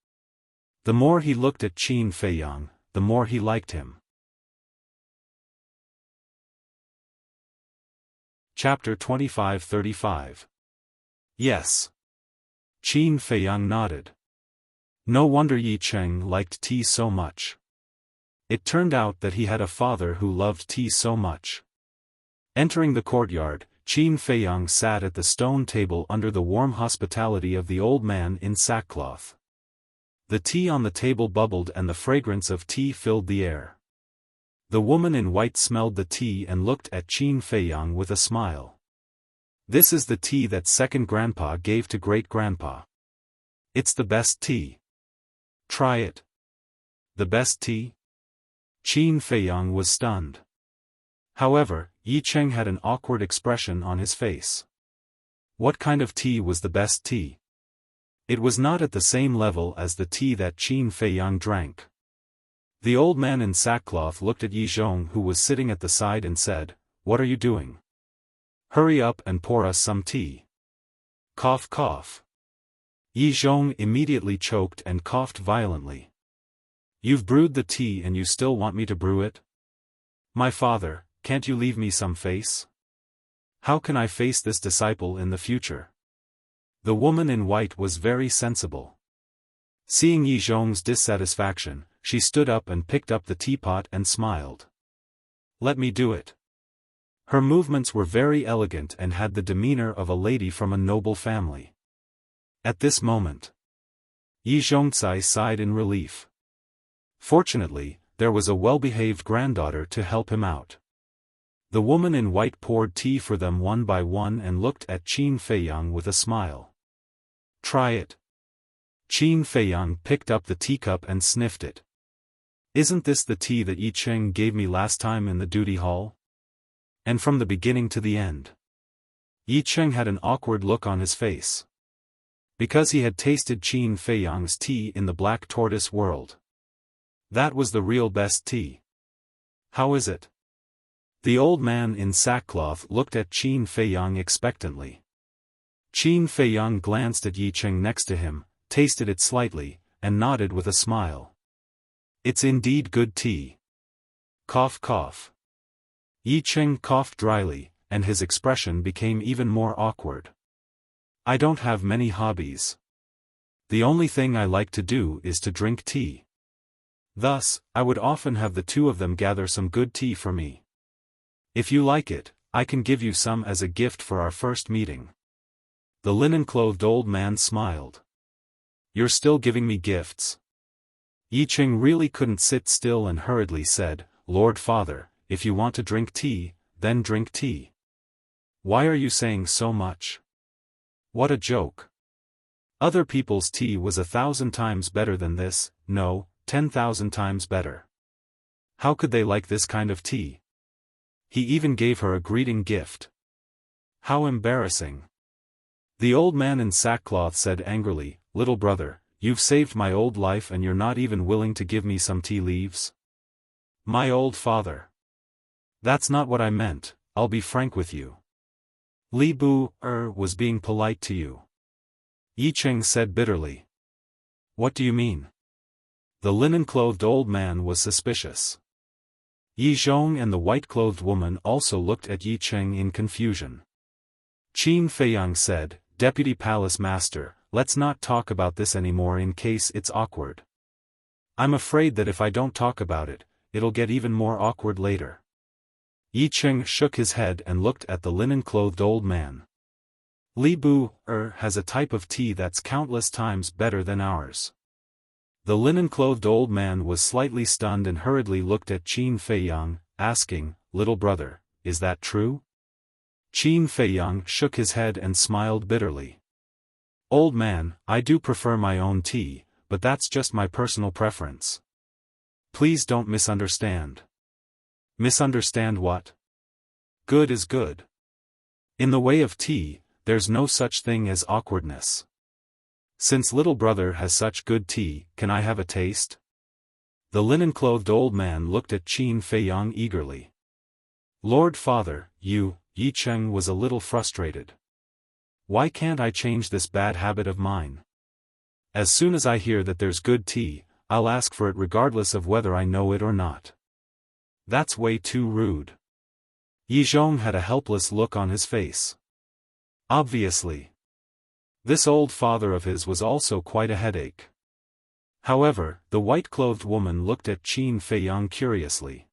The more he looked at Qin Feiyang, the more he liked him. Chapter 25-35. Yes. Qin Feiyang nodded. No wonder Yi Cheng liked tea so much. It turned out that he had a father who loved tea so much. Entering the courtyard, Qin Feiyang sat at the stone table under the warm hospitality of the old man in sackcloth. The tea on the table bubbled and the fragrance of tea filled the air. The woman in white smelled the tea and looked at Qin Feiyang with a smile. This is the tea that second grandpa gave to great-grandpa. It's the best tea. Try it. The best tea? Qin Feiyang was stunned. However, Yi Cheng had an awkward expression on his face. What kind of tea was the best tea? It was not at the same level as the tea that Qin Feiyang drank. The old man in sackcloth looked at Yi Zhong who was sitting at the side and said, "What are you doing? Hurry up and pour us some tea." Cough cough. Yi Zhong immediately choked and coughed violently. You've brewed the tea and you still want me to brew it? My father, can't you leave me some face? How can I face this disciple in the future? The woman in white was very sensible. Seeing Yi Zhong's dissatisfaction, she stood up and picked up the teapot and smiled. Let me do it. Her movements were very elegant and had the demeanor of a lady from a noble family. At this moment, Yi Zhongzai sighed in relief. Fortunately, there was a well-behaved granddaughter to help him out. The woman in white poured tea for them one by one and looked at Qin Feiyang with a smile. Try it. Qin Feiyang picked up the teacup and sniffed it. Isn't this the tea that Yi Cheng gave me last time in the duty hall? And from the beginning to the end. Yi Cheng had an awkward look on his face. Because he had tasted Qin Feiyang's tea in the Black Tortoise world. That was the real best tea. How is it? The old man in sackcloth looked at Qin Feiyang expectantly. Qin Feiyang glanced at Yi Cheng next to him, tasted it slightly, and nodded with a smile. It's indeed good tea. Cough cough. Yi Cheng coughed dryly, and his expression became even more awkward. I don't have many hobbies. The only thing I like to do is to drink tea. Thus, I would often have the 2 of them gather some good tea for me. If you like it, I can give you some as a gift for our first meeting. The linen-clothed old man smiled. You're still giving me gifts? Yi Cheng really couldn't sit still and hurriedly said, Lord Father, if you want to drink tea, then drink tea. Why are you saying so much? What a joke. Other people's tea was 1,000 times better than this, no, 10,000 times better. How could they like this kind of tea? He even gave her a greeting gift. How embarrassing. The old man in sackcloth said angrily, "Little brother, you've saved my old life and you're not even willing to give me some tea leaves?" My old father. That's not what I meant, I'll be frank with you. Li Bu was being polite to you. Yi Cheng said bitterly. What do you mean? The linen-clothed old man was suspicious. Yi Zhong and the white-clothed woman also looked at Yi Cheng in confusion. Qin Feiyang said, Deputy Palace Master, let's not talk about this anymore in case it's awkward. I'm afraid that if I don't talk about it, it'll get even more awkward later. Yi Cheng shook his head and looked at the linen-clothed old man. Li Bu has a type of tea that's countless times better than ours. The linen-clothed old man was slightly stunned and hurriedly looked at Qin Feiyang, asking, Little brother, is that true? Qin Feiyang shook his head and smiled bitterly. Old man, I do prefer my own tea, but that's just my personal preference. Please don't misunderstand. Misunderstand what? Good is good. In the way of tea, there's no such thing as awkwardness. Since little brother has such good tea, can I have a taste? The linen-clothed old man looked at Qin Feiyang eagerly. Lord Father, Yi Cheng was a little frustrated. Why can't I change this bad habit of mine? As soon as I hear that there's good tea, I'll ask for it regardless of whether I know it or not. That's way too rude. Yi Zhong had a helpless look on his face. Obviously. This old father of his was also quite a headache. However, the white-clothed woman looked at Qin Feiyang curiously.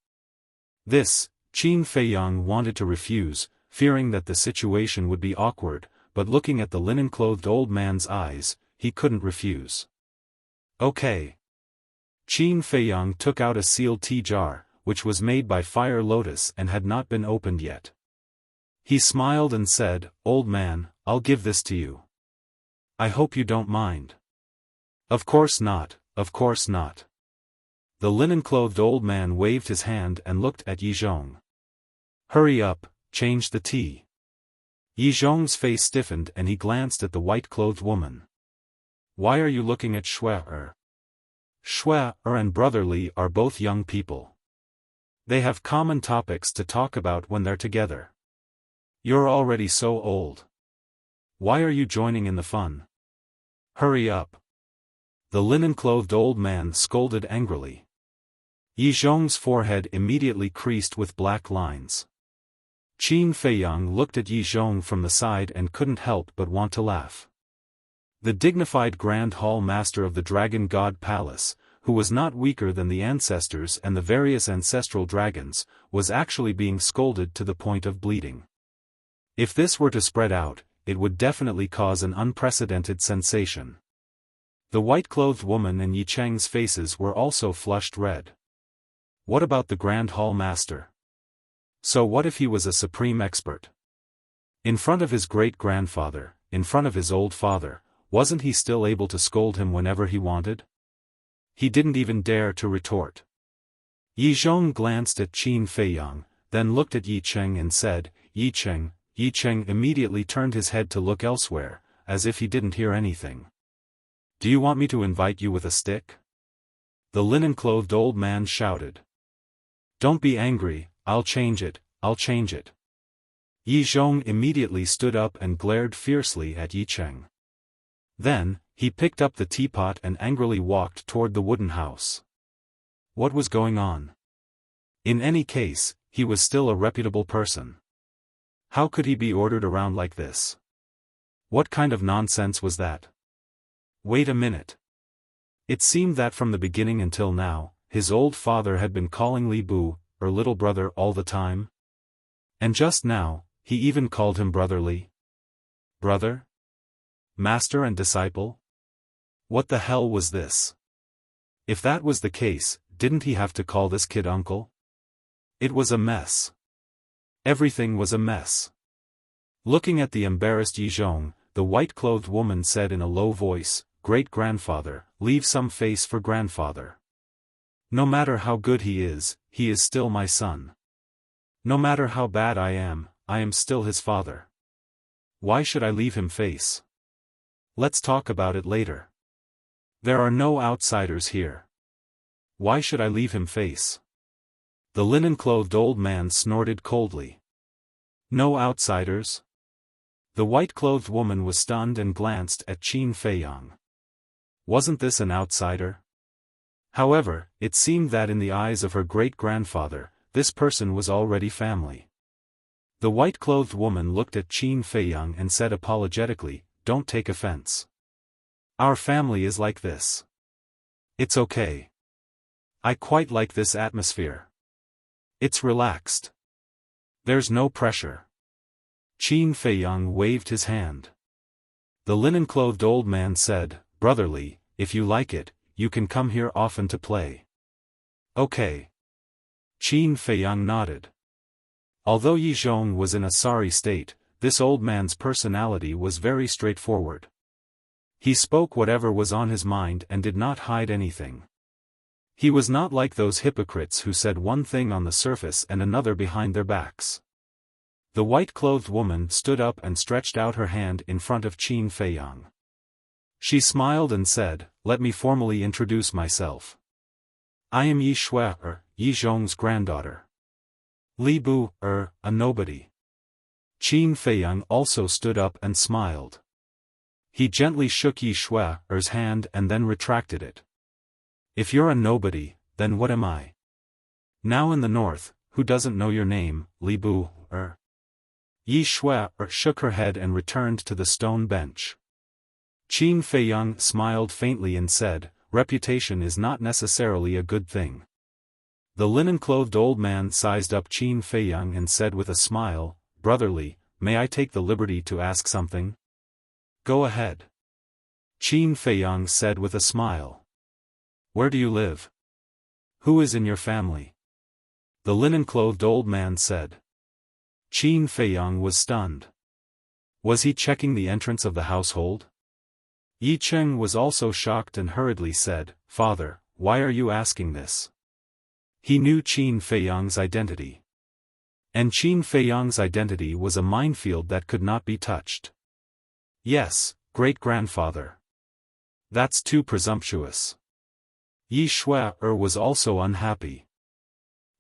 Qin Feiyang wanted to refuse, fearing that the situation would be awkward, but looking at the linen-clothed old man's eyes, he couldn't refuse. Okay. Qin Feiyang took out a sealed tea jar, which was made by Fire Lotus and had not been opened yet. He smiled and said, Old man, I'll give this to you. I hope you don't mind. Of course not, of course not. The linen-clothed old man waved his hand and looked at Yi Zhong. Hurry up, change the tea. Yi Zhong's face stiffened and he glanced at the white-clothed woman. Why are you looking at Xue? Xue and Brother Li are both young people. They have common topics to talk about when they're together. You're already so old. Why are you joining in the fun? Hurry up. The linen-clothed old man scolded angrily. Yi Zhong's forehead immediately creased with black lines. Qin Feiyang looked at Yi Zhong from the side and couldn't help but want to laugh. The dignified Grand Hall Master of the Dragon God Palace, who was not weaker than the ancestors and the various ancestral dragons, was actually being scolded to the point of bleeding. If this were to spread out, it would definitely cause an unprecedented sensation. The white-clothed woman and Yi Cheng's faces were also flushed red. What about the Grand Hall Master? So what if he was a supreme expert? In front of his great-grandfather, in front of his old father, wasn't he still able to scold him whenever he wanted? He didn't even dare to retort. Yi Zhong glanced at Qin Feiyang, then looked at Yi Cheng and said, Yi Cheng. Yi Cheng immediately turned his head to look elsewhere, as if he didn't hear anything. Do you want me to invite you with a stick? The linen-clothed old man shouted. Don't be angry, I'll change it, I'll change it. Yi Zhong immediately stood up and glared fiercely at Yi Cheng. Then, he picked up the teapot and angrily walked toward the wooden house. What was going on? In any case, he was still a reputable person. How could he be ordered around like this? What kind of nonsense was that? Wait a minute. It seemed that from the beginning until now, his old father had been calling Li Bu, little brother all the time? And just now, he even called him Brother Li? Brother? Master and disciple? What the hell was this? If that was the case, didn't he have to call this kid uncle? It was a mess. Everything was a mess. Looking at the embarrassed Yi Zhong, the white-clothed woman said in a low voice, Great-grandfather, leave some face for grandfather. No matter how good he is still my son. No matter how bad I am still his father. Why should I leave him face? Let's talk about it later. There are no outsiders here. Why should I leave him face? The linen-clothed old man snorted coldly. No outsiders? The white-clothed woman was stunned and glanced at Qin Feiyang. Wasn't this an outsider? However, it seemed that in the eyes of her great-grandfather, this person was already family. The white-clothed woman looked at Qin Feiyang and said apologetically, "Don't take offense. Our family is like this. It's okay. I quite like this atmosphere. It's relaxed. There's no pressure." Qin Feiyang waved his hand. The linen-clothed old man said, "Brotherly, if you like it, you can come here often to play." Okay. Qin Feiyang nodded. Although Yi Zhong was in a sorry state, this old man's personality was very straightforward. He spoke whatever was on his mind and did not hide anything. He was not like those hypocrites who said one thing on the surface and another behind their backs. The white-clothed woman stood up and stretched out her hand in front of Qin Feiyang. She smiled and said, "Let me formally introduce myself. I am Yi Shui, Yi Zhong's granddaughter. Li Bu, a nobody." Qin Feiyang also stood up and smiled. He gently shook Yi Shui's hand and then retracted it. "If you're a nobody, then what am I? Now in the north, who doesn't know your name, Li Bu, Yi Shui shook her head and returned to the stone bench. Qin Feiyang smiled faintly and said, "Reputation is not necessarily a good thing." The linen-clothed old man sized up Qin Feiyang and said with a smile, "Brotherly, may I take the liberty to ask something?" "Go ahead." Qin Feiyang said with a smile. "Where do you live? Who is in your family?" The linen-clothed old man said. Qin Feiyang was stunned. Was he checking the entrance of the household? Yi Cheng was also shocked and hurriedly said, "Father, why are you asking this?" He knew Qin Feiyang's identity. And Qin Feiyang's identity was a minefield that could not be touched. "Yes, great-grandfather. That's too presumptuous." Yi Shui was also unhappy.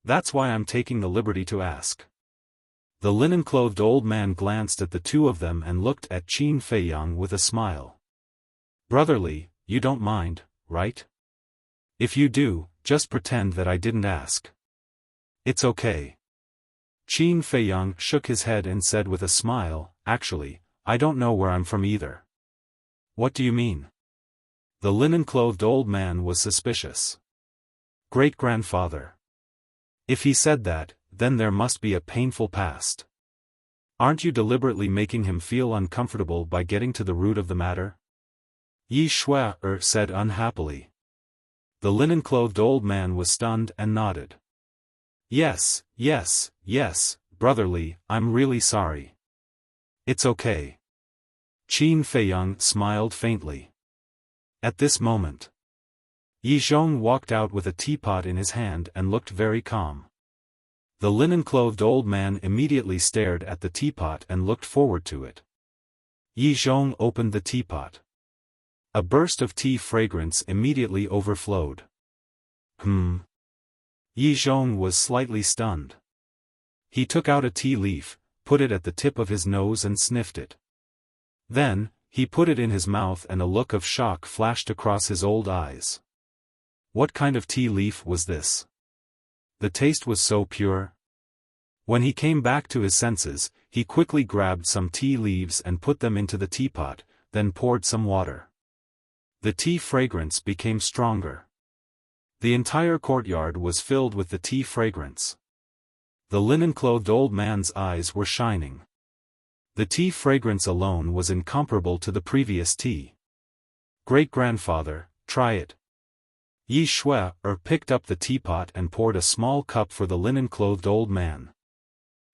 "That's why I'm taking the liberty to ask." The linen-clothed old man glanced at the two of them and looked at Qin Feiyang with a smile. "Brotherly, you don't mind, right? If you do, just pretend that I didn't ask. It's okay." Qin Feiyang shook his head and said with a smile, "Actually, I don't know where I'm from either." "What do you mean?" The linen-clothed old man was suspicious. "Great-grandfather. If he said that, then there must be a painful past. Aren't you deliberately making him feel uncomfortable by getting to the root of the matter?" Yi Shui said unhappily. The linen-clothed old man was stunned and nodded. Yes, brotherly, I'm really sorry." "It's okay." Qin Feiyang smiled faintly. At this moment, Yi Zhong walked out with a teapot in his hand and looked very calm. The linen-clothed old man immediately stared at the teapot and looked forward to it. Yi Zhong opened the teapot. A burst of tea fragrance immediately overflowed. Yi Zhong was slightly stunned. He took out a tea leaf, put it at the tip of his nose and sniffed it. Then, he put it in his mouth and a look of shock flashed across his old eyes. What kind of tea leaf was this? The taste was so pure. When he came back to his senses, he quickly grabbed some tea leaves and put them into the teapot, then poured some water. The tea fragrance became stronger. The entire courtyard was filled with the tea fragrance. The linen-clothed old man's eyes were shining. The tea fragrance alone was incomparable to the previous tea. "Great-grandfather, try it." Yi Shui picked up the teapot and poured a small cup for the linen-clothed old man.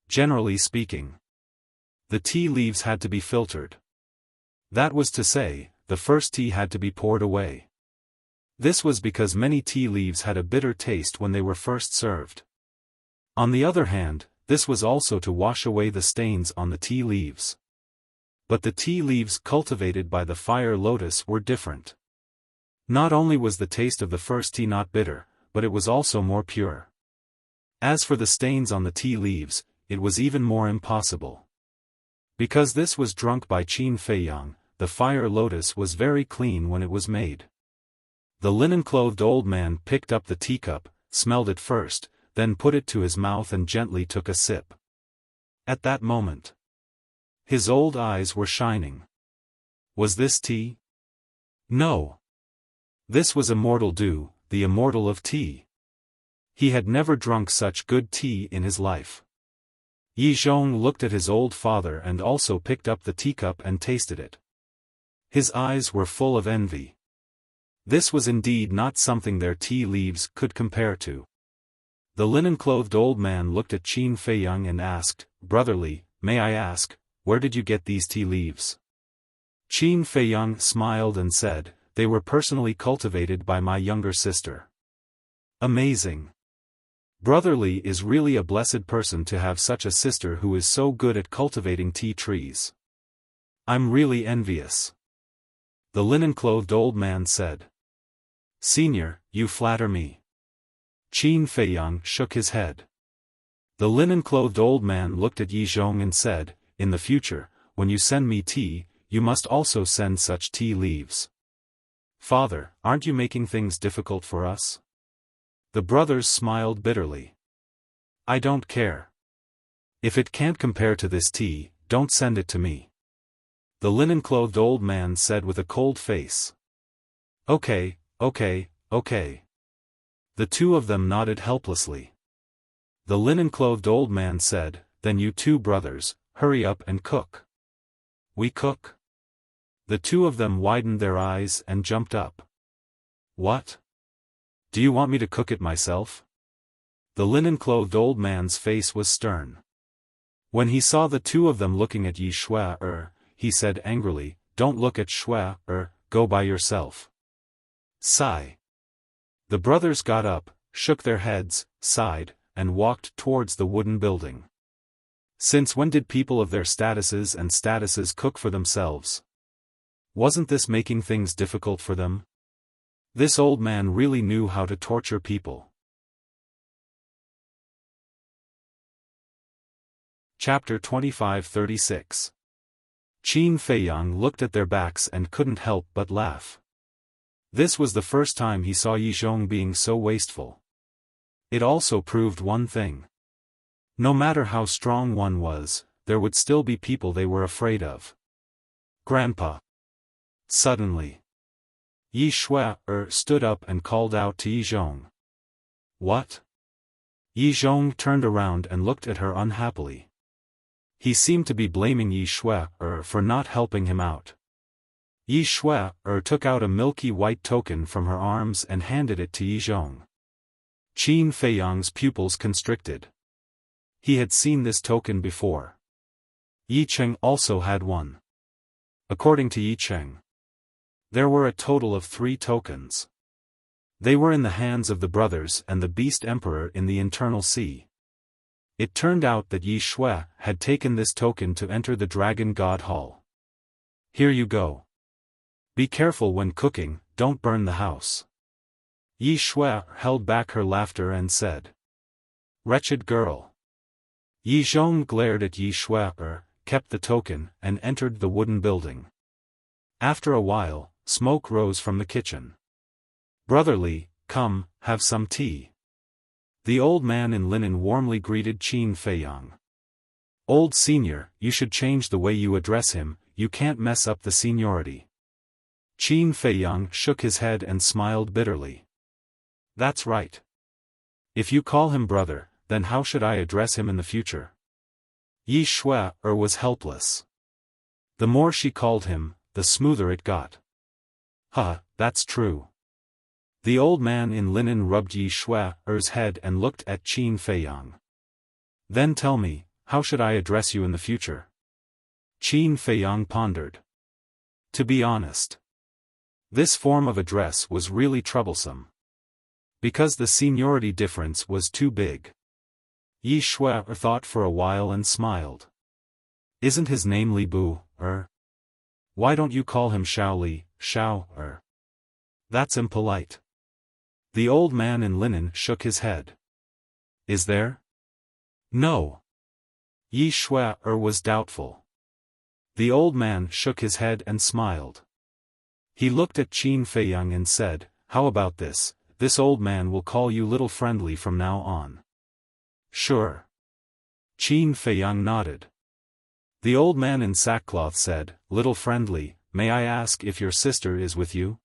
Generally speaking, the tea leaves had to be filtered. That was to say, the first tea had to be poured away. This was because many tea leaves had a bitter taste when they were first served. On the other hand, this was also to wash away the stains on the tea leaves. But the tea leaves cultivated by the fire lotus were different. Not only was the taste of the first tea not bitter, but it was also more pure. As for the stains on the tea leaves, it was even more impossible. Because this was drunk by Qin Feiyang, the fire lotus was very clean when it was made. The linen-clothed old man picked up the teacup, smelled it first, then put it to his mouth and gently took a sip. At that moment, his old eyes were shining. Was this tea? No. This was immortal dew, the immortal of tea. He had never drunk such good tea in his life. Yi Zhong looked at his old father and also picked up the teacup and tasted it. His eyes were full of envy. This was indeed not something their tea leaves could compare to. The linen-clothed old man looked at Qin Feiyang and asked, "Brotherly, may I ask, where did you get these tea leaves?" Qin Feiyang smiled and said, "They were personally cultivated by my younger sister." Amazing. Brotherly is really a blessed person to have such a sister who is so good at cultivating tea trees. I'm really envious. The linen-clothed old man said. "Senior, you flatter me." Qin Feiyang shook his head. The linen-clothed old man looked at Yi Zhong and said, "In the future, when you send me tea, you must also send such tea leaves." "Father, aren't you making things difficult for us?" The brothers smiled bitterly. "I don't care. If it can't compare to this tea, don't send it to me." The linen-clothed old man said with a cold face. Okay. The two of them nodded helplessly. The linen-clothed old man said, "Then you two brothers, hurry up and cook." "We cook?" The two of them widened their eyes and jumped up. "What? Do you want me to cook it myself?" The linen-clothed old man's face was stern. When he saw the two of them looking at Yi Shui, he said angrily, "Don't look at Shui, go by yourself." Sigh. The brothers got up, shook their heads, sighed, and walked towards the wooden building. Since when did people of their statuses cook for themselves? Wasn't this making things difficult for them? This old man really knew how to torture people. Chapter 25-36. Qin Feiyang looked at their backs and couldn't help but laugh. This was the first time he saw Yi Zhong being so wasteful. It also proved one thing. No matter how strong one was, there would still be people they were afraid of. "Grandpa." Suddenly, Yi Shui stood up and called out to Yi Zhong. "What?" Yi Zhong turned around and looked at her unhappily. He seemed to be blaming Yi Shui for not helping him out. Yi Shui took out a milky white token from her arms and handed it to Yi Zhong. Qin Feiyang's pupils constricted. He had seen this token before. Yi Cheng also had one. According to Yi Cheng, there were a total of 3 tokens. They were in the hands of the brothers and the Beast Emperor in the Internal Sea. It turned out that Yi Shui had taken this token to enter the Dragon God Hall. "Here you go. Be careful when cooking, don't burn the house." Yi Shui held back her laughter and said. "Wretched girl." Yi Zhong glared at Yi Shui, kept the token, and entered the wooden building. After a while, smoke rose from the kitchen. "Brotherly, come, have some tea." The old man in linen warmly greeted Qin Feiyang. "Old senior, you should change the way you address him, you can't mess up the seniority." Qin Feiyang shook his head and smiled bitterly. "That's right. If you call him brother, then how should I address him in the future?" Yi Shui was helpless. The more she called him, the smoother it got. That's true." The old man in linen rubbed Yi Shui's head and looked at Qin Feiyang. "Then tell me, how should I address you in the future?" Qin Feiyang pondered. "To be honest, This form of address was really troublesome. Because the seniority difference was too big. Yi Shui thought for a while and smiled. Isn't his name Li Bu, Why don't you call him Xiao Li, Xiao, That's impolite. The old man in linen shook his head. Is there? No. Yi Shui was doubtful. The old man shook his head and smiled. He looked at Qin Feiyang and said, how about this? This old man will call you Little Friendly from now on. Sure. Qin Feiyang nodded. The old man in sackcloth said, Little Friendly, may I ask if your sister is with you?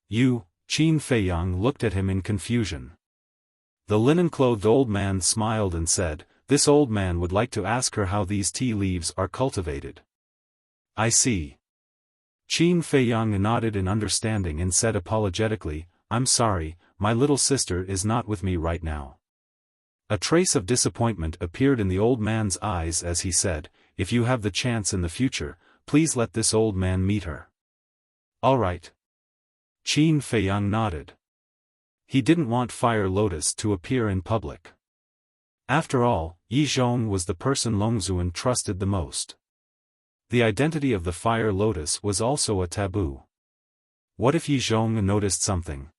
You, Qin Feiyang looked at him in confusion. The linen-clothed old man smiled and said, this old man would like to ask her how these tea leaves are cultivated. I see. Qin Feiyang nodded in understanding and said apologetically, I'm sorry, my little sister is not with me right now. A trace of disappointment appeared in the old man's eyes as he said, if you have the chance in the future, please let this old man meet her. All right. Qin Feiyang nodded. He didn't want Fire Lotus to appear in public. After all, Yi Zhong was the person Longzuan trusted the most. The identity of the Fire Lotus was also a taboo. What if Yi Zhong noticed something?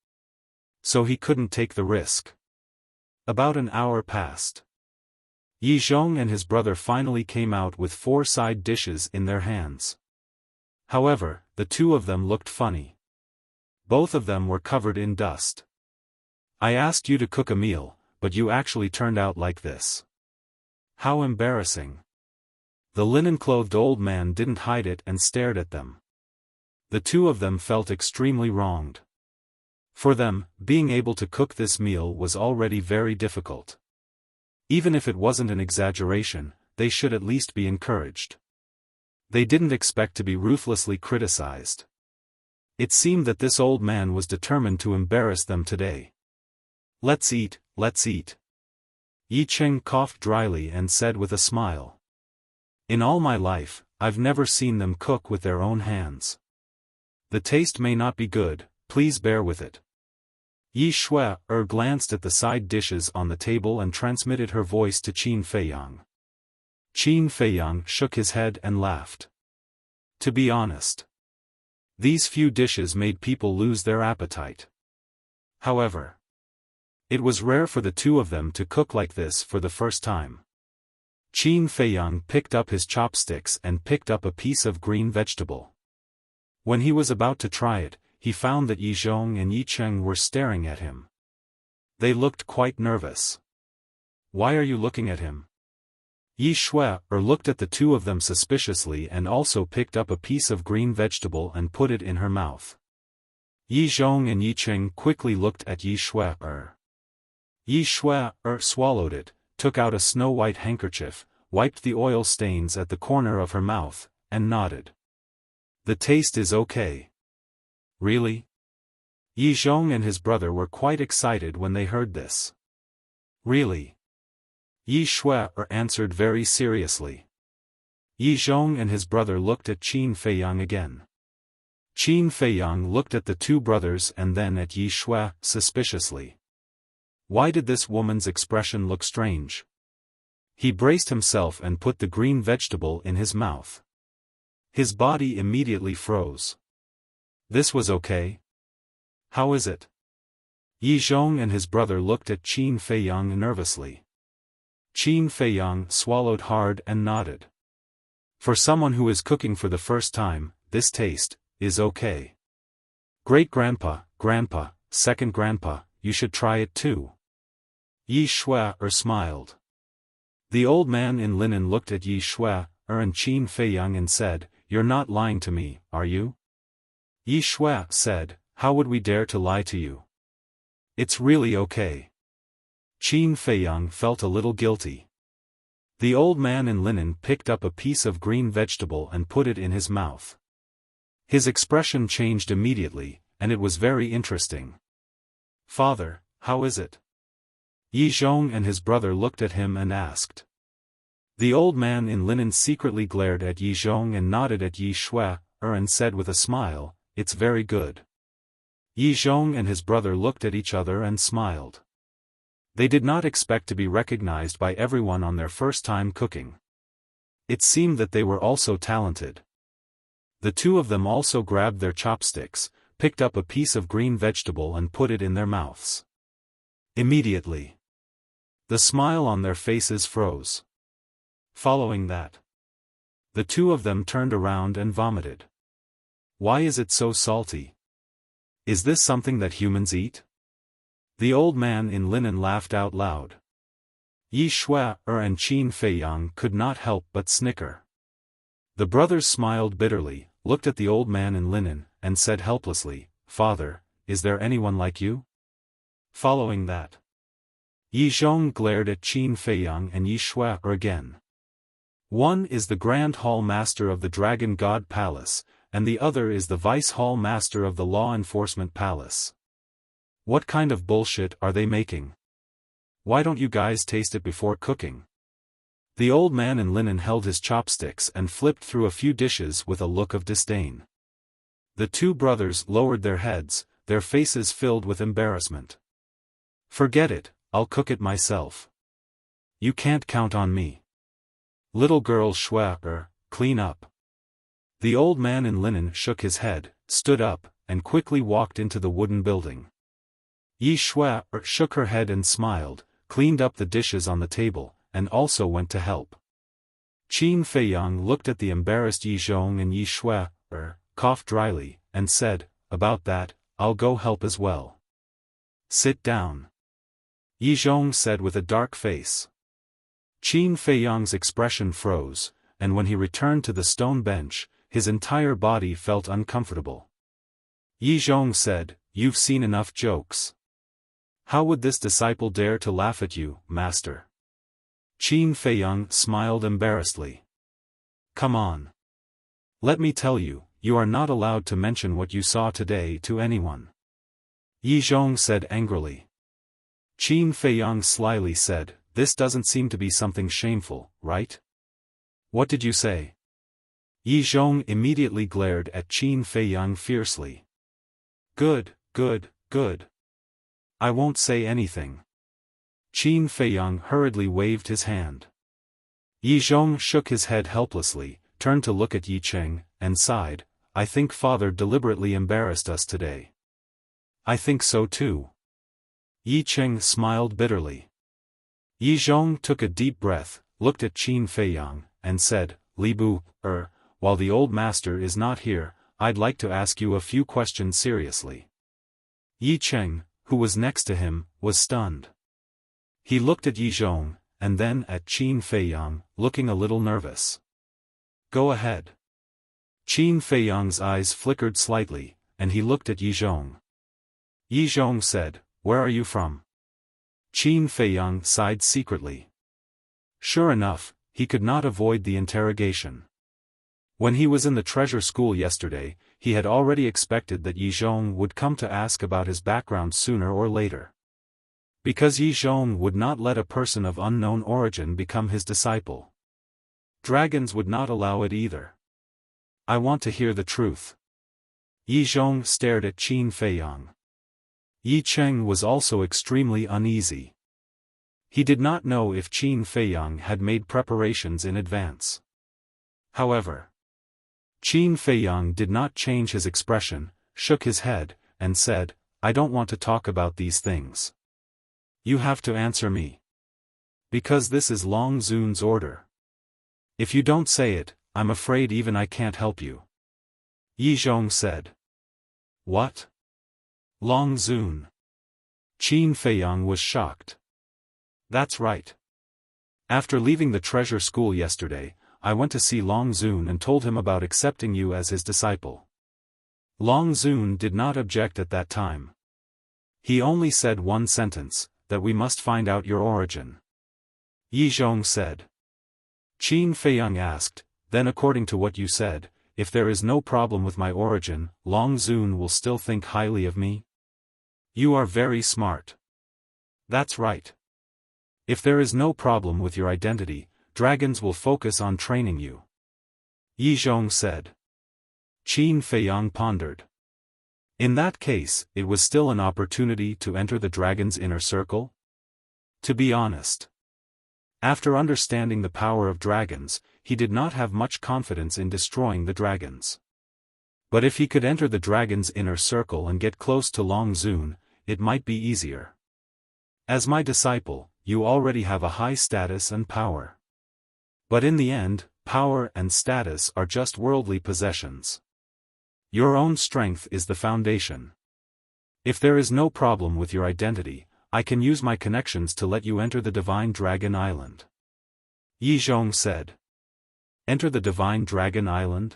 So he couldn't take the risk. About an hour passed. Yi Zhong and his brother finally came out with 4 side dishes in their hands. However, the two of them looked funny. Both of them were covered in dust. I asked you to cook a meal, but you actually turned out like this. How embarrassing. The linen-clothed old man didn't hide it and stared at them. The two of them felt extremely wronged. For them, being able to cook this meal was already very difficult. Even if it wasn't an exaggeration, they should at least be encouraged. They didn't expect to be ruthlessly criticized. It seemed that this old man was determined to embarrass them today. Let's eat, let's eat. Yi Cheng coughed dryly and said with a smile. In all my life, I've never seen them cook with their own hands. The taste may not be good, please bear with it. Yi Shui glanced at the side dishes on the table and transmitted her voice to Qin Feiyang. Qin Feiyang shook his head and laughed. To be honest, these few dishes made people lose their appetite. However, it was rare for the two of them to cook like this for the first time. Qin Feiyang picked up his chopsticks and picked up a piece of green vegetable. When he was about to try it, he found that Yi Zhong and Yi Cheng were staring at him. They looked quite nervous. Why are you looking at him? Yi Shui looked at the two of them suspiciously and also picked up a piece of green vegetable and put it in her mouth. Yi Zhong and Yi Cheng quickly looked at Yi Shui. Yi Shui swallowed it, took out a snow-white handkerchief, wiped the oil stains at the corner of her mouth, and nodded. The taste is okay. Really? Yi Zhong and his brother were quite excited when they heard this. Really? Yi Shui answered very seriously. Yi Zhong and his brother looked at Qin Feiyang again. Qin Feiyang looked at the two brothers and then at Yi Shui suspiciously. Why did this woman's expression look strange? He braced himself and put the green vegetable in his mouth. His body immediately froze. This was okay? How is it? Yi Zhong and his brother looked at Qin Feiyang nervously. Qin Feiyang swallowed hard and nodded. For someone who is cooking for the first time, this taste is okay. Great-grandpa, grandpa, second grandpa, you should try it too. Yi Shui smiled. The old man in linen looked at Yi Shui and Qin Feiyang and said, "You're not lying to me, are you?" Yi Shui said, "How would we dare to lie to you? It's really okay." Qin Feiyang felt a little guilty. The old man in linen picked up a piece of green vegetable and put it in his mouth. His expression changed immediately, and it was very interesting. "Father, how is it?" Yi Zhong and his brother looked at him and asked. The old man in linen secretly glared at Yi Zhong and nodded at Yi Shui and said with a smile, it's very good. Yi Zhong and his brother looked at each other and smiled. They did not expect to be recognized by everyone on their first time cooking. It seemed that they were also talented. The two of them also grabbed their chopsticks, picked up a piece of green vegetable and put it in their mouths. Immediately, the smile on their faces froze. Following that, the two of them turned around and vomited. Why is it so salty? Is this something that humans eat? The old man in linen laughed out loud. Yi Shuai and Qin Feiyang could not help but snicker. The brothers smiled bitterly, looked at the old man in linen, and said helplessly, "Father, is there anyone like you?" Following that, Yi Zhong glared at Qin Feiyang and Yi Shuai again. One is the Grand Hall Master of the Dragon God Palace, and the other is the Vice Hall Master of the Law Enforcement Palace. What kind of bullshit are they making? Why don't you guys taste it before cooking? The old man in linen held his chopsticks and flipped through a few dishes with a look of disdain. The two brothers lowered their heads, their faces filled with embarrassment. "Forget it, I'll cook it myself. You can't count on me. Little girl Shuai, clean up." The old man in linen shook his head, stood up, and quickly walked into the wooden building. Yi Shuai shook her head and smiled, cleaned up the dishes on the table, and also went to help. Qin Feiyang looked at the embarrassed Yi Zhong and Yi Shuai, coughed dryly, and said, "About that, I'll go help as well." "Sit down," Yi Zhong said with a dark face. Qin Feiyang's expression froze, and when he returned to the stone bench, his entire body felt uncomfortable. Yi Zhong said, "You've seen enough jokes. How would this disciple dare to laugh at you, master?" Qin Feiyang smiled embarrassedly. "Come on. Let me tell you, you are not allowed to mention what you saw today to anyone," Yi Zhong said angrily. Qin Feiyang slyly said, "This doesn't seem to be something shameful, right? What did you say?" Yi Zhong immediately glared at Qin Feiyang fiercely. Good, good, good. I won't say anything." Qin Feiyang hurriedly waved his hand. Yi Zhong shook his head helplessly, turned to look at Yi Cheng, and sighed, "I think father deliberately embarrassed us today." "I think so too." Yi Cheng smiled bitterly. Yi Zhong took a deep breath, looked at Qin Feiyang, and said, "Li Bu, while the old master is not here, I'd like to ask you a few questions seriously." Yi Cheng, who was next to him, was stunned. He looked at Yi Zhong, and then at Qin Feiyang, looking a little nervous. "Go ahead." Qin Feiyang's eyes flickered slightly, and he looked at Yi Zhong. Yi Zhong said, "Where are you from?" Qin Feiyang sighed secretly. Sure enough, he could not avoid the interrogation. When he was in the treasure school yesterday, he had already expected that Yi Zhong would come to ask about his background sooner or later. Because Yi Zhong would not let a person of unknown origin become his disciple. Dragons would not allow it either. "I want to hear the truth." Yi Zhong stared at Qin Feiyang. Yi Cheng was also extremely uneasy. He did not know if Qin Feiyang had made preparations in advance. However, Qin Feiyang did not change his expression, shook his head, and said, "I don't want to talk about these things. You have to answer me. Because this is Long Zun's order. If you don't say it, I'm afraid even I can't help you." Yi Zhong said. "What? Long Zun?" Qin Feiyang was shocked. "That's right. After leaving the treasure school yesterday, I went to see Long Zun and told him about accepting you as his disciple. Long Zun did not object at that time. He only said one sentence, that we must find out your origin." Yi Zhong said. Qin Feiyang asked, "Then according to what you said, if there is no problem with my origin, Long Zun will still think highly of me?" "You are very smart." "That's right. If there is no problem with your identity, dragons will focus on training you," Yi Zhong said. Qin Feiyang pondered. In that case, it was still an opportunity to enter the dragon's inner circle? To be honest, after understanding the power of dragons, he did not have much confidence in destroying the dragons. But if he could enter the dragon's inner circle and get close to Long Zun, it might be easier. As my disciple, you already have a high status and power. But in the end, power and status are just worldly possessions. Your own strength is the foundation. If there is no problem with your identity, I can use my connections to let you enter the Divine Dragon Island. Yi Zhong said. Enter the Divine Dragon Island?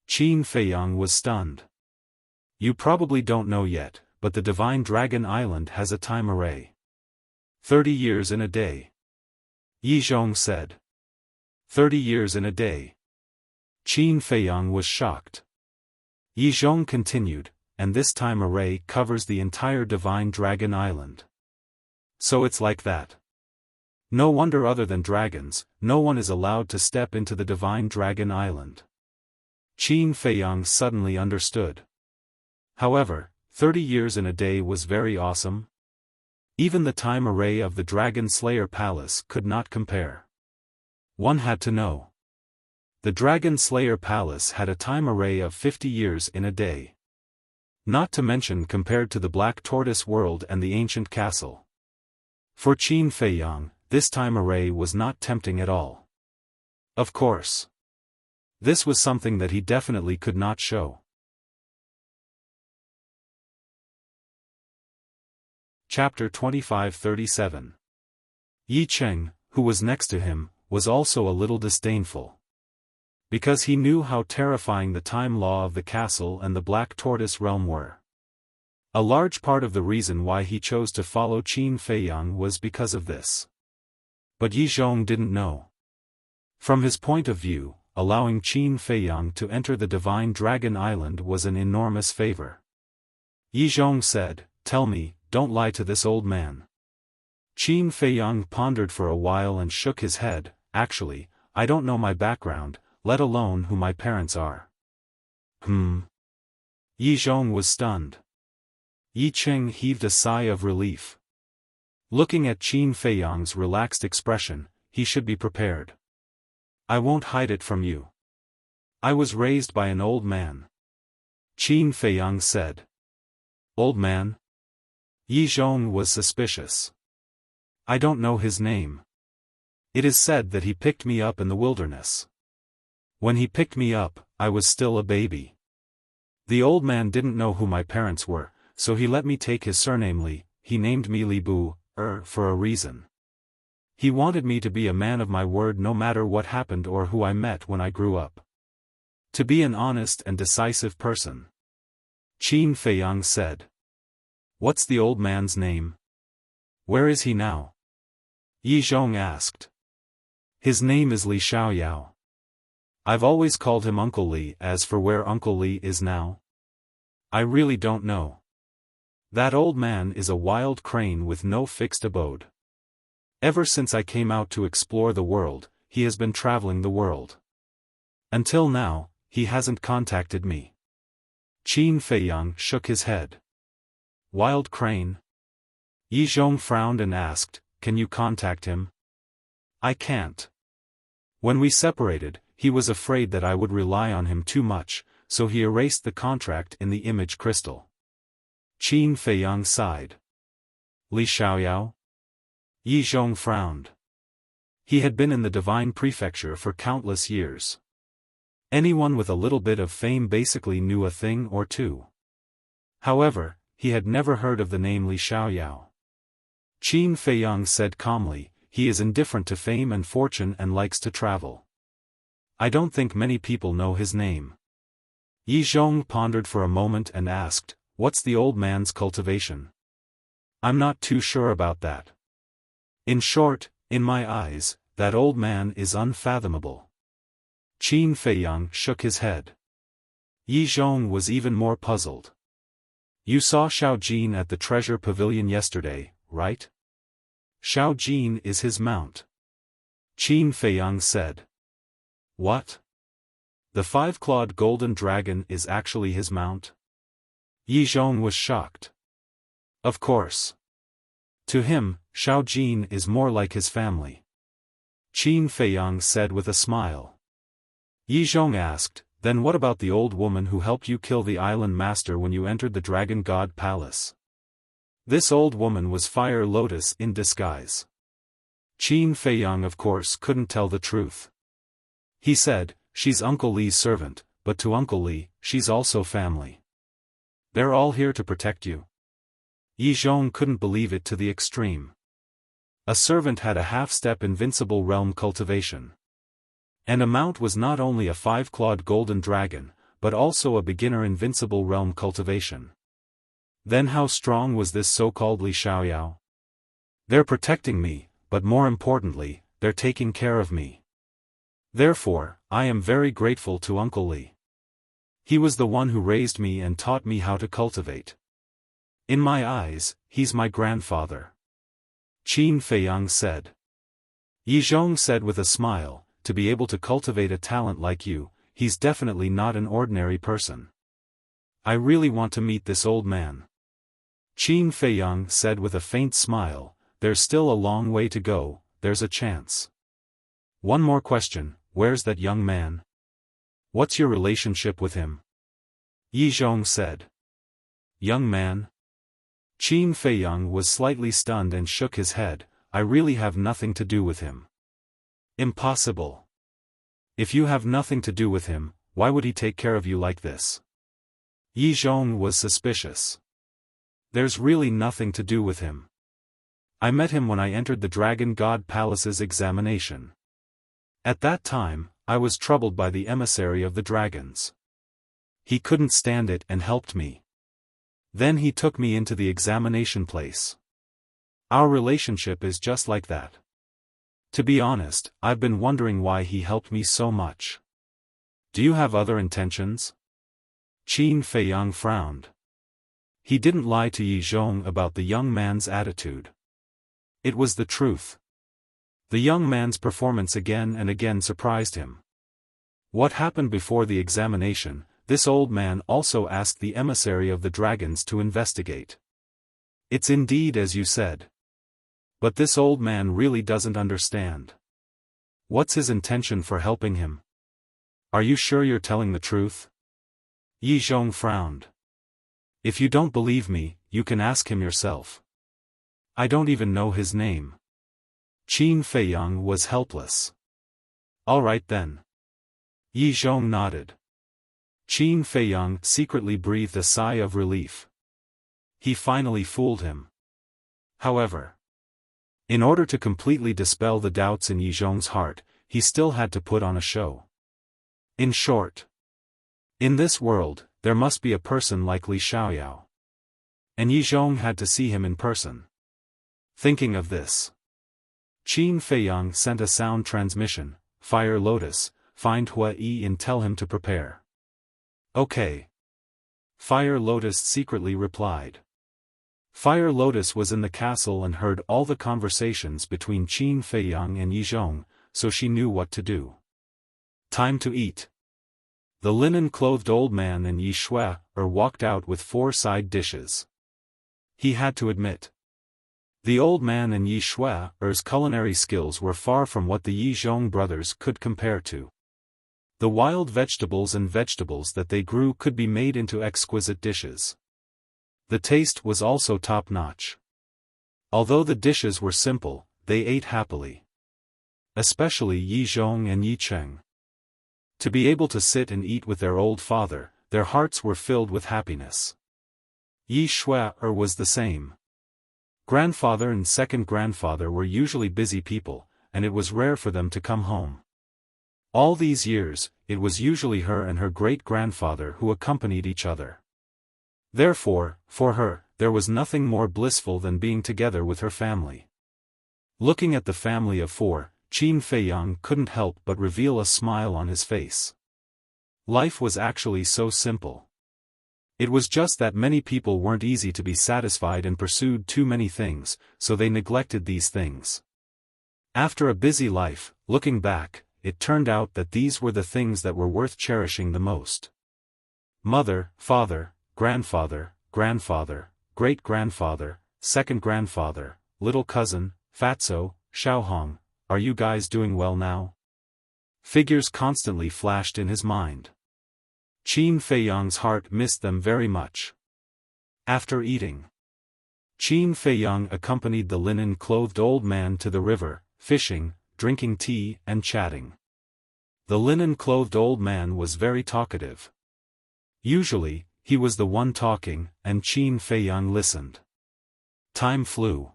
Qin Feiyang was stunned. You probably don't know yet, but the Divine Dragon Island has a time array. 30 years in a day. Yi Zhong said. 30 years in a day. Qin Feiyang was shocked. Yi Zhong continued, and this time array covers the entire Divine Dragon Island. So it's like that. No wonder other than dragons, no one is allowed to step into the Divine Dragon Island. Qin Feiyang suddenly understood. However, 30 years in a day was very awesome. Even the time array of the Dragon Slayer Palace could not compare. One had to know. The Dragon Slayer Palace had a time array of 50 years in a day. Not to mention compared to the Black Tortoise World and the ancient castle. For Qin Feiyang, this time array was not tempting at all. Of course. This was something that he definitely could not show. Chapter 25-37. Yi Cheng, who was next to him, was also a little disdainful. Because he knew how terrifying the time law of the castle and the Black Tortoise realm were. A large part of the reason why he chose to follow Qin Feiyang was because of this. But Yi Zhong didn't know. From his point of view, allowing Qin Feiyang to enter the Divine Dragon Island was an enormous favor. Yi Zhong said, "Tell me, don't lie to this old man." Qin Feiyang pondered for a while and shook his head. Actually, I don't know my background, let alone who my parents are. Yi Zhong was stunned. Yi Cheng heaved a sigh of relief. Looking at Qin Feiyang's relaxed expression, he should be prepared. I won't hide it from you. I was raised by an old man. Qin Feiyang said. Old man? Yi Zhong was suspicious. I don't know his name. It is said that he picked me up in the wilderness. When he picked me up, I was still a baby. The old man didn't know who my parents were, so he let me take his surname Li. He named me Li Bu, for a reason. He wanted me to be a man of my word no matter what happened or who I met when I grew up. To be an honest and decisive person. Qin Feiyang said. What's the old man's name? Where is he now? Yi Zhong asked. His name is Li Xiaoyao. I've always called him Uncle Li. As for where Uncle Li is now, I really don't know. That old man is a wild crane with no fixed abode. Ever since I came out to explore the world, he has been traveling the world. Until now, he hasn't contacted me. Qin Feiyang shook his head. Wild crane? Yi Zhong frowned and asked, can you contact him? I can't. When we separated, he was afraid that I would rely on him too much, so he erased the contract in the image crystal. Qin Feiyang sighed. Li Xiaoyao? Yi Zhong frowned. He had been in the Divine Prefecture for countless years. Anyone with a little bit of fame basically knew a thing or two. However, he had never heard of the name Li Xiaoyao. Qin Feiyang said calmly, he is indifferent to fame and fortune and likes to travel. I don't think many people know his name. Yi Zhong pondered for a moment and asked, what's the old man's cultivation? I'm not too sure about that. In short, in my eyes, that old man is unfathomable. Qin Feiyang shook his head. Yi Zhong was even more puzzled. You saw Xiao Jin at the treasure pavilion yesterday, right? Xiao Jin is his mount. Qin Feiyang said. What? The five-clawed golden dragon is actually his mount? Yi Zhong was shocked. Of course. To him, Xiao Jin is more like his family. Qin Feiyang said with a smile. Yi Zhong asked, then what about the old woman who helped you kill the island master when you entered the Dragon God Palace? This old woman was Fire Lotus in disguise. Qin Feiyang of course couldn't tell the truth. He said, she's Uncle Li's servant, but to Uncle Li, she's also family. They're all here to protect you. Yi Zhong couldn't believe it to the extreme. A servant had a half-step invincible realm cultivation. And a mount was not only a 5-clawed golden dragon, but also a beginner invincible realm cultivation. Then how strong was this so-called Li Xiaoyao? They're protecting me, but more importantly, they're taking care of me. Therefore, I am very grateful to Uncle Li. He was the one who raised me and taught me how to cultivate. In my eyes, he's my grandfather. Qin Feiyang said. Yi Zhong said with a smile, to be able to cultivate a talent like you, he's definitely not an ordinary person. I really want to meet this old man. Qin Feiyang said with a faint smile, there's still a long way to go, there's a chance. One more question, where's that young man? What's your relationship with him? Yi Zhong said. Young man? Qin Feiyang was slightly stunned and shook his head, I really have nothing to do with him. Impossible. If you have nothing to do with him, why would he take care of you like this? Yi Zhong was suspicious. There's really nothing to do with him. I met him when I entered the Dragon God Palace's examination. At that time, I was troubled by the emissary of the dragons. He couldn't stand it and helped me. Then he took me into the examination place. Our relationship is just like that. To be honest, I've been wondering why he helped me so much. Do you have other intentions? Qin Feiyang frowned. He didn't lie to Yi Zhong about the young man's attitude. It was the truth. The young man's performance again and again surprised him. What happened before the examination, this old man also asked the emissary of the dragons to investigate. It's indeed as you said. But this old man really doesn't understand. What's his intention for helping him? Are you sure you're telling the truth? Yi Zhong frowned. If you don't believe me, you can ask him yourself. I don't even know his name. Qin Feiyang was helpless. All right then. Yi Zhong nodded. Qin Feiyang secretly breathed a sigh of relief. He finally fooled him. However, in order to completely dispel the doubts in Yi Zhong's heart, he still had to put on a show. In short, in this world, there must be a person like Li Xiaoyao. And Yi Zhong had to see him in person. Thinking of this, Qin Feiyang sent a sound transmission, Fire Lotus, find Hua Yi and tell him to prepare. Okay. Fire Lotus secretly replied. Fire Lotus was in the castle and heard all the conversations between Qin Feiyang and Yi Zhong, so she knew what to do. Time to eat. The linen-clothed old man and Yi Shui walked out with 4 side dishes. He had to admit. The old man and Yi Shui's culinary skills were far from what the Yi Zhong brothers could compare to. The wild vegetables that they grew could be made into exquisite dishes. The taste was also top-notch. Although the dishes were simple, they ate happily. Especially Yi Zhong and Yi Cheng. To be able to sit and eat with their old father, their hearts were filled with happiness. Yi Shui was the same. Grandfather and second grandfather were usually busy people, and it was rare for them to come home. All these years, it was usually her and her great-grandfather who accompanied each other. Therefore, for her, there was nothing more blissful than being together with her family. Looking at the family of 4, Qin Feiyang couldn't help but reveal a smile on his face. Life was actually so simple. It was just that many people weren't easy to be satisfied and pursued too many things, so they neglected these things. After a busy life, looking back, it turned out that these were the things that were worth cherishing the most. Mother, father, grandfather, grandfather, great-grandfather, second-grandfather, little cousin, Fatso, Xiaohong, are you guys doing well now? Figures constantly flashed in his mind. Qin Feiyang's heart missed them very much. After eating, Qin Feiyang accompanied the linen-clothed old man to the river, fishing, drinking tea and chatting. The linen-clothed old man was very talkative. Usually, he was the one talking, and Qin Feiyang listened. Time flew.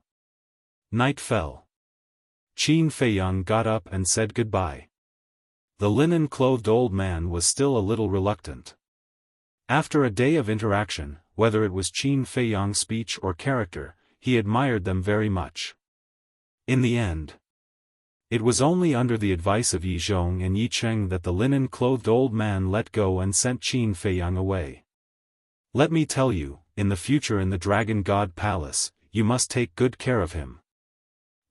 Night fell. Qin Feiyang got up and said goodbye. The linen-clothed old man was still a little reluctant. After a day of interaction, whether it was Qin Feiyang's speech or character, he admired them very much. In the end, it was only under the advice of Yi Zhong and Yi Cheng that the linen-clothed old man let go and sent Qin Feiyang away. Let me tell you, in the future in the Dragon God Palace, you must take good care of him.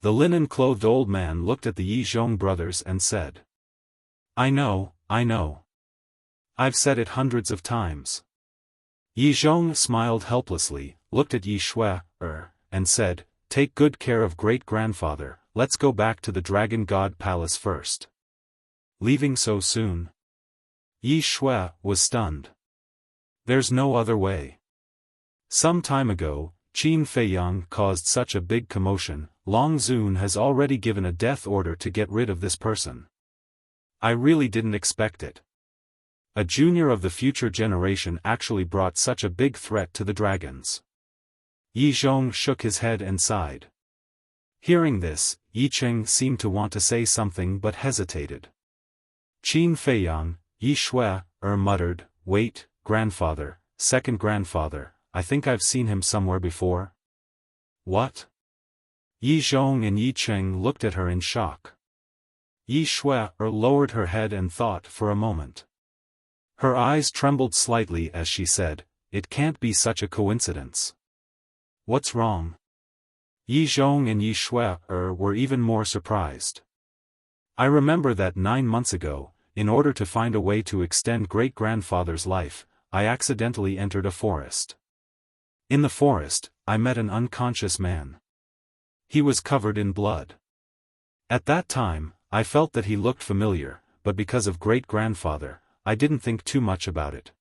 The linen-clothed old man looked at the Yi Zhong brothers and said, I know. I've said it hundreds of times. Yi Zhong smiled helplessly, looked at Yi Shui, and said, take good care of great-grandfather, let's go back to the Dragon God Palace first. Leaving so soon? Yi Shui was stunned. There's no other way. Some time ago, Qin Feiyang caused such a big commotion, Long Zun has already given a death order to get rid of this person. I really didn't expect it. A junior of the future generation actually brought such a big threat to the dragons. Yi Zhong shook his head and sighed. Hearing this, Yi Cheng seemed to want to say something but hesitated. Qin Feiyang, Yi Shui, muttered, wait, grandfather, second-grandfather, I think I've seen him somewhere before. What? Yi Zhong and Yi Cheng looked at her in shock. Yi Shui lowered her head and thought for a moment. Her eyes trembled slightly as she said, it can't be such a coincidence. What's wrong? Yi Zhong and Yi Shui were even more surprised. I remember that 9 months ago, in order to find a way to extend great-grandfather's life, I accidentally entered a forest. In the forest, I met an unconscious man. He was covered in blood. At that time, I felt that he looked familiar, but because of great-grandfather, I didn't think too much about it.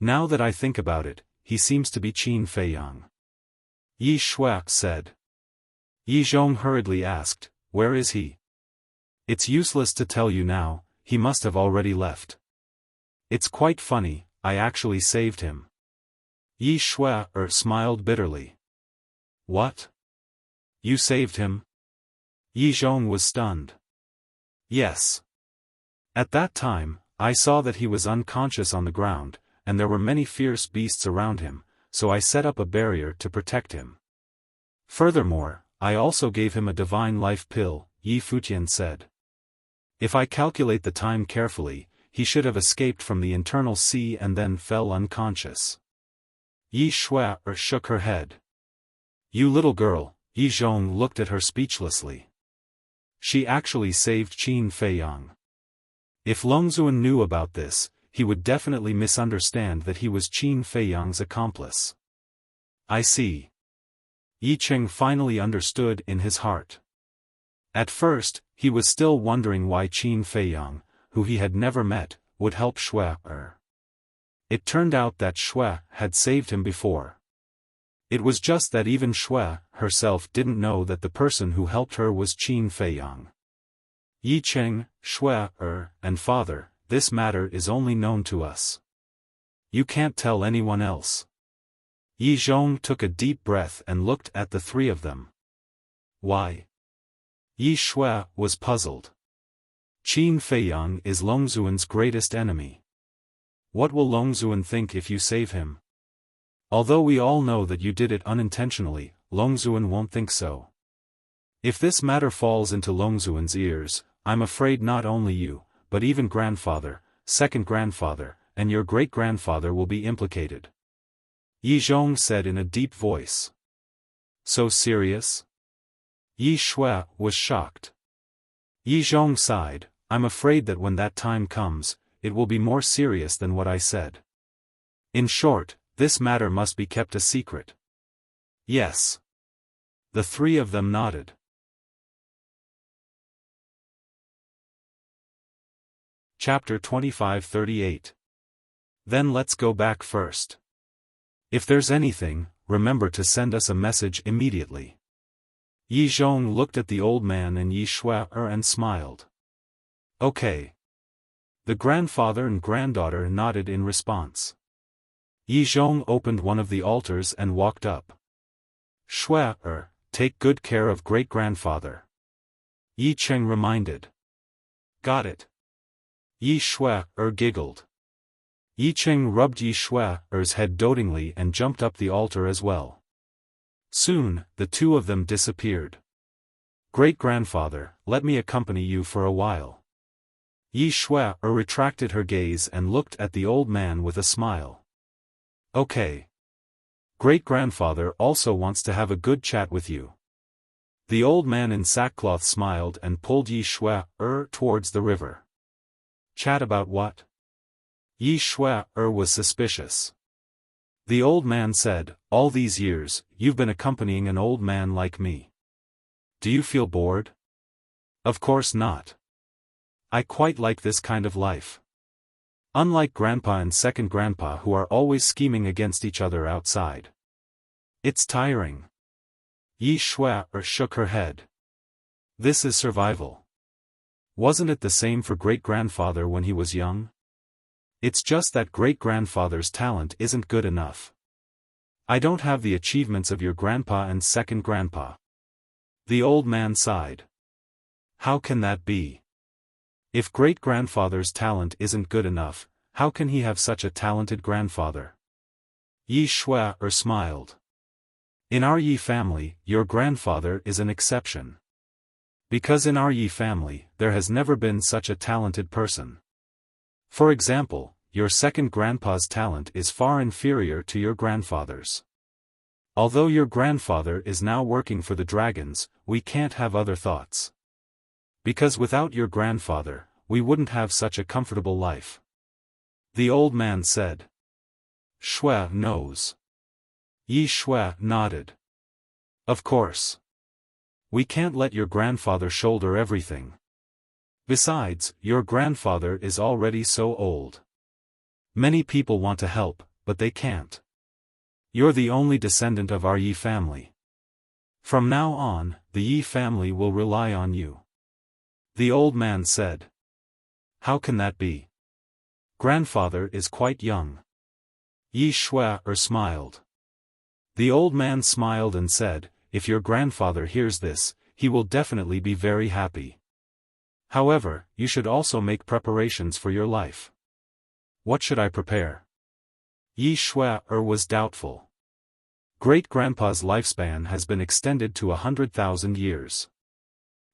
Now that I think about it, he seems to be Qin Feiyang. Yi Shui said. Yi Zhong hurriedly asked, where is he? It's useless to tell you now, he must have already left. It's quite funny, I actually saved him. Yi Shui smiled bitterly. What? You saved him? Yi Zhong was stunned. Yes. At that time, I saw that he was unconscious on the ground, and there were many fierce beasts around him, so I set up a barrier to protect him. Furthermore, I also gave him a divine life pill, Yi Futian said. If I calculate the time carefully, he should have escaped from the internal sea and then fell unconscious. Yi Shui shook her head. You little girl, Yi Zhong looked at her speechlessly. She actually saved Qin Feiyang. If Longzuan knew about this, he would definitely misunderstand that he was Qin Feiyang's accomplice. I see. Yi Cheng finally understood in his heart. At first, he was still wondering why Qin Feiyang, who he had never met, would help Shui. It turned out that Shui had saved him before. It was just that even Shui herself didn't know that the person who helped her was Qin Feiyang. Yi Cheng, Shui, and father, this matter is only known to us. You can't tell anyone else. Yi Zhong took a deep breath and looked at the three of them. Why? Yi Shui was puzzled. Qin Feiyang is Longzuan's greatest enemy. What will Longzuan think if you save him? Although we all know that you did it unintentionally, Longzuan won't think so. If this matter falls into Longzuan's ears, I'm afraid not only you, but even grandfather, second-grandfather, and your great-grandfather will be implicated. Yi Zhong said in a deep voice. So serious? Yi Shui was shocked. Yi Zhong sighed, I'm afraid that when that time comes, it will be more serious than what I said. In short, This matter must be kept a secret. Yes. The three of them nodded. Chapter 25-38. Then let's go back first. If there's anything, remember to send us a message immediately. Yi Zhong looked at the old man and Yi Shuai and smiled. Okay. The grandfather and granddaughter nodded in response. Yi Zhong opened one of the altars and walked up. Shuai, take good care of great-grandfather. Yi Cheng reminded. Got it. Yi Shuai giggled. Yi Cheng rubbed Yi Shuai's head dotingly and jumped up the altar as well. Soon, the two of them disappeared. Great-grandfather, let me accompany you for a while. Yi Shuai retracted her gaze and looked at the old man with a smile. Okay. Great-grandfather also wants to have a good chat with you. The old man in sackcloth smiled and pulled Yi Shuai towards the river. Chat about what? Yi Shuai was suspicious. The old man said, all these years, you've been accompanying an old man like me. Do you feel bored? Of course not. I quite like this kind of life. Unlike grandpa and second grandpa who are always scheming against each other outside. It's tiring. Yi Shuai shook her head. This is survival. Wasn't it the same for great-grandfather when he was young? It's just that great-grandfather's talent isn't good enough. I don't have the achievements of your grandpa and second grandpa. The old man sighed. How can that be? If great-grandfather's talent isn't good enough, how can he have such a talented grandfather? Yi Shuai smiled. In our Yi family, your grandfather is an exception. Because in our Yi family, there has never been such a talented person. For example, your second grandpa's talent is far inferior to your grandfather's. Although your grandfather is now working for the dragons, we can't have other thoughts. Because without your grandfather, we wouldn't have such a comfortable life. The old man said. Shuai knows. Yi Shuai nodded. Of course. We can't let your grandfather shoulder everything. Besides, your grandfather is already so old. Many people want to help, but they can't. You're the only descendant of our Yi family. From now on, the Yi family will rely on you. The old man said. How can that be? Grandfather is quite young. Yi Shuai smiled. The old man smiled and said, if your grandfather hears this, he will definitely be very happy. However, you should also make preparations for your life. What should I prepare? Yi Shuai was doubtful. Great-grandpa's lifespan has been extended to 100,000 years.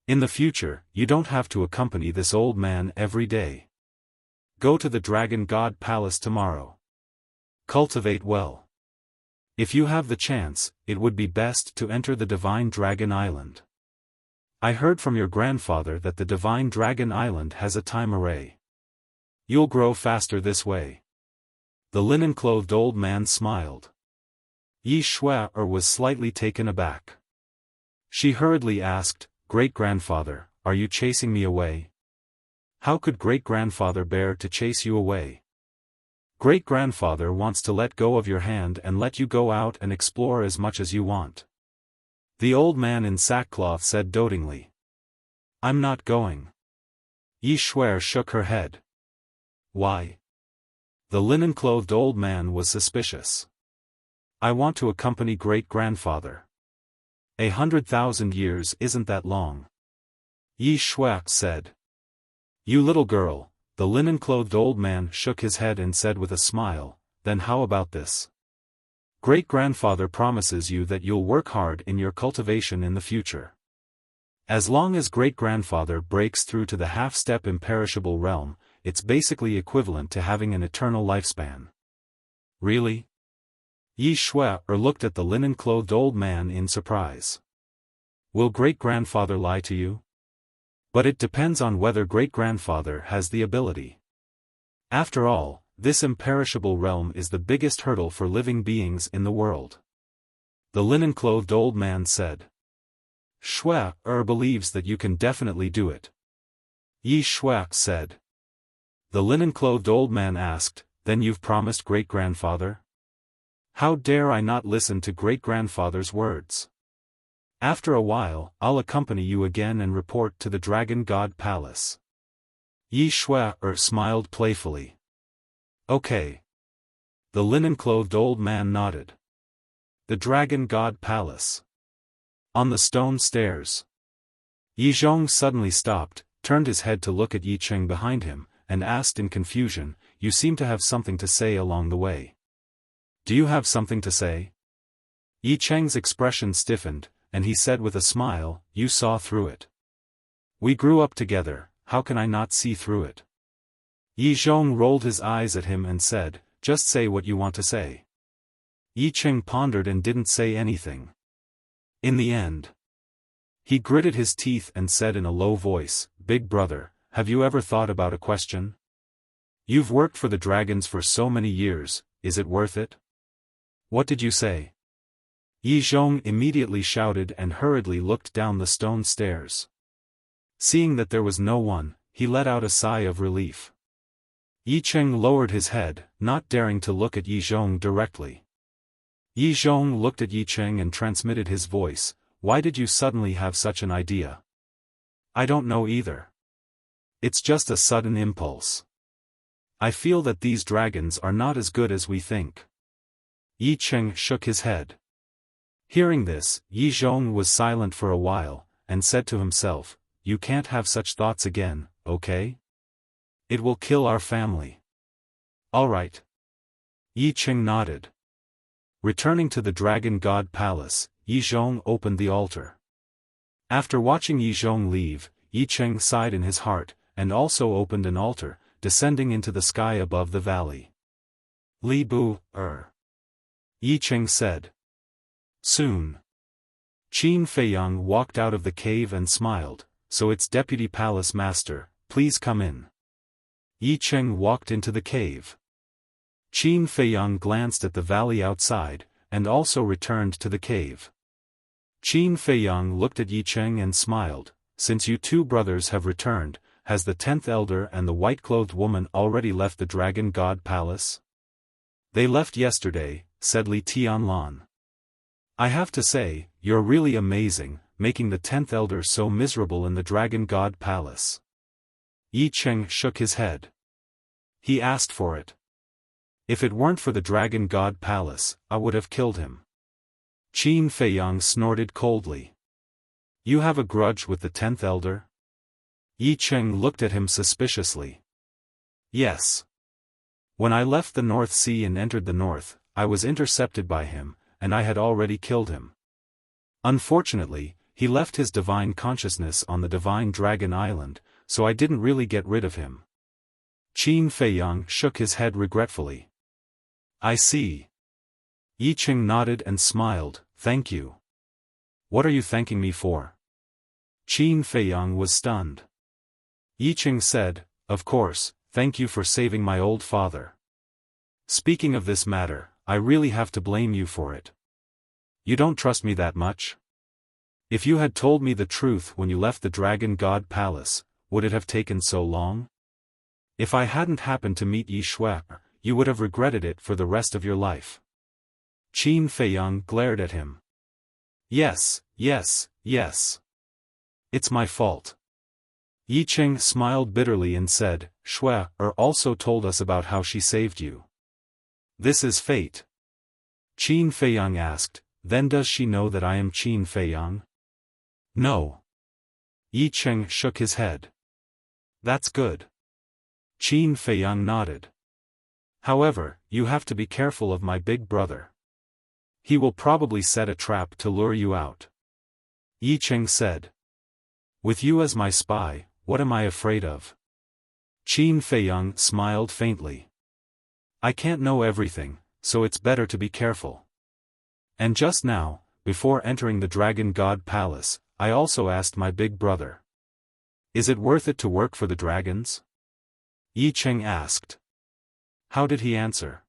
In the future, you don't have to accompany this old man every day. Go to the Dragon God Palace tomorrow. Cultivate well. If you have the chance, it would be best to enter the Divine Dragon Island. I heard from your grandfather that the Divine Dragon Island has a time array. You'll grow faster this way. The linen-clothed old man smiled. Yi Shuai was slightly taken aback. She hurriedly asked, Great-grandfather, are you chasing me away? How could great-grandfather bear to chase you away? Great-grandfather wants to let go of your hand and let you go out and explore as much as you want. The old man in sackcloth said dotingly. I'm not going. Yi Shuai shook her head. Why? The linen-clothed old man was suspicious. I want to accompany great-grandfather. 100,000 years isn't that long. Yi Shuai said. You little girl. The linen-clothed old man shook his head and said with a smile, then how about this? Great-grandfather promises you that you'll work hard in your cultivation in the future. As long as great-grandfather breaks through to the half-step imperishable realm, it's basically equivalent to having an eternal lifespan. Really? Yi Shuai looked at the linen-clothed old man in surprise. Will great-grandfather lie to you? But it depends on whether great-grandfather has the ability. After all, this imperishable realm is the biggest hurdle for living beings in the world. The linen-clothed old man said. Shui believes that you can definitely do it. Yi Shui said. The linen-clothed old man asked, then you've promised great-grandfather? How dare I not listen to great-grandfather's words? After a while, I'll accompany you again and report to the Dragon God Palace. Yi Shui smiled playfully. Okay. The linen-clothed old man nodded. The Dragon God Palace. On the stone stairs. Yi Zhong suddenly stopped, turned his head to look at Yi Cheng behind him, and asked in confusion, you seem to have something to say along the way. Do you have something to say? Yi Cheng's expression stiffened, and he said with a smile, you saw through it. We grew up together, how can I not see through it? Yi Zhong rolled his eyes at him and said, just say what you want to say. Yi Cheng pondered and didn't say anything. In the end, he gritted his teeth and said in a low voice, Big brother, have you ever thought about a question? You've worked for the dragons for so many years, is it worth it? What did you say? Yi Zhong immediately shouted and hurriedly looked down the stone stairs. Seeing that there was no one, he let out a sigh of relief. Yi Cheng lowered his head, not daring to look at Yi Zhong directly. Yi Zhong looked at Yi Cheng and transmitted his voice, why did you suddenly have such an idea? I don't know either. It's just a sudden impulse. I feel that these dragons are not as good as we think. Yi Cheng shook his head. Hearing this, Yi Zhong was silent for a while, and said to himself, you can't have such thoughts again, okay? It will kill our family. All right. Yi Cheng nodded. Returning to the Dragon God Palace, Yi Zhong opened the altar. After watching Yi Zhong leave, Yi Cheng sighed in his heart, and also opened an altar, descending into the sky above the valley. Li Bu, Yi Cheng said. Soon. Qin Feiyang walked out of the cave and smiled, so it's Deputy Palace Master, please come in. Yi Cheng walked into the cave. Qin Feiyang glanced at the valley outside, and also returned to the cave. Qin Feiyang looked at Yi Cheng and smiled, since you two brothers have returned, has the 10th elder and the white-clothed woman already left the Dragon God Palace? They left yesterday, said Li Tianlan. I have to say, you're really amazing, making the 10th elder so miserable in the Dragon God Palace. Yi Cheng shook his head. He asked for it. If it weren't for the Dragon God Palace, I would have killed him. Qin Feiyang snorted coldly. You have a grudge with the 10th elder? Yi Cheng looked at him suspiciously. Yes. When I left the North Sea and entered the North, I was intercepted by him, and I had already killed him. Unfortunately, he left his divine consciousness on the Divine Dragon Island, so I didn't really get rid of him. Qin Feiyang shook his head regretfully. I see. Yi Cheng nodded and smiled, thank you. What are you thanking me for? Qin Feiyang was stunned. Yi Cheng said, of course, thank you for saving my old father. Speaking of this matter, I really have to blame you for it. You don't trust me that much? If you had told me the truth when you left the Dragon God Palace, would it have taken so long? If I hadn't happened to meet Yi Shui, you would have regretted it for the rest of your life. Qin Feiyang glared at him. Yes, yes, yes. It's my fault. Yi Cheng smiled bitterly and said, Shui also told us about how she saved you. This is fate. Qin Feiyang asked, then does she know that I am Qin Feiyang? No. Yi Cheng shook his head. That's good. Qin Feiyang nodded. However, you have to be careful of my big brother. He will probably set a trap to lure you out. Yi Cheng said. With you as my spy, what am I afraid of? Qin Feiyang smiled faintly. I can't know everything, so it's better to be careful. And just now, before entering the Dragon God Palace, I also asked my big brother. Is it worth it to work for the dragons? Yi Cheng asked. How did he answer?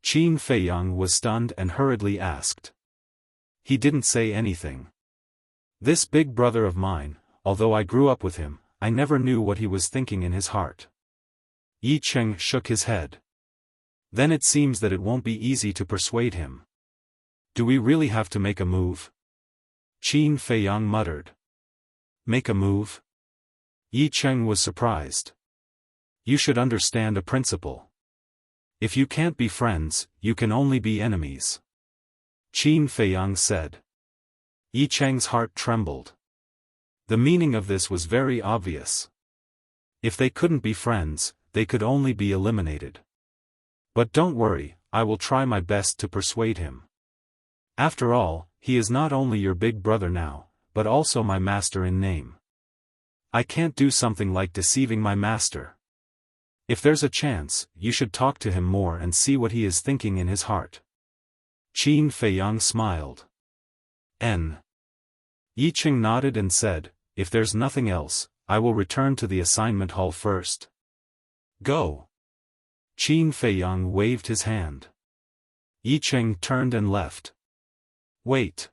Qin Feiyang was stunned and hurriedly asked. He didn't say anything. This big brother of mine, although I grew up with him, I never knew what he was thinking in his heart. Yi Cheng shook his head. Then it seems that it won't be easy to persuade him. Do we really have to make a move? Qin Feiyang muttered. Make a move? Yi Cheng was surprised. You should understand a principle. If you can't be friends, you can only be enemies. Qin Feiyang said. Yi Cheng's heart trembled. The meaning of this was very obvious. If they couldn't be friends, they could only be eliminated. But don't worry, I will try my best to persuade him. After all, he is not only your big brother now, but also my master in name. I can't do something like deceiving my master. If there's a chance, you should talk to him more and see what he is thinking in his heart. Qin Feiyang smiled. Yi Cheng nodded and said, if there's nothing else, I will return to the assignment hall first. Go. Qin Feiyang waved his hand. Yi Cheng turned and left. Wait.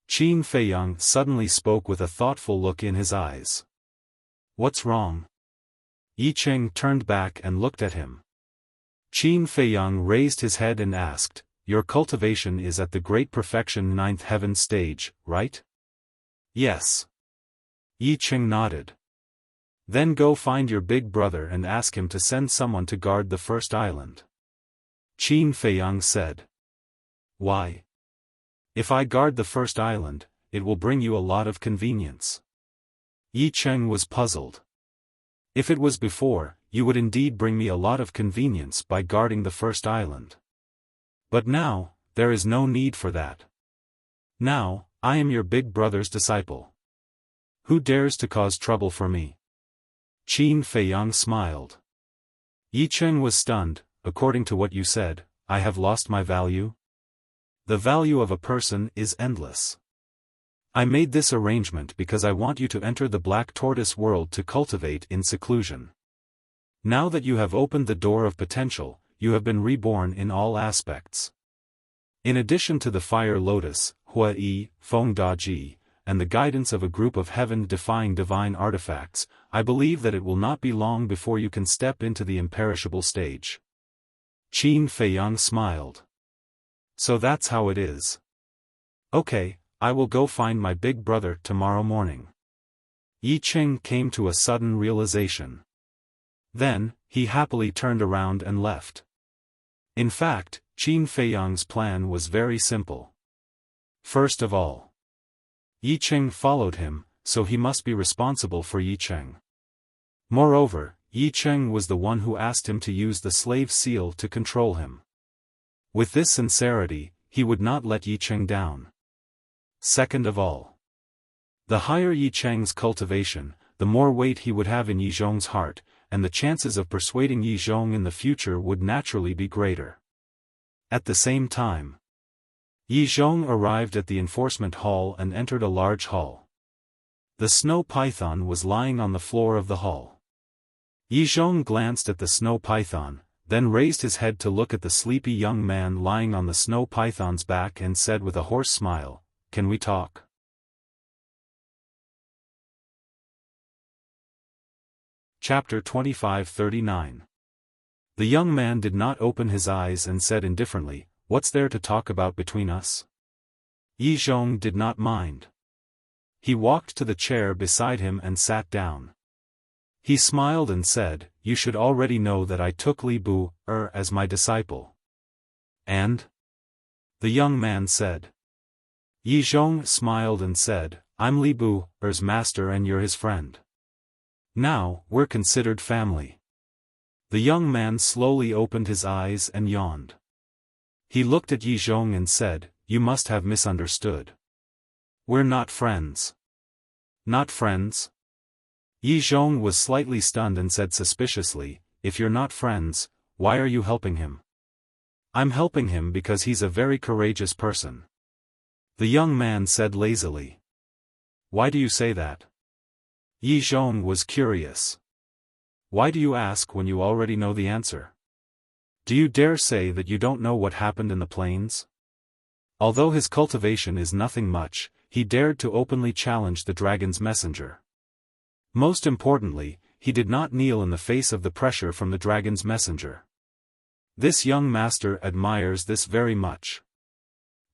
Qin Feiyang suddenly spoke with a thoughtful look in his eyes. What's wrong? Yi Cheng turned back and looked at him. Qin Feiyang raised his head and asked, your cultivation is at the Great Perfection 9th Heaven stage, right? Yes. Yi Cheng nodded. Then go find your big brother and ask him to send someone to guard the first island. Qin Feiyang said. Why? If I guard the first island, it will bring you a lot of convenience. Yi Cheng was puzzled. If it was before, you would indeed bring me a lot of convenience by guarding the first island. But now, there is no need for that. Now, I am your big brother's disciple. Who dares to cause trouble for me? Qin Feiyang smiled. Yi Cheng was stunned. According to what you said, I have lost my value? The value of a person is endless. I made this arrangement because I want you to enter the Black Tortoise world to cultivate in seclusion. Now that you have opened the door of potential, you have been reborn in all aspects. In addition to the Fire Lotus, Hua Yi, Feng Da Ji, and the guidance of a group of heaven-defying divine artifacts, I believe that it will not be long before you can step into the imperishable stage. Qin Feiyang smiled. So that's how it is. Okay, I will go find my big brother tomorrow morning. Yi Cheng came to a sudden realization. Then, he happily turned around and left. In fact, Qin Feiyang's plan was very simple. First of all, Yi Cheng followed him, so he must be responsible for Yi Cheng. Moreover, Yi Cheng was the one who asked him to use the slave seal to control him. With this sincerity, he would not let Yi Cheng down. Second of all, the higher Yi Cheng's cultivation, the more weight he would have in Yi Zhong's heart, and the chances of persuading Yi Zhong in the future would naturally be greater. At the same time, Yi Zhong arrived at the enforcement hall and entered a large hall. The snow python was lying on the floor of the hall. Yi Zhong glanced at the snow python, then raised his head to look at the sleepy young man lying on the snow python's back and said with a hoarse smile, "Can we talk?" Chapter 25-39. The young man did not open his eyes and said indifferently, "What's there to talk about between us?" Yi Zhong did not mind. He walked to the chair beside him and sat down. He smiled and said, "You should already know that I took Li Bu as my disciple." "And?" the young man said. Yi Zhong smiled and said, "I'm Li Bu's master and you're his friend. Now, we're considered family." The young man slowly opened his eyes and yawned. He looked at Yi Zhong and said, "You must have misunderstood. We're not friends." "Not friends?" Yi Zhong was slightly stunned and said suspiciously, "If you're not friends, why are you helping him?" "I'm helping him because he's a very courageous person." The young man said lazily. "Why do you say that?" Yi Zhong was curious. "Why do you ask when you already know the answer?" Do you dare say that you don't know what happened in the plains? Although his cultivation is nothing much, he dared to openly challenge the dragon's messenger. Most importantly, he did not kneel in the face of the pressure from the dragon's messenger. This young master admires this very much.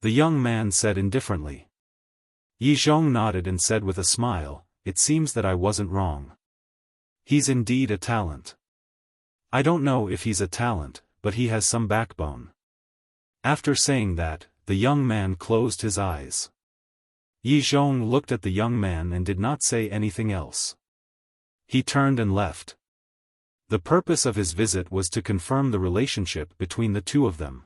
The young man said indifferently. Yi Zhong nodded and said with a smile, "It seems that I wasn't wrong. He's indeed a talent. I don't know if he's a talent, but he has some backbone." After saying that, the young man closed his eyes. Yi Zhong looked at the young man and did not say anything else. He turned and left. The purpose of his visit was to confirm the relationship between the two of them.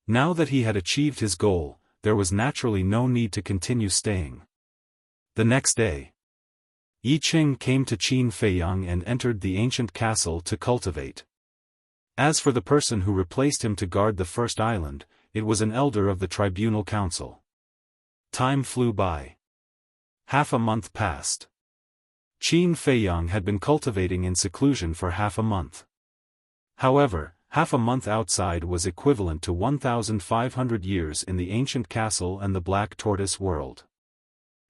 Now that he had achieved his goal, there was naturally no need to continue staying. The next day, Yi Qing came to Qin Feiyang and entered the ancient castle to cultivate. As for the person who replaced him to guard the first island, it was an elder of the tribunal council. Time flew by. Half a month passed. Qin Feiyang had been cultivating in seclusion for half a month. However, half a month outside was equivalent to 1,500 years in the ancient castle and the Black Tortoise world.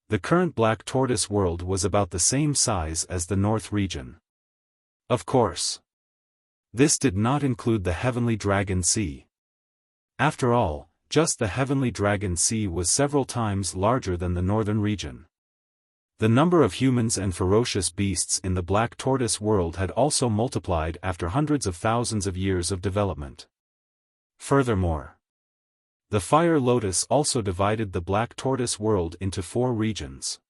The current Black Tortoise world was about the same size as the North region. Of course, this did not include the Heavenly Dragon Sea. After all, just the Heavenly Dragon Sea was several times larger than the northern region. The number of humans and ferocious beasts in the Black Tortoise world had also multiplied after hundreds of thousands of years of development. Furthermore, the Fire Lotus also divided the Black Tortoise world into 4 regions.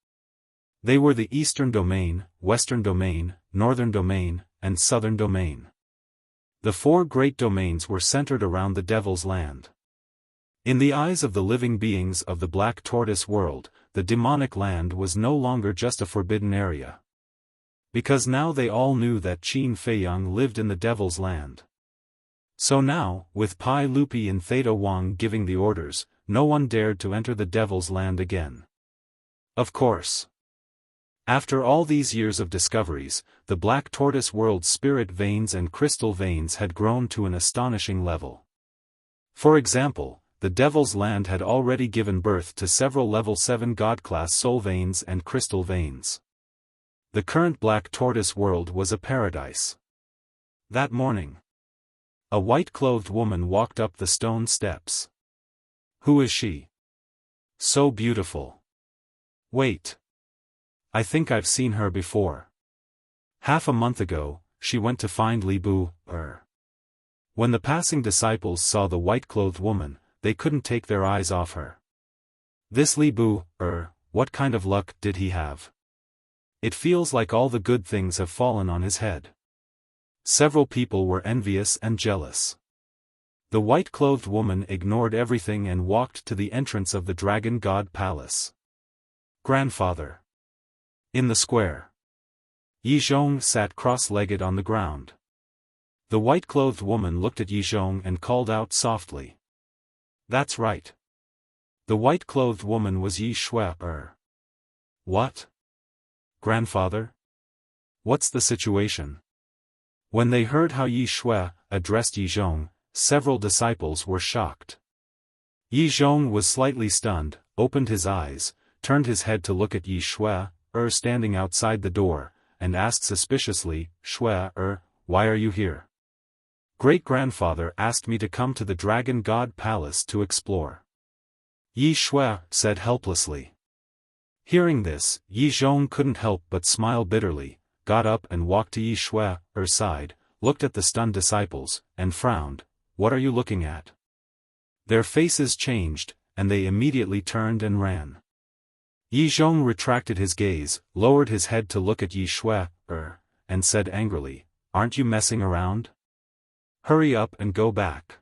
They were the Eastern Domain, Western Domain, Northern Domain, and Southern Domain. The 4 great domains were centered around the Devil's Land. In the eyes of the living beings of the Black Tortoise world, the demonic land was no longer just a forbidden area. Because now they all knew that Qin Feiyang lived in the Devil's Land. So now, with Pai Lupi and Theta Wang giving the orders, no one dared to enter the Devil's Land again. Of course. After all these years of discoveries, the Black Tortoise world's spirit veins and crystal veins had grown to an astonishing level. For example, the Devil's Land had already given birth to several level 7 God-class soul veins and crystal veins. The current Black Tortoise world was a paradise. That morning, a white-clothed woman walked up the stone steps. Who is she? So beautiful. Wait. I think I've seen her before. Half a month ago, she went to find Li Bu. When the passing disciples saw the white-clothed woman, they couldn't take their eyes off her. This Li Bu, what kind of luck did he have? It feels like all the good things have fallen on his head. Several people were envious and jealous. The white-clothed woman ignored everything and walked to the entrance of the Dragon God Palace. Grandfather. In the square, Yi Zhong sat cross-legged on the ground. The white-clothed woman looked at Yi Zhong and called out softly. That's right. The white-clothed woman was Yi Xue. What? Grandfather? What's the situation? When they heard how Yi Xue addressed Yi Zhong, several disciples were shocked. Yi Zhong was slightly stunned, opened his eyes, turned his head to look at Yi Xue, standing outside the door, and asked suspiciously, Xue, why are you here? Great-grandfather asked me to come to the Dragon God Palace to explore. Yi Xue said helplessly. Hearing this, Yi Zhong couldn't help but smile bitterly, got up and walked to Yi Xue's side, looked at the stunned disciples, and frowned. What are you looking at? Their faces changed, and they immediately turned and ran. Yi Zhong retracted his gaze, lowered his head to look at Yi Xue, and said angrily, Aren't you messing around? Hurry up and go back.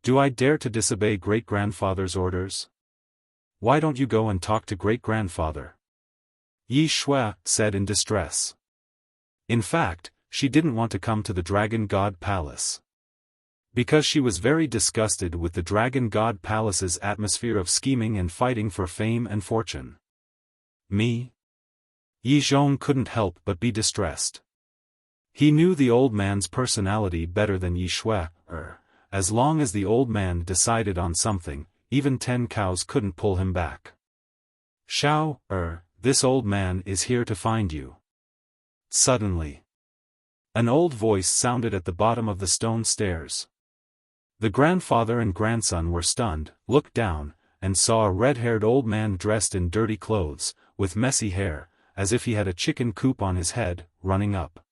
Do I dare to disobey great-grandfather's orders? Why don't you go and talk to great-grandfather? Yi Xue said in distress. In fact, she didn't want to come to the Dragon God Palace. Because she was very disgusted with the Dragon God Palace's atmosphere of scheming and fighting for fame and fortune. Me? Yi Zhong couldn't help but be distressed. He knew the old man's personality better than Yi Shui. As long as the old man decided on something, even 10 cows couldn't pull him back. Xiao, this old man is here to find you. Suddenly, an old voice sounded at the bottom of the stone stairs. The grandfather and grandson were stunned, looked down, and saw a red-haired old man dressed in dirty clothes, with messy hair, as if he had a chicken coop on his head, running up.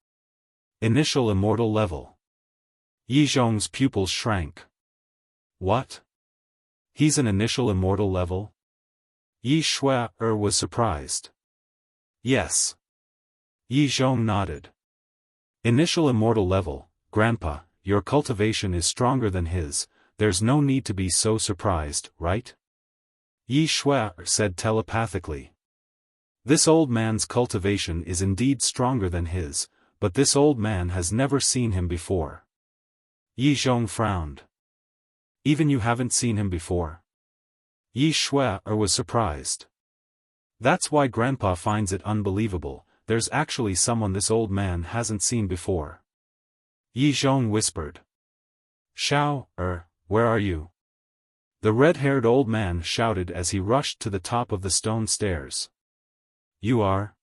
Initial immortal level. Yi Zhong's pupils shrank. What? He's an initial immortal level? Yi Shui was surprised. Yes. Yi Zhong nodded. Initial immortal level, Grandpa, your cultivation is stronger than his, there's no need to be so surprised, right? Yi Shui said telepathically. This old man's cultivation is indeed stronger than his, but this old man has never seen him before. Yi Zhong frowned. Even you haven't seen him before? Yi Shui was surprised. That's why Grandpa finds it unbelievable, there's actually someone this old man hasn't seen before. Yi Zhong whispered. Xiao, where are you? The red-haired old man shouted as he rushed to the top of the stone stairs. You are?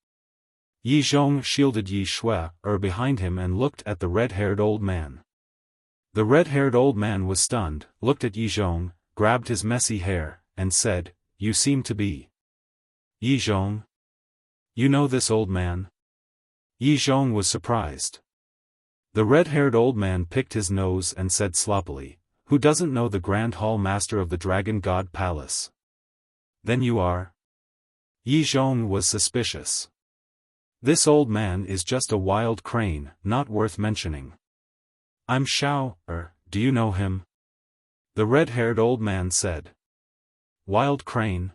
Yi Zhong shielded Yi Shui behind him and looked at the red-haired old man. The red-haired old man was stunned, looked at Yi Zhong, grabbed his messy hair, and said, You seem to be. Yi Zhong? You know this old man? Yi Zhong was surprised. The red-haired old man picked his nose and said sloppily, Who doesn't know the Grand Hall Master of the Dragon God Palace? Then you are? Yi Zhong was suspicious. This old man is just a wild crane, not worth mentioning. I'm Xiao, do you know him? The red-haired old man said. Wild crane?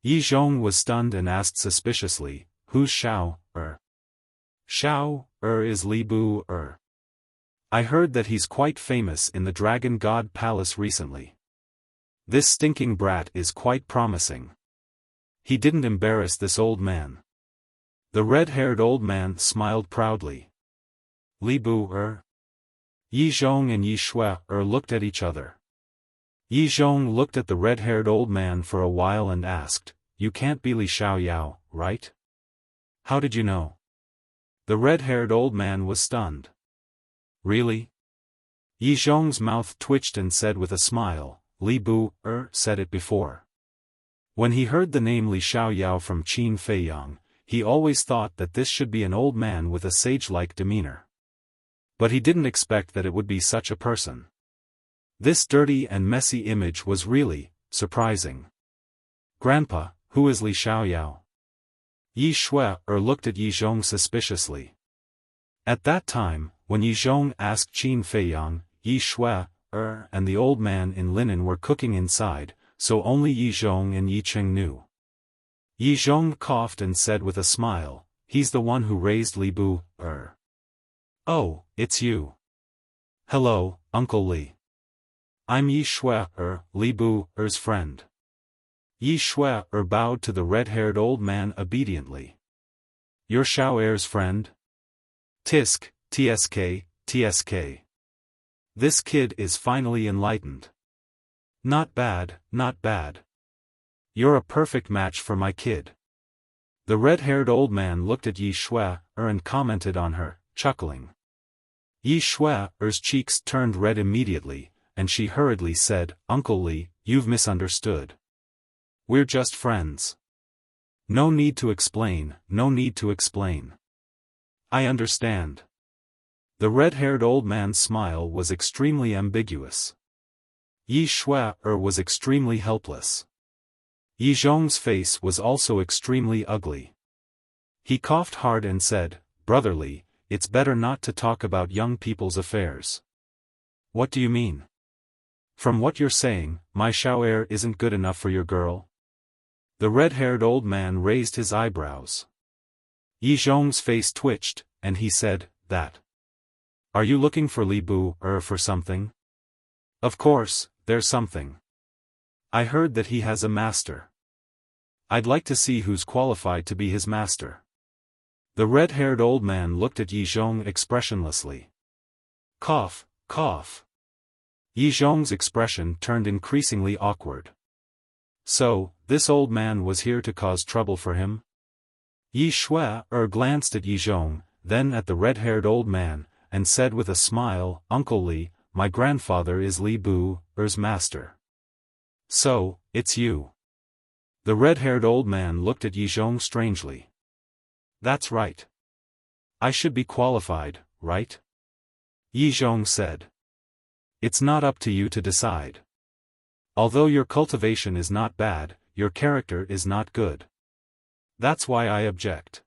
Yi Zhong was stunned and asked suspiciously, Who's Xiao, Xiao, is Li Bu, I heard that he's quite famous in the Dragon God Palace recently. This stinking brat is quite promising. He didn't embarrass this old man. The red-haired old man smiled proudly. Li Bu, Yi Zhong and Yi Shui looked at each other. Yi Zhong looked at the red-haired old man for a while and asked, You can't be Li Xiaoyao, right? How did you know? The red-haired old man was stunned. Really? Yi Zhong's mouth twitched and said with a smile, Li Bu, said it before. When he heard the name Li Xiaoyao from Qin Feiyang, he always thought that this should be an old man with a sage-like demeanor. But he didn't expect that it would be such a person. This dirty and messy image was really surprising. Grandpa, who is Li Xiaoyao? Yi Shui looked at Yi Zhong suspiciously. At that time, when Yi Zhong asked Qin Feiyang, Yi Shui and the old man in linen were cooking inside, so only Yi Zhong and Yi Cheng knew. Yi Zhong coughed and said with a smile, He's the one who raised Li Bu, Oh, it's you. Hello, Uncle Li. I'm Yi Shui, Li Bu's friend. Yi Shui bowed to the red-haired old man obediently. You're Xiao friend? Tisk, tsk. This kid is finally enlightened. Not bad, not bad. You're a perfect match for my kid. The red-haired old man looked at Yi Shui and commented on her, chuckling. Yi Shui's cheeks turned red immediately, and she hurriedly said, Uncle Li, you've misunderstood. We're just friends. No need to explain, no need to explain. I understand. The red-haired old man's smile was extremely ambiguous. Yi Shui was extremely helpless. Yi Zhong's face was also extremely ugly. He coughed hard and said, Brotherly, it's better not to talk about young people's affairs. What do you mean? From what you're saying, my Xiao isn't good enough for your girl? The red-haired old man raised his eyebrows. Yi Zhong's face twitched, and he said, That. Are you looking for Li Bu, for something? Of course, there's something. I heard that he has a master. I'd like to see who's qualified to be his master. The red-haired old man looked at Yi Zhong expressionlessly. Cough, cough. Yi Zhong's expression turned increasingly awkward. So, this old man was here to cause trouble for him? Yi Shui glanced at Yi Zhong, then at the red-haired old man, and said with a smile, "Uncle Li, my grandfather is Li Bu-er's master. So, it's you." The red-haired old man looked at Yi Zhong strangely. "That's right. I should be qualified, right?" Yi Zhong said. "It's not up to you to decide. Although your cultivation is not bad, your character is not good. That's why I object."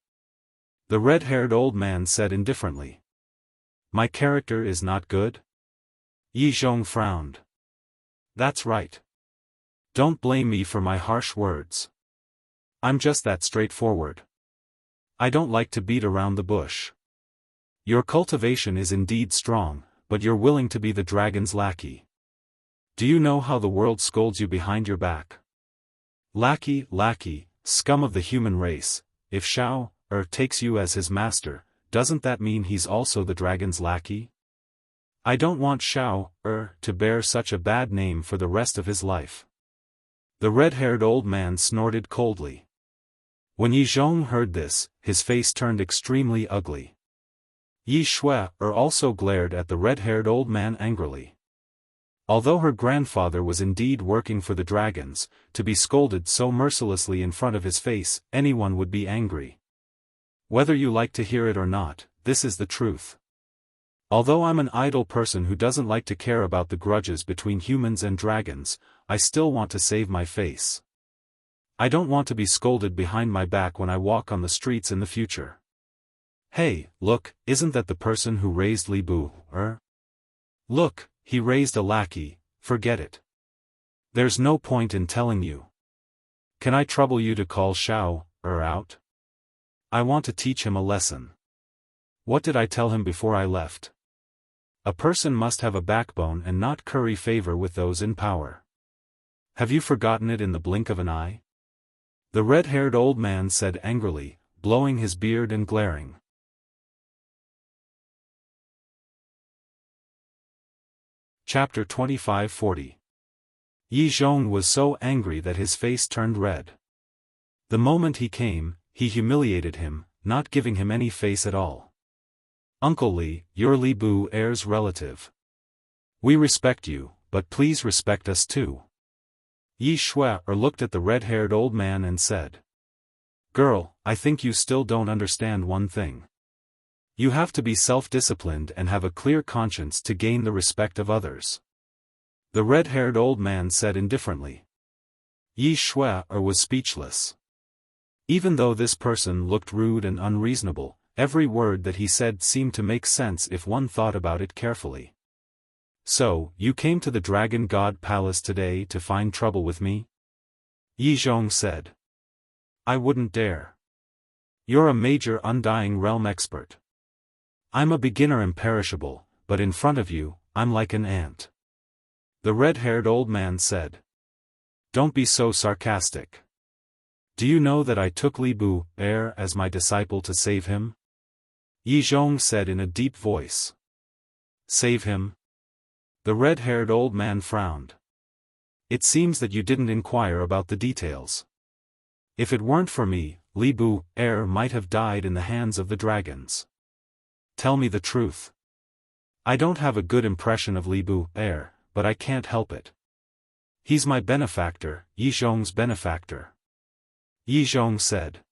The red-haired old man said indifferently. "My character is not good?" Yi Zhong frowned. "That's right. Don't blame me for my harsh words. I'm just that straightforward. I don't like to beat around the bush. Your cultivation is indeed strong, but you're willing to be the dragon's lackey. Do you know how the world scolds you behind your back? Lackey, lackey, scum of the human race. If Xiao takes you as his master, doesn't that mean he's also the dragon's lackey? I don't want Xiao to bear such a bad name for the rest of his life." The red-haired old man snorted coldly. When Yi Zhong heard this, his face turned extremely ugly. Yi Shui also glared at the red-haired old man angrily. Although her grandfather was indeed working for the dragons, to be scolded so mercilessly in front of his face, anyone would be angry. Whether you like to hear it or not, this is the truth. Although I'm an idle person who doesn't like to care about the grudges between humans and dragons, I still want to save my face. I don't want to be scolded behind my back when I walk on the streets in the future. Hey, look, isn't that the person who raised Li Bu? Look, he raised a lackey, forget it. There's no point in telling you. Can I trouble you to call Xiao out? I want to teach him a lesson. What did I tell him before I left? A person must have a backbone and not curry favor with those in power. Have you forgotten it in the blink of an eye? The red-haired old man said angrily, blowing his beard and glaring. Chapter 25-40. Yi Zhong was so angry that his face turned red. The moment he came, he humiliated him, not giving him any face at all. "Uncle Li, you're Li Bu-er's relative. We respect you, but please respect us too." Yi Shui looked at the red-haired old man and said. "Girl, I think you still don't understand one thing. You have to be self-disciplined and have a clear conscience to gain the respect of others." The red-haired old man said indifferently. Yi Shui was speechless. Even though this person looked rude and unreasonable, every word that he said seemed to make sense if one thought about it carefully. "So, you came to the Dragon God Palace today to find trouble with me?" Yi Zhong said. "I wouldn't dare. You're a major Undying Realm expert. I'm a beginner imperishable, but in front of you, I'm like an ant." The red-haired old man said. "Don't be so sarcastic. Do you know that I took Li Bu-er as my disciple to save him?" Yi Zhong said in a deep voice. "Save him?" The red-haired old man frowned. "It seems that you didn't inquire about the details. If it weren't for me, Li Bu-er might have died in the hands of the dragons. Tell me the truth. I don't have a good impression of Li Bu-er, but I can't help it. He's my benefactor, Yi Zhong's benefactor." Yi Zhong said.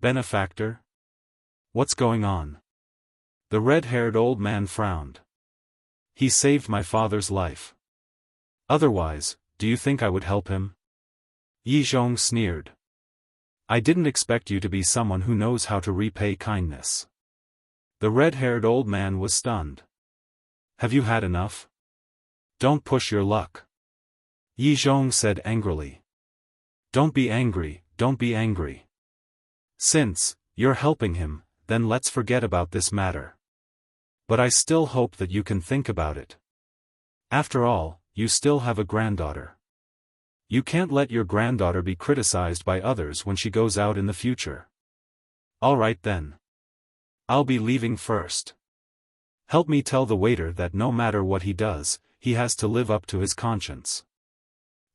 "Benefactor? What's going on?" The red-haired old man frowned. "He saved my father's life. Otherwise, do you think I would help him?" Yi Zhong sneered. "I didn't expect you to be someone who knows how to repay kindness." The red-haired old man was stunned. "Have you had enough? Don't push your luck." Yi Zhong said angrily. "Don't be angry, don't be angry. Since you're helping him, then let's forget about this matter. But I still hope that you can think about it. After all, you still have a granddaughter. You can't let your granddaughter be criticized by others when she goes out in the future. All right then. I'll be leaving first. Help me tell the waiter that no matter what he does, he has to live up to his conscience."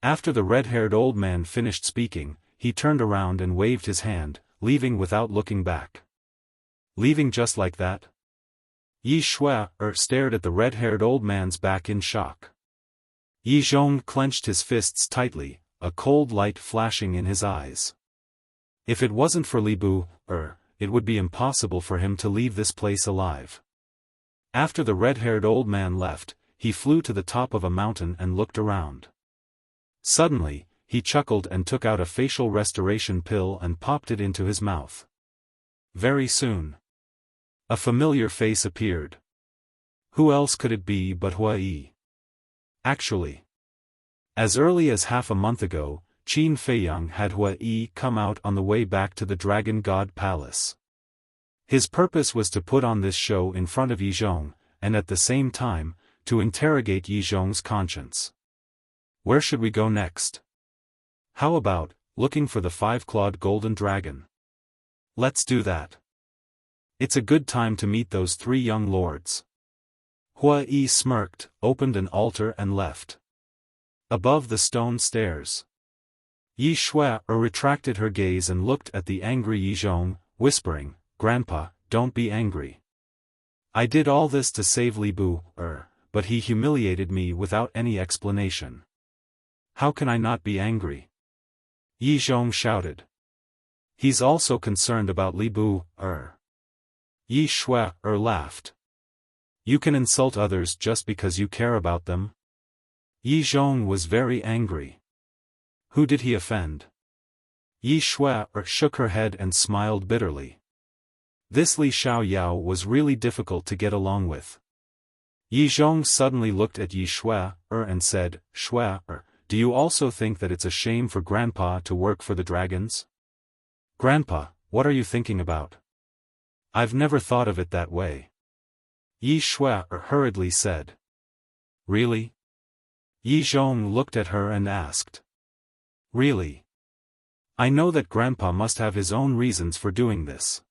After the red-haired old man finished speaking, he turned around and waved his hand, leaving without looking back. Leaving just like that? Yi Shui stared at the red-haired old man's back in shock. Yi Zhong clenched his fists tightly, a cold light flashing in his eyes. If it wasn't for Li Bu, it would be impossible for him to leave this place alive. After the red-haired old man left, he flew to the top of a mountain and looked around. Suddenly, he chuckled and took out a facial restoration pill and popped it into his mouth. Very soon, a familiar face appeared. Who else could it be but Hua Yi? Actually, as early as half a month ago, Qin Feiyang had Hua Yi come out on the way back to the Dragon God Palace. His purpose was to put on this show in front of Yi Zhong, and at the same time, to interrogate Yi Zhong's conscience. Where should we go next? How about looking for the five-clawed golden dragon? Let's do that. It's a good time to meet those three young lords. Hua Yi smirked, opened an altar and left. Above the stone stairs, Yi Shui retracted her gaze and looked at the angry Yi Zhong, whispering, "Grandpa, don't be angry. I did all this to save Li Bu, but he humiliated me without any explanation. How can I not be angry?" Yi Zhong shouted. "He's also concerned about Li Bu, Yi Shui laughed. "You can insult others just because you care about them?" Yi Zhong was very angry. Who did he offend? Yi Shui shook her head and smiled bitterly. This Li Xiaoyao was really difficult to get along with. Yi Zhong suddenly looked at Yi Shui and said, "Shui, do you also think that it's a shame for Grandpa to work for the dragons?" "Grandpa, what are you thinking about? I've never thought of it that way," Yi Shui hurriedly said. "Really?" Yi Zhong looked at her and asked. "Really? I know that Grandpa must have his own reasons for doing this.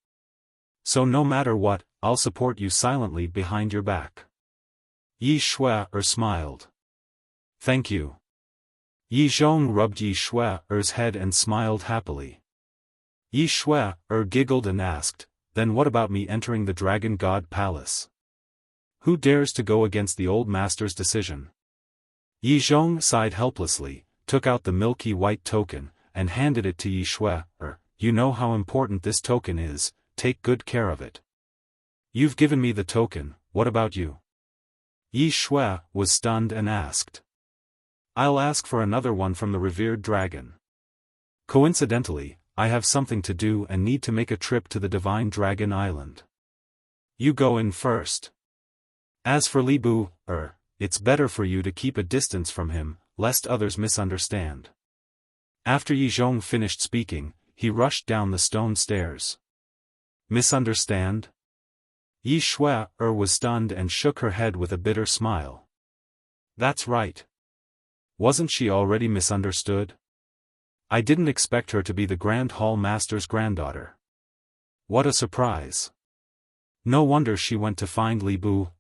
So no matter what, I'll support you silently behind your back." Yi Shui smiled. "Thank you." Yi Zhong rubbed Yi Shui's head and smiled happily. Yi Shui giggled and asked, "Then what about me entering the Dragon God Palace? Who dares to go against the old master's decision?" Yi Zhong sighed helplessly, took out the milky white token, and handed it to Yi Shui. "You know how important this token is, take good care of it." "You've given me the token, what about you?" Yi Shui was stunned and asked. "I'll ask for another one from the revered dragon. Coincidentally, I have something to do and need to make a trip to the Divine Dragon Island. You go in first. As for Li Bu, it's better for you to keep a distance from him, lest others misunderstand." After Yi Zhong finished speaking, he rushed down the stone stairs. "Misunderstand?" Yi Shui was stunned and shook her head with a bitter smile. "That's right. Wasn't she already misunderstood? I didn't expect her to be the Grand Hall Master's granddaughter. What a surprise. No wonder she went to find Li Bu,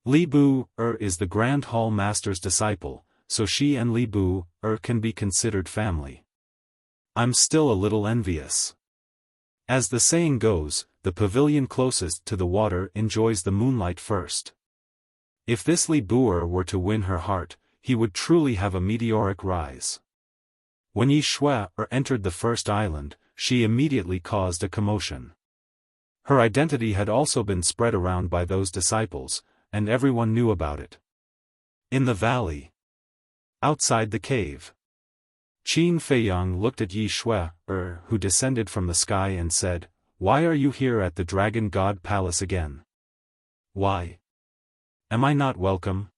Li Bu, is the Grand Hall Master's disciple, so she and Li Bu, can be considered family. I'm still a little envious. As the saying goes, the pavilion closest to the water enjoys the moonlight first. If this Li Bu were to win her heart, he would truly have a meteoric rise." When Yi Shui entered the first island, she immediately caused a commotion. Her identity had also been spread around by those disciples, and everyone knew about it. In the valley, outside the cave, Qin Feiyang looked at Yi Shui, who descended from the sky and said, "Why are you here at the Dragon God Palace again? Why? Am I not welcome?"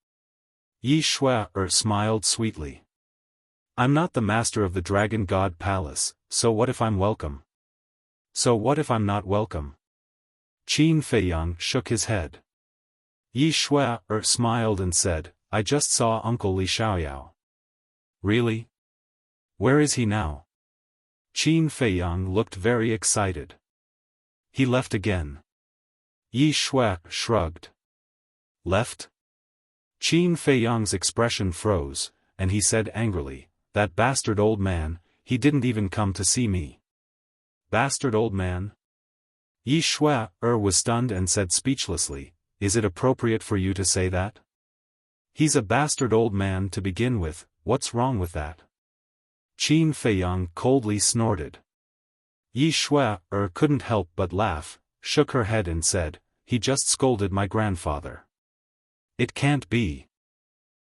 Yi Shui smiled sweetly. "I'm not the master of the Dragon God Palace, so what if I'm welcome? So what if I'm not welcome?" Qin Feiyang shook his head. Yi Shui smiled and said, "I just saw Uncle Li Xiaoyao." "Really? Where is he now?" Qin Feiyang looked very excited. He left again. Yi Shui shrugged. Left? Qin Feiyang's expression froze, and he said angrily, "That bastard old man, he didn't even come to see me." Bastard old man? Yi Shui was stunned and said speechlessly, "Is it appropriate for you to say that? He's a bastard old man to begin with, what's wrong with that?" Qin Feiyang coldly snorted. Yi Shui couldn't help but laugh, shook her head and said, "He just scolded my grandfather." "It can't be."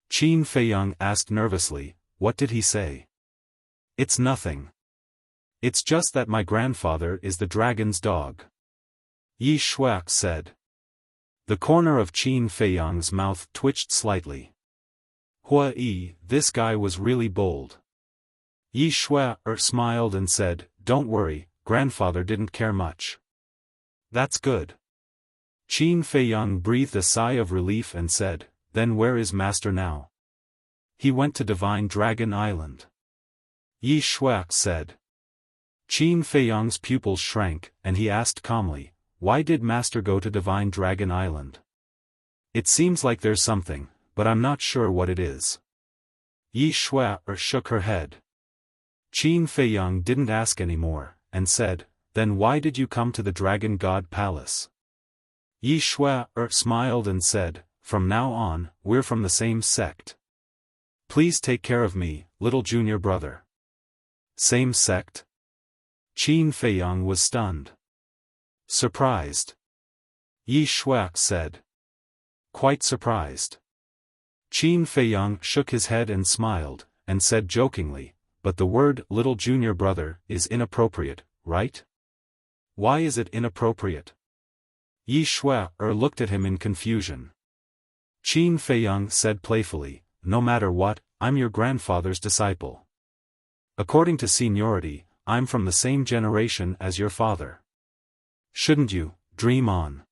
Qin Feiyang asked nervously, "What did he say?" "It's nothing. It's just that my grandfather is the dragon's dog," Yi Shui said. The corner of Qin Feiyang's mouth twitched slightly. Hua Yi, this guy was really bold. Yi Shui smiled and said, "Don't worry, grandfather didn't care much." "That's good." Qin Feiyang breathed a sigh of relief and said, "Then where is master now?" "He went to Divine Dragon Island," Yi Shui said. Qin Feiyang's pupils shrank, and he asked calmly, "Why did master go to Divine Dragon Island?" "It seems like there's something, but I'm not sure what it is." Yi Shui shook her head. Qin Feiyang didn't ask any more, and said, "Then why did you come to the Dragon God Palace?" Yi Shui smiled and said, "From now on, we're from the same sect. Please take care of me, little junior brother." "Same sect?" Qin Feiyang was stunned. "Surprised?" Yi Shui said. "Quite surprised." Qin Feiyang shook his head and smiled, and said jokingly, "But the word little junior brother is inappropriate, right?" "Why is it inappropriate?" Yi Shui looked at him in confusion. Qin Feiyang said playfully, "No matter what, I'm your grandfather's disciple. According to seniority, I'm from the same generation as your father. Shouldn't you dream on?"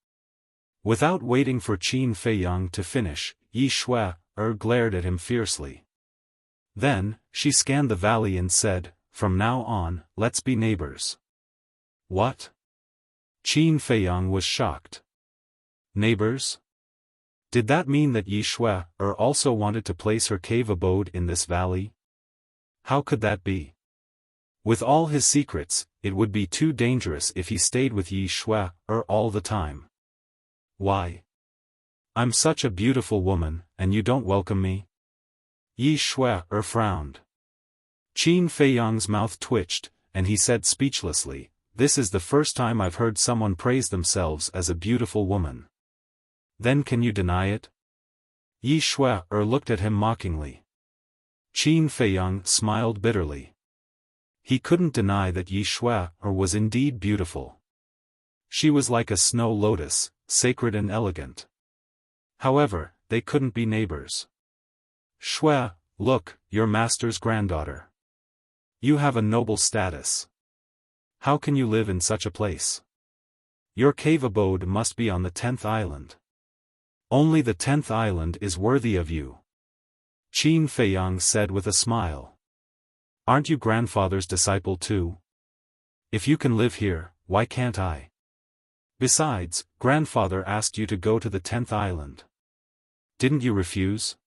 Without waiting for Qin Feiyang to finish, Yi Shui glared at him fiercely. Then, she scanned the valley and said, "From now on, let's be neighbors." "What?" Qin Feiyang was shocked. "Neighbors?" Did that mean that Yi Shui also wanted to place her cave abode in this valley? How could that be? With all his secrets, it would be too dangerous if he stayed with Yi Shui all the time. "Why? I'm such a beautiful woman, and you don't welcome me?" Yi Shui frowned. Qin Feiyang's mouth twitched, and he said speechlessly, "This is the first time I've heard someone praise themselves as a beautiful woman." "Then can you deny it?" Yi Shui looked at him mockingly. Qin Feiyang smiled bitterly. He couldn't deny that Yi Shui was indeed beautiful. She was like a snow lotus, sacred and elegant. However, they couldn't be neighbors. "Shui, look, your master's granddaughter. You have a noble status. How can you live in such a place? Your cave abode must be on the 10th island. Only the 10th island is worthy of you." Qin Feiyang said with a smile. "Aren't you grandfather's disciple too? If you can live here, why can't I? Besides, grandfather asked you to go to the 10th island. Didn't you refuse?"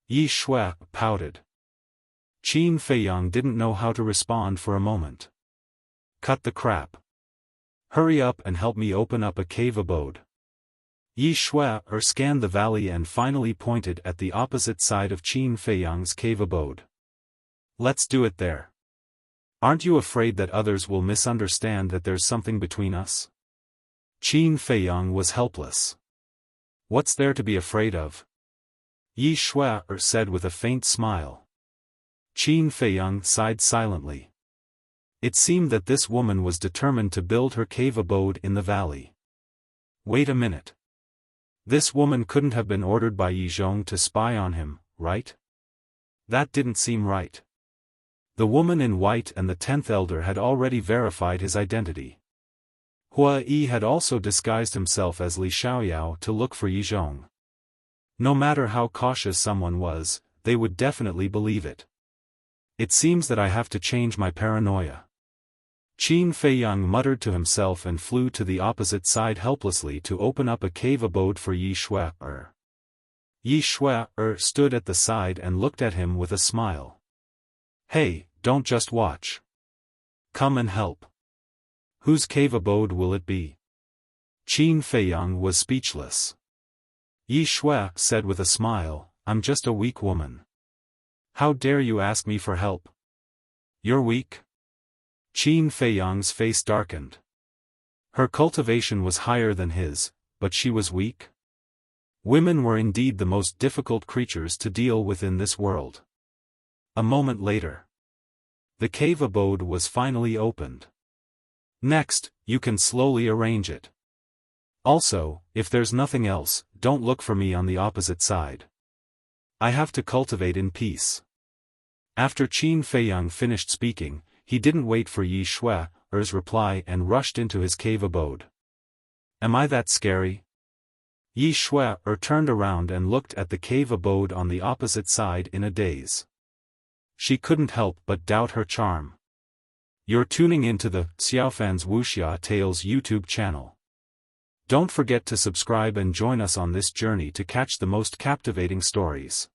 Yi Shui pouted. Qin Feiyang didn't know how to respond for a moment. "Cut the crap. Hurry up and help me open up a cave abode." Yi Shui scanned the valley and finally pointed at the opposite side of Qin Feiyang's cave abode. "Let's do it there. Aren't you afraid that others will misunderstand that there's something between us?" Qin Feiyang was helpless. "What's there to be afraid of?" Yi Shui said with a faint smile. Qin Feiyang sighed silently. It seemed that this woman was determined to build her cave abode in the valley. Wait a minute. This woman couldn't have been ordered by Yi Zhong to spy on him, right? That didn't seem right. The woman in white and the 10th elder had already verified his identity. Hua Yi had also disguised himself as Li Xiaoyao to look for Yi Zhong. No matter how cautious someone was, they would definitely believe it. It seems that I have to change my paranoia. Qin Feiyang muttered to himself and flew to the opposite side helplessly to open up a cave abode for Yi Shui-er. Yi Shui-er stood at the side and looked at him with a smile. "Hey, don't just watch. Come and help." "Whose cave abode will it be?" Qin Feiyang was speechless. Yi Shui said with a smile, "I'm just a weak woman. How dare you ask me for help? You're weak?" Qin Feiyang's face darkened. Her cultivation was higher than his, but she was weak? Women were indeed the most difficult creatures to deal with in this world. A moment later, the cave abode was finally opened. "Next, you can slowly arrange it. Also, if there's nothing else, don't look for me on the opposite side. I have to cultivate in peace." After Qin Feiyang finished speaking, he didn't wait for Yi Shui-er's reply and rushed into his cave abode. "Am I that scary?" Yi Shui-er turned around and looked at the cave abode on the opposite side in a daze. She couldn't help but doubt her charm. You're tuning into the Xiaofan's Wuxia Tales YouTube channel. Don't forget to subscribe and join us on this journey to catch the most captivating stories.